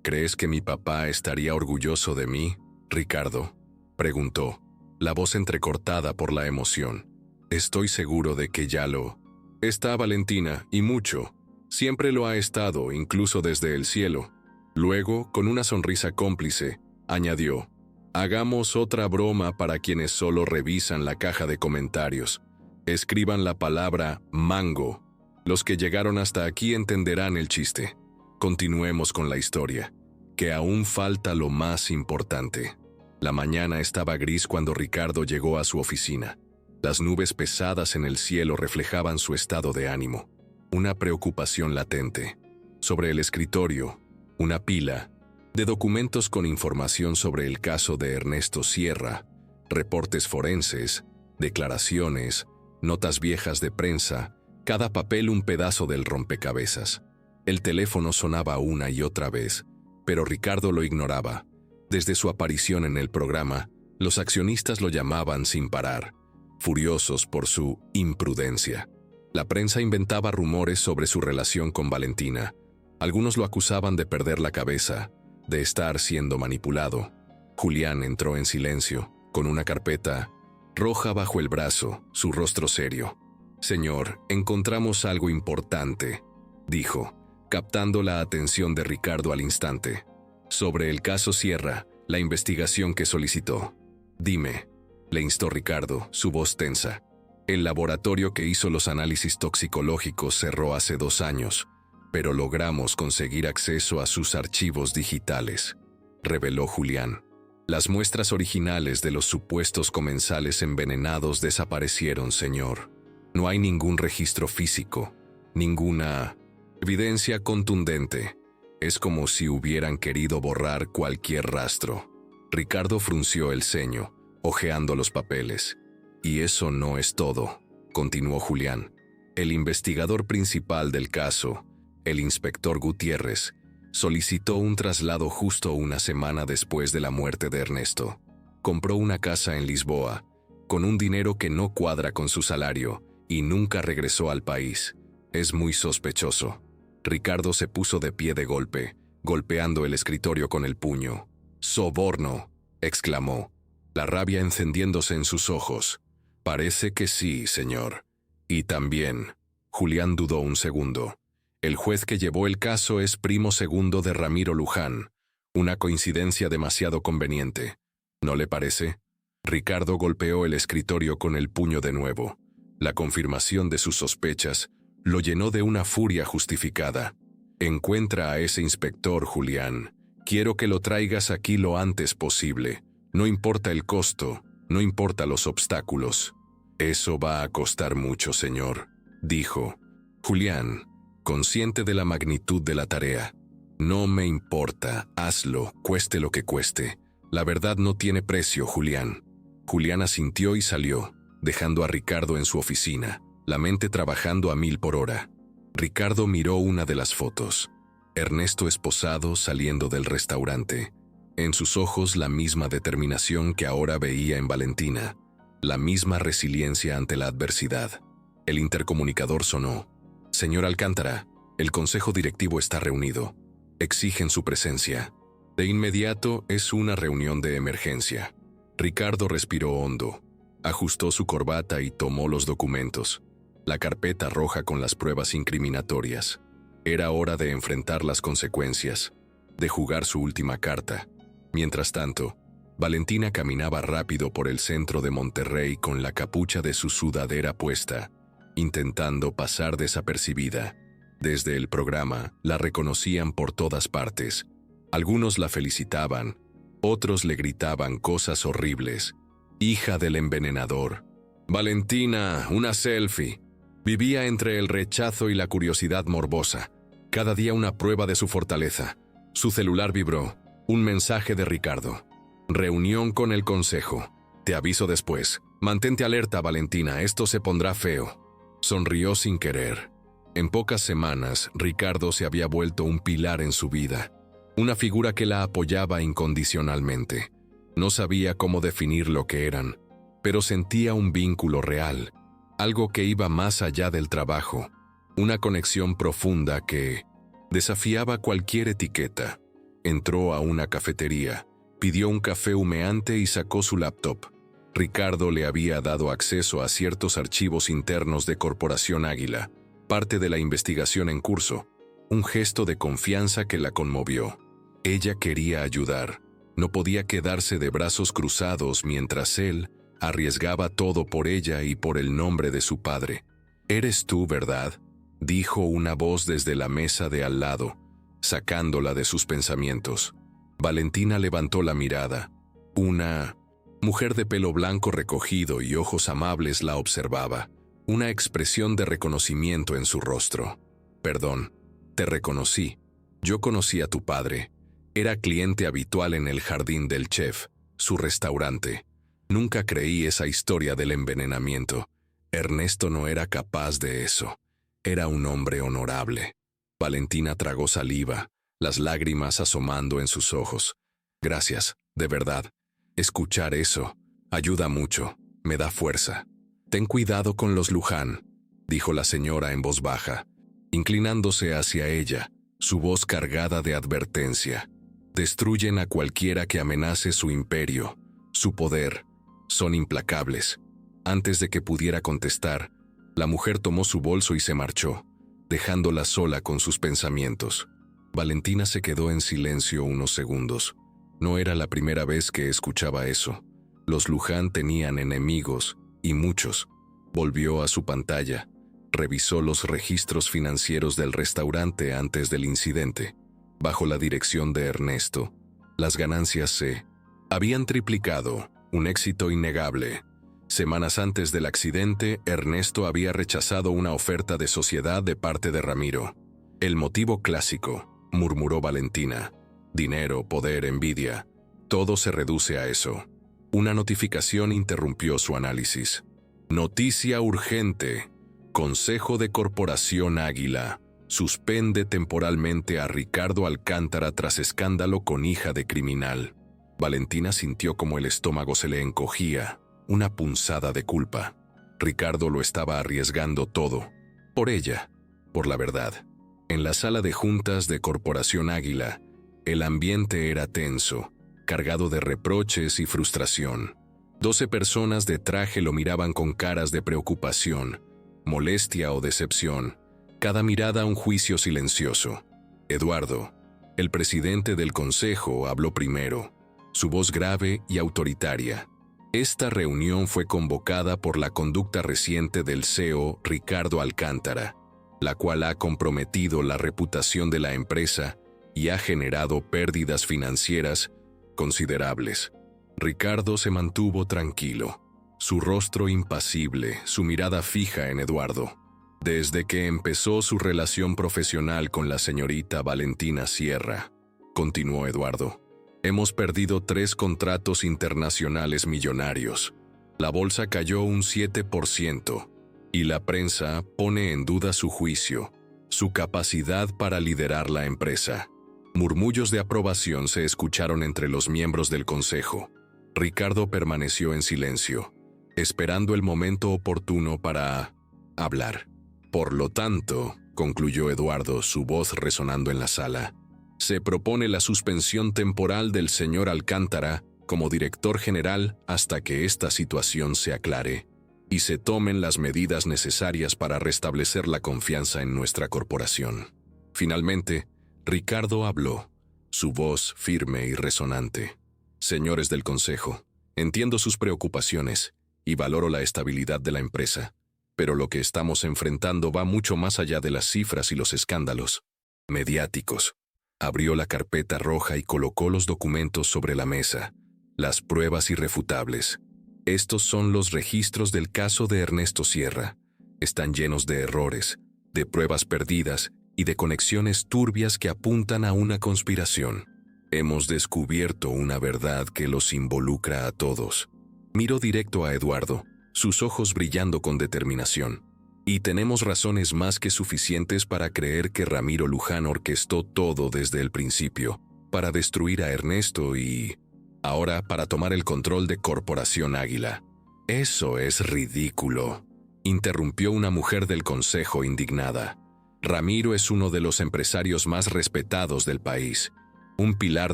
¿Crees que mi papá estaría orgulloso de mí, Ricardo?, preguntó, la voz entrecortada por la emoción. Estoy seguro de que ya lo está, Valentina, y mucho. Siempre lo ha estado, incluso desde el cielo. Luego, con una sonrisa cómplice, añadió, hagamos otra broma para quienes solo revisan la caja de comentarios. Escriban la palabra mango. Los que llegaron hasta aquí entenderán el chiste. Continuemos con la historia, que aún falta lo más importante. La mañana estaba gris cuando Ricardo llegó a su oficina. Las nubes pesadas en el cielo reflejaban su estado de ánimo, una preocupación latente. Sobre el escritorio, una pila de documentos con información sobre el caso de Ernesto Sierra, reportes forenses, declaraciones, notas viejas de prensa, cada papel un pedazo del rompecabezas. El teléfono sonaba una y otra vez, pero Ricardo lo ignoraba. Desde su aparición en el programa, los accionistas lo llamaban sin parar, furiosos por su imprudencia. La prensa inventaba rumores sobre su relación con Valentina. Algunos lo acusaban de perder la cabeza, de estar siendo manipulado. Julián entró en silencio, con una carpeta roja bajo el brazo, su rostro serio. «Señor, encontramos algo importante», dijo, captando la atención de Ricardo al instante. «Sobre el caso Sierra, la investigación que solicitó». «Dime», le instó Ricardo, su voz tensa. «El laboratorio que hizo los análisis toxicológicos cerró hace 2 años, pero logramos conseguir acceso a sus archivos digitales», reveló Julián. «Las muestras originales de los supuestos comensales envenenados desaparecieron, señor. No hay ningún registro físico, ninguna evidencia contundente. Es como si hubieran querido borrar cualquier rastro». Ricardo frunció el ceño, hojeando los papeles. «Y eso no es todo», continuó Julián. «El investigador principal del caso, el inspector Gutiérrez, solicitó un traslado justo una semana después de la muerte de Ernesto. Compró una casa en Lisboa, con un dinero que no cuadra con su salario, y nunca regresó al país. Es muy sospechoso». Ricardo se puso de pie de golpe, golpeando el escritorio con el puño. «¡Soborno!», exclamó, la rabia encendiéndose en sus ojos. «Parece que sí, señor. Y también». Julián dudó un segundo. «El juez que llevó el caso es primo segundo de Ramiro Luján. Una coincidencia demasiado conveniente. ¿No le parece?». Ricardo golpeó el escritorio con el puño de nuevo. La confirmación de sus sospechas lo llenó de una furia justificada. «Encuentra a ese inspector, Julián. Quiero que lo traigas aquí lo antes posible. No importa el costo, no importa los obstáculos». «Eso va a costar mucho, señor», dijo Julián, consciente de la magnitud de la tarea. «No me importa, hazlo, cueste lo que cueste. La verdad no tiene precio, Julián». Julián asintió y salió, dejando a Ricardo en su oficina, la mente trabajando a 1000 por hora. Ricardo miró una de las fotos. Ernesto esposado saliendo del restaurante. En sus ojos la misma determinación que ahora veía en Valentina, la misma resiliencia ante la adversidad. El intercomunicador sonó. «Señor Alcántara, el consejo directivo está reunido. Exigen su presencia. De inmediato es una reunión de emergencia». Ricardo respiró hondo, ajustó su corbata y tomó los documentos. La carpeta roja con las pruebas incriminatorias. Era hora de enfrentar las consecuencias, de jugar su última carta. Mientras tanto, Valentina caminaba rápido por el centro de Monterrey con la capucha de su sudadera puesta, intentando pasar desapercibida. Desde el programa la reconocían por todas partes. Algunos la felicitaban, otros le gritaban cosas horribles. «Hija del envenenador», Valentina, una selfie. Vivía entre el rechazo y la curiosidad morbosa. Cada día una prueba de su fortaleza. Su celular vibró. Un mensaje de Ricardo. Reunión con el consejo. Te aviso después. Mantente alerta, Valentina, esto se pondrá feo. Sonrió sin querer. En pocas semanas, Ricardo se había vuelto un pilar en su vida. Una figura que la apoyaba incondicionalmente. No sabía cómo definir lo que eran, pero sentía un vínculo real. Algo que iba más allá del trabajo. Una conexión profunda que desafiaba cualquier etiqueta. Entró a una cafetería, pidió un café humeante y sacó su laptop. Ricardo le había dado acceso a ciertos archivos internos de Corporación Águila, parte de la investigación en curso, un gesto de confianza que la conmovió. Ella quería ayudar, no podía quedarse de brazos cruzados mientras él arriesgaba todo por ella y por el nombre de su padre. «¿Eres tú, verdad?», dijo una voz desde la mesa de al lado, sacándola de sus pensamientos. Valentina levantó la mirada. Una mujer de pelo blanco recogido y ojos amables la observaba, una expresión de reconocimiento en su rostro. «Perdón, te reconocí. Yo conocí a tu padre. Era cliente habitual en el Jardín del Chef, su restaurante. Nunca creí esa historia del envenenamiento. Ernesto no era capaz de eso. Era un hombre honorable». Valentina tragó saliva, las lágrimas asomando en sus ojos. «Gracias, de verdad. Escuchar eso ayuda mucho, me da fuerza». «Ten cuidado con los Luján», dijo la señora en voz baja, inclinándose hacia ella, su voz cargada de advertencia. «Destruyen a cualquiera que amenace su imperio, su poder. Son implacables». Antes de que pudiera contestar, la mujer tomó su bolso y se marchó, dejándola sola con sus pensamientos. Valentina se quedó en silencio unos segundos. No era la primera vez que escuchaba eso. Los Luján tenían enemigos, y muchos. Volvió a su pantalla, revisó los registros financieros del restaurante antes del incidente. Bajo la dirección de Ernesto, las ganancias se habían triplicado, un éxito innegable. Semanas antes del accidente, Ernesto había rechazado una oferta de sociedad de parte de Ramiro. «El motivo clásico», murmuró Valentina. «Dinero, poder, envidia. Todo se reduce a eso». Una notificación interrumpió su análisis. «Noticia urgente. Consejo de Corporación Águila suspende temporalmente a Ricardo Alcántara tras escándalo con hija de criminal». Valentina sintió como el estómago se le encogía, una punzada de culpa. Ricardo lo estaba arriesgando todo. Por ella, por la verdad. En la sala de juntas de Corporación Águila, el ambiente era tenso, cargado de reproches y frustración. 12 personas de traje lo miraban con caras de preocupación, molestia o decepción, cada mirada un juicio silencioso. Eduardo, el presidente del consejo, habló primero, su voz grave y autoritaria. Esta reunión fue convocada por la conducta reciente del CEO Ricardo Alcántara, la cual ha comprometido la reputación de la empresa y ha generado pérdidas financieras considerables. Ricardo se mantuvo tranquilo, su rostro impasible, su mirada fija en Eduardo. Desde que empezó su relación profesional con la señorita Valentina Sierra, continuó Eduardo, hemos perdido 3 contratos internacionales millonarios. La bolsa cayó un 7% y la prensa pone en duda su juicio, su capacidad para liderar la empresa. Murmullos de aprobación se escucharon entre los miembros del consejo. Ricardo permaneció en silencio, esperando el momento oportuno para hablar. Por lo tanto, concluyó Eduardo, su voz resonando en la sala, se propone la suspensión temporal del señor Alcántara como director general hasta que esta situación se aclare y se tomen las medidas necesarias para restablecer la confianza en nuestra corporación. Finalmente, Ricardo habló, su voz firme y resonante. Señores del consejo, entiendo sus preocupaciones y valoro la estabilidad de la empresa, pero lo que estamos enfrentando va mucho más allá de las cifras y los escándalos mediáticos. Abrió la carpeta roja y colocó los documentos sobre la mesa, las pruebas irrefutables. Estos son los registros del caso de Ernesto Sierra. Están llenos de errores, de pruebas perdidas y de conexiones turbias que apuntan a una conspiración. Hemos descubierto una verdad que los involucra a todos. Miró directo a Eduardo, sus ojos brillando con determinación. Y tenemos razones más que suficientes para creer que Ramiro Luján orquestó todo desde el principio, para destruir a Ernesto y, ahora, para tomar el control de Corporación Águila. Eso es ridículo, interrumpió una mujer del consejo indignada. Ramiro es uno de los empresarios más respetados del país, un pilar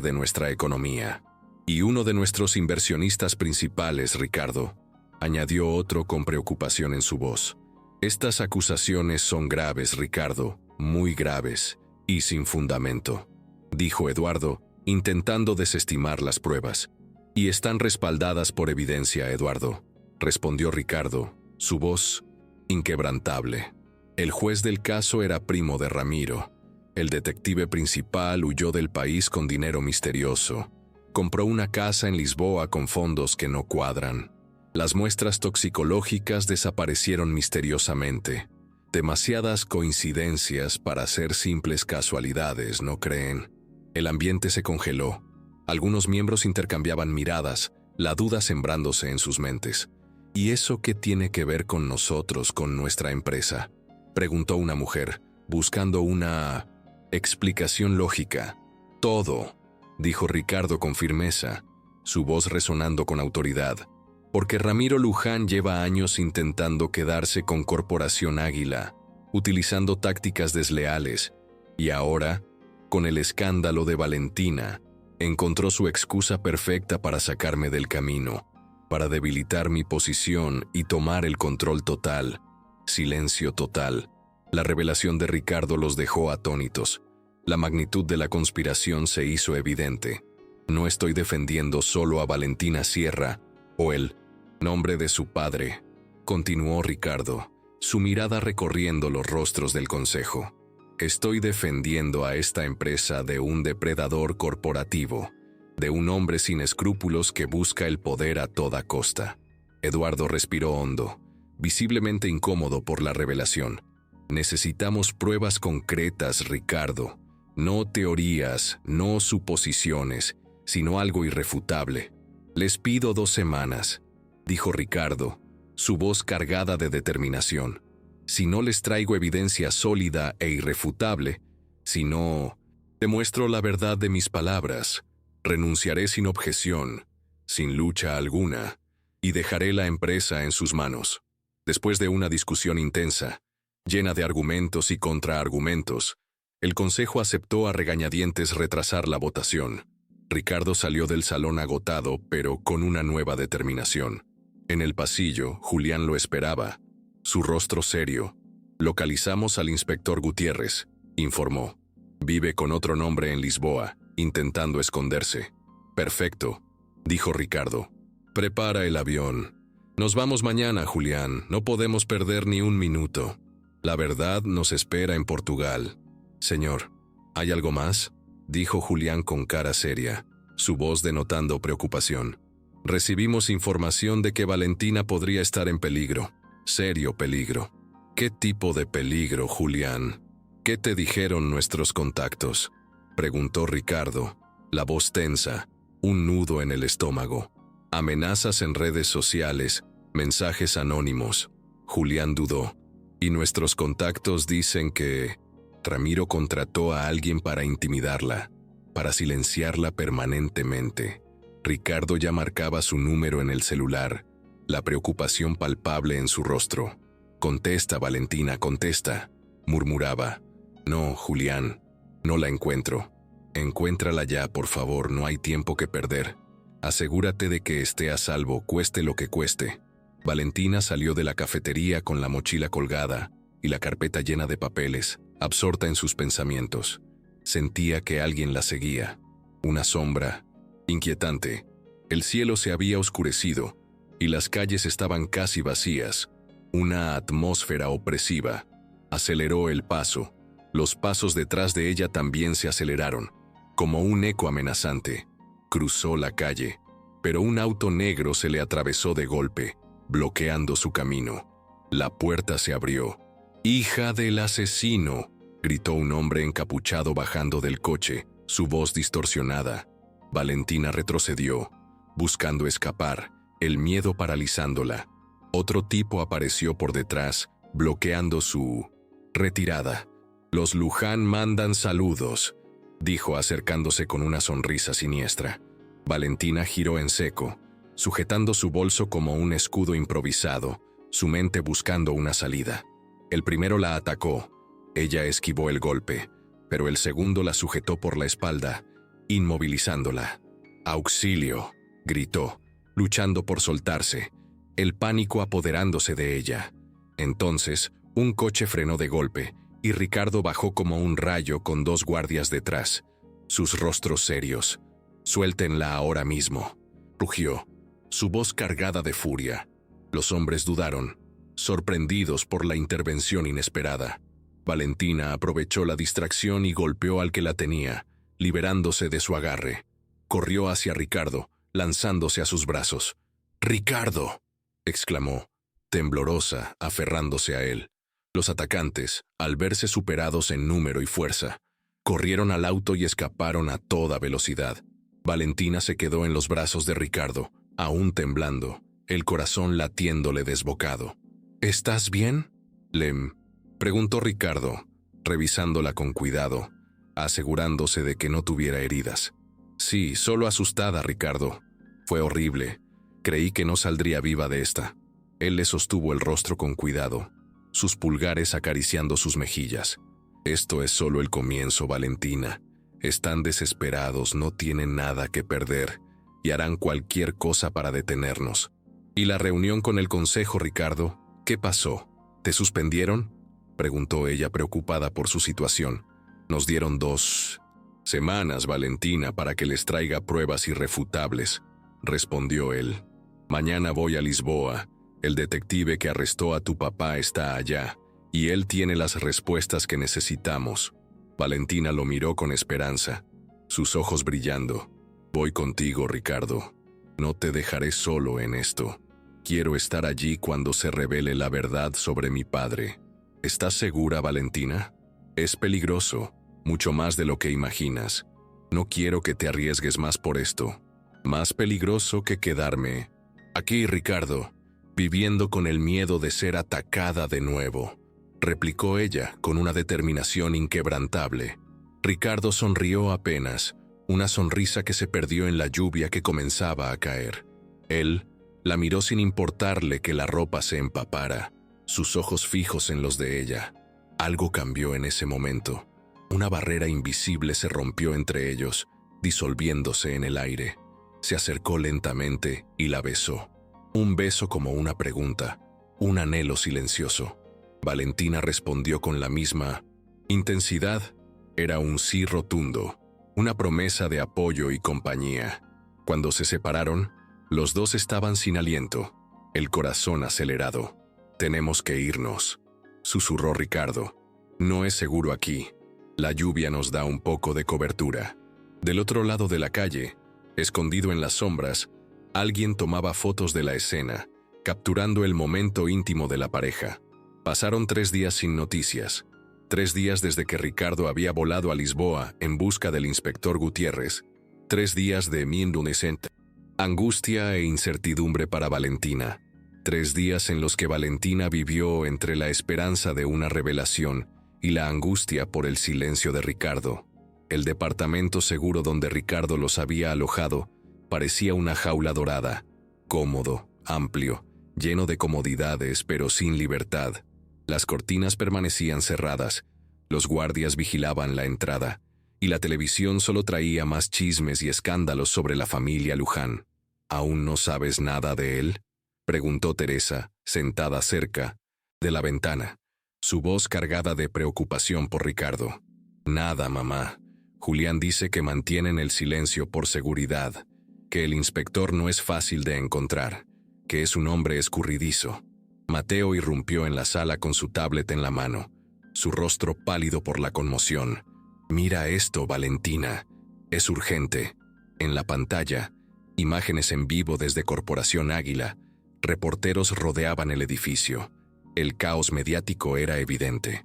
de nuestra economía, y uno de nuestros inversionistas principales, Ricardo, añadió otro con preocupación en su voz. Estas acusaciones son graves, Ricardo, muy graves, y sin fundamento, dijo Eduardo, intentando desestimar las pruebas. Y están respaldadas por evidencia, Eduardo, respondió Ricardo, su voz inquebrantable. El juez del caso era primo de Ramiro. El detective principal huyó del país con dinero misterioso. Compró una casa en Lisboa con fondos que no cuadran. Las muestras toxicológicas desaparecieron misteriosamente. Demasiadas coincidencias para ser simples casualidades, ¿no creen? El ambiente se congeló. Algunos miembros intercambiaban miradas, la duda sembrándose en sus mentes. ¿Y eso qué tiene que ver con nosotros, con nuestra empresa?, preguntó una mujer, buscando una explicación lógica. Todo, dijo Ricardo con firmeza, su voz resonando con autoridad. Porque Ramiro Luján lleva años intentando quedarse con Corporación Águila, utilizando tácticas desleales, y ahora, con el escándalo de Valentina, encontró su excusa perfecta para sacarme del camino, para debilitar mi posición y tomar el control total. Silencio total. La revelación de Ricardo los dejó atónitos. La magnitud de la conspiración se hizo evidente. No estoy defendiendo solo a Valentina Sierra, o el nombre de su padre, continuó Ricardo, su mirada recorriendo los rostros del consejo. Estoy defendiendo a esta empresa de un depredador corporativo, de un hombre sin escrúpulos que busca el poder a toda costa. Eduardo respiró hondo, visiblemente incómodo por la revelación. Necesitamos pruebas concretas, Ricardo, no teorías, no suposiciones, sino algo irrefutable. Les pido 2 semanas, dijo Ricardo, su voz cargada de determinación. Si no les traigo evidencia sólida e irrefutable, si no demuestro la verdad de mis palabras, renunciaré sin objeción, sin lucha alguna, y dejaré la empresa en sus manos. Después de una discusión intensa, llena de argumentos y contraargumentos, el consejo aceptó a regañadientes retrasar la votación. Ricardo salió del salón agotado, pero con una nueva determinación. En el pasillo, Julián lo esperaba, su rostro serio. Localizamos al inspector Gutiérrez, informó. Vive con otro nombre en Lisboa, intentando esconderse. Perfecto, dijo Ricardo. Prepara el avión. Nos vamos mañana, Julián, no podemos perder ni un minuto. La verdad nos espera en Portugal. Señor, ¿hay algo más?, dijo Julián con cara seria, su voz denotando preocupación. Recibimos información de que Valentina podría estar en peligro. Serio peligro. ¿Qué tipo de peligro, Julián? ¿Qué te dijeron nuestros contactos?, preguntó Ricardo, la voz tensa, un nudo en el estómago. Amenazas en redes sociales, mensajes anónimos. Julián dudó. Y nuestros contactos dicen que Ramiro contrató a alguien para intimidarla, para silenciarla permanentemente. Ricardo ya marcaba su número en el celular, la preocupación palpable en su rostro. «Contesta, Valentina, contesta», murmuraba. «No, Julián, no la encuentro. Encuéntrala ya, por favor, no hay tiempo que perder. Asegúrate de que esté a salvo, cueste lo que cueste». Valentina salió de la cafetería con la mochila colgada y la carpeta llena de papeles, absorta en sus pensamientos. Sentía que alguien la seguía. Una sombra inquietante. El cielo se había oscurecido y las calles estaban casi vacías. Una atmósfera opresiva. Aceleró el paso. Los pasos detrás de ella también se aceleraron, como un eco amenazante. Cruzó la calle. pero un auto negro se le atravesó de golpe, bloqueando su camino. La puerta se abrió. «¡Hija del asesino!», gritó un hombre encapuchado bajando del coche, su voz distorsionada. Valentina retrocedió, buscando escapar, el miedo paralizándola. Otro tipo apareció por detrás, bloqueando su retirada. «Los Luján mandan saludos», dijo acercándose con una sonrisa siniestra. Valentina giró en seco, sujetando su bolso como un escudo improvisado, su mente buscando una salida. El primero la atacó. Ella esquivó el golpe, pero el segundo la sujetó por la espalda, inmovilizándola. «¡Auxilio!», gritó, luchando por soltarse, el pánico apoderándose de ella. Entonces, un coche frenó de golpe, y Ricardo bajó como un rayo con dos guardias detrás, sus rostros serios. «Suéltenla ahora mismo», rugió, su voz cargada de furia. Los hombres dudaron, sorprendidos por la intervención inesperada. Valentina aprovechó la distracción y golpeó al que la tenía, liberándose de su agarre. Corrió hacia Ricardo, lanzándose a sus brazos. «¡Ricardo!», exclamó, temblorosa, aferrándose a él. Los atacantes, al verse superados en número y fuerza, corrieron al auto y escaparon a toda velocidad. Valentina se quedó en los brazos de Ricardo, aún temblando, el corazón latiéndole desbocado. «¿Estás bien?», le preguntó Ricardo, revisándola con cuidado, asegurándose de que no tuviera heridas. «Sí, solo asustada, Ricardo. Fue horrible. Creí que no saldría viva de esta». Él le sostuvo el rostro con cuidado, sus pulgares acariciando sus mejillas. «Esto es solo el comienzo, Valentina. Están desesperados, no tienen nada que perder, y harán cualquier cosa para detenernos». «¿Y la reunión con el consejo, Ricardo? ¿Qué pasó? ¿Te suspendieron?», preguntó ella preocupada por su situación. «Nos dieron 2 semanas, Valentina, para que les traiga pruebas irrefutables», respondió él. «Mañana voy a Lisboa. El detective que arrestó a tu papá está allá, y él tiene las respuestas que necesitamos». Valentina lo miró con esperanza, sus ojos brillando. «Voy contigo, Ricardo. No te dejaré solo en esto. Quiero estar allí cuando se revele la verdad sobre mi padre». «¿Estás segura, Valentina? Es peligroso, mucho más de lo que imaginas. No quiero que te arriesgues más por esto. Más peligroso que quedarme aquí, Ricardo, viviendo con el miedo de ser atacada de nuevo», replicó ella con una determinación inquebrantable. Ricardo sonrió apenas, una sonrisa que se perdió en la lluvia que comenzaba a caer. Él la miró sin importarle que la ropa se empapara, sus ojos fijos en los de ella. Algo cambió en ese momento. Una barrera invisible se rompió entre ellos, disolviéndose en el aire. Se acercó lentamente y la besó. Un beso como una pregunta, un anhelo silencioso. Valentina respondió con la misma intensidad. Era un sí rotundo, una promesa de apoyo y compañía. Cuando se separaron, los dos estaban sin aliento, el corazón acelerado. «Tenemos que irnos», susurró Ricardo. «No es seguro aquí. La lluvia nos da un poco de cobertura». Del otro lado de la calle, escondido en las sombras, alguien tomaba fotos de la escena, capturando el momento íntimo de la pareja. Pasaron 3 días sin noticias. 3 días desde que Ricardo había volado a Lisboa en busca del inspector Gutiérrez. 3 días de miedo, angustia e incertidumbre para Valentina. 3 días en los que Valentina vivió entre la esperanza de una revelación y la angustia por el silencio de Ricardo. El departamento seguro donde Ricardo los había alojado parecía una jaula dorada, cómodo, amplio, lleno de comodidades pero sin libertad. Las cortinas permanecían cerradas, los guardias vigilaban la entrada, y la televisión solo traía más chismes y escándalos sobre la familia Luján. «¿Aún no sabes nada de él?», preguntó Teresa, sentada cerca de la ventana, su voz cargada de preocupación por Ricardo. «Nada, mamá. Julián dice que mantienen el silencio por seguridad, que el inspector no es fácil de encontrar, que es un hombre escurridizo». Mateo irrumpió en la sala con su tablet en la mano, su rostro pálido por la conmoción. «Mira esto, Valentina. Es urgente». En la pantalla, Imágenes en vivo desde Corporación Águila. Reporteros rodeaban el edificio. El caos mediático era evidente.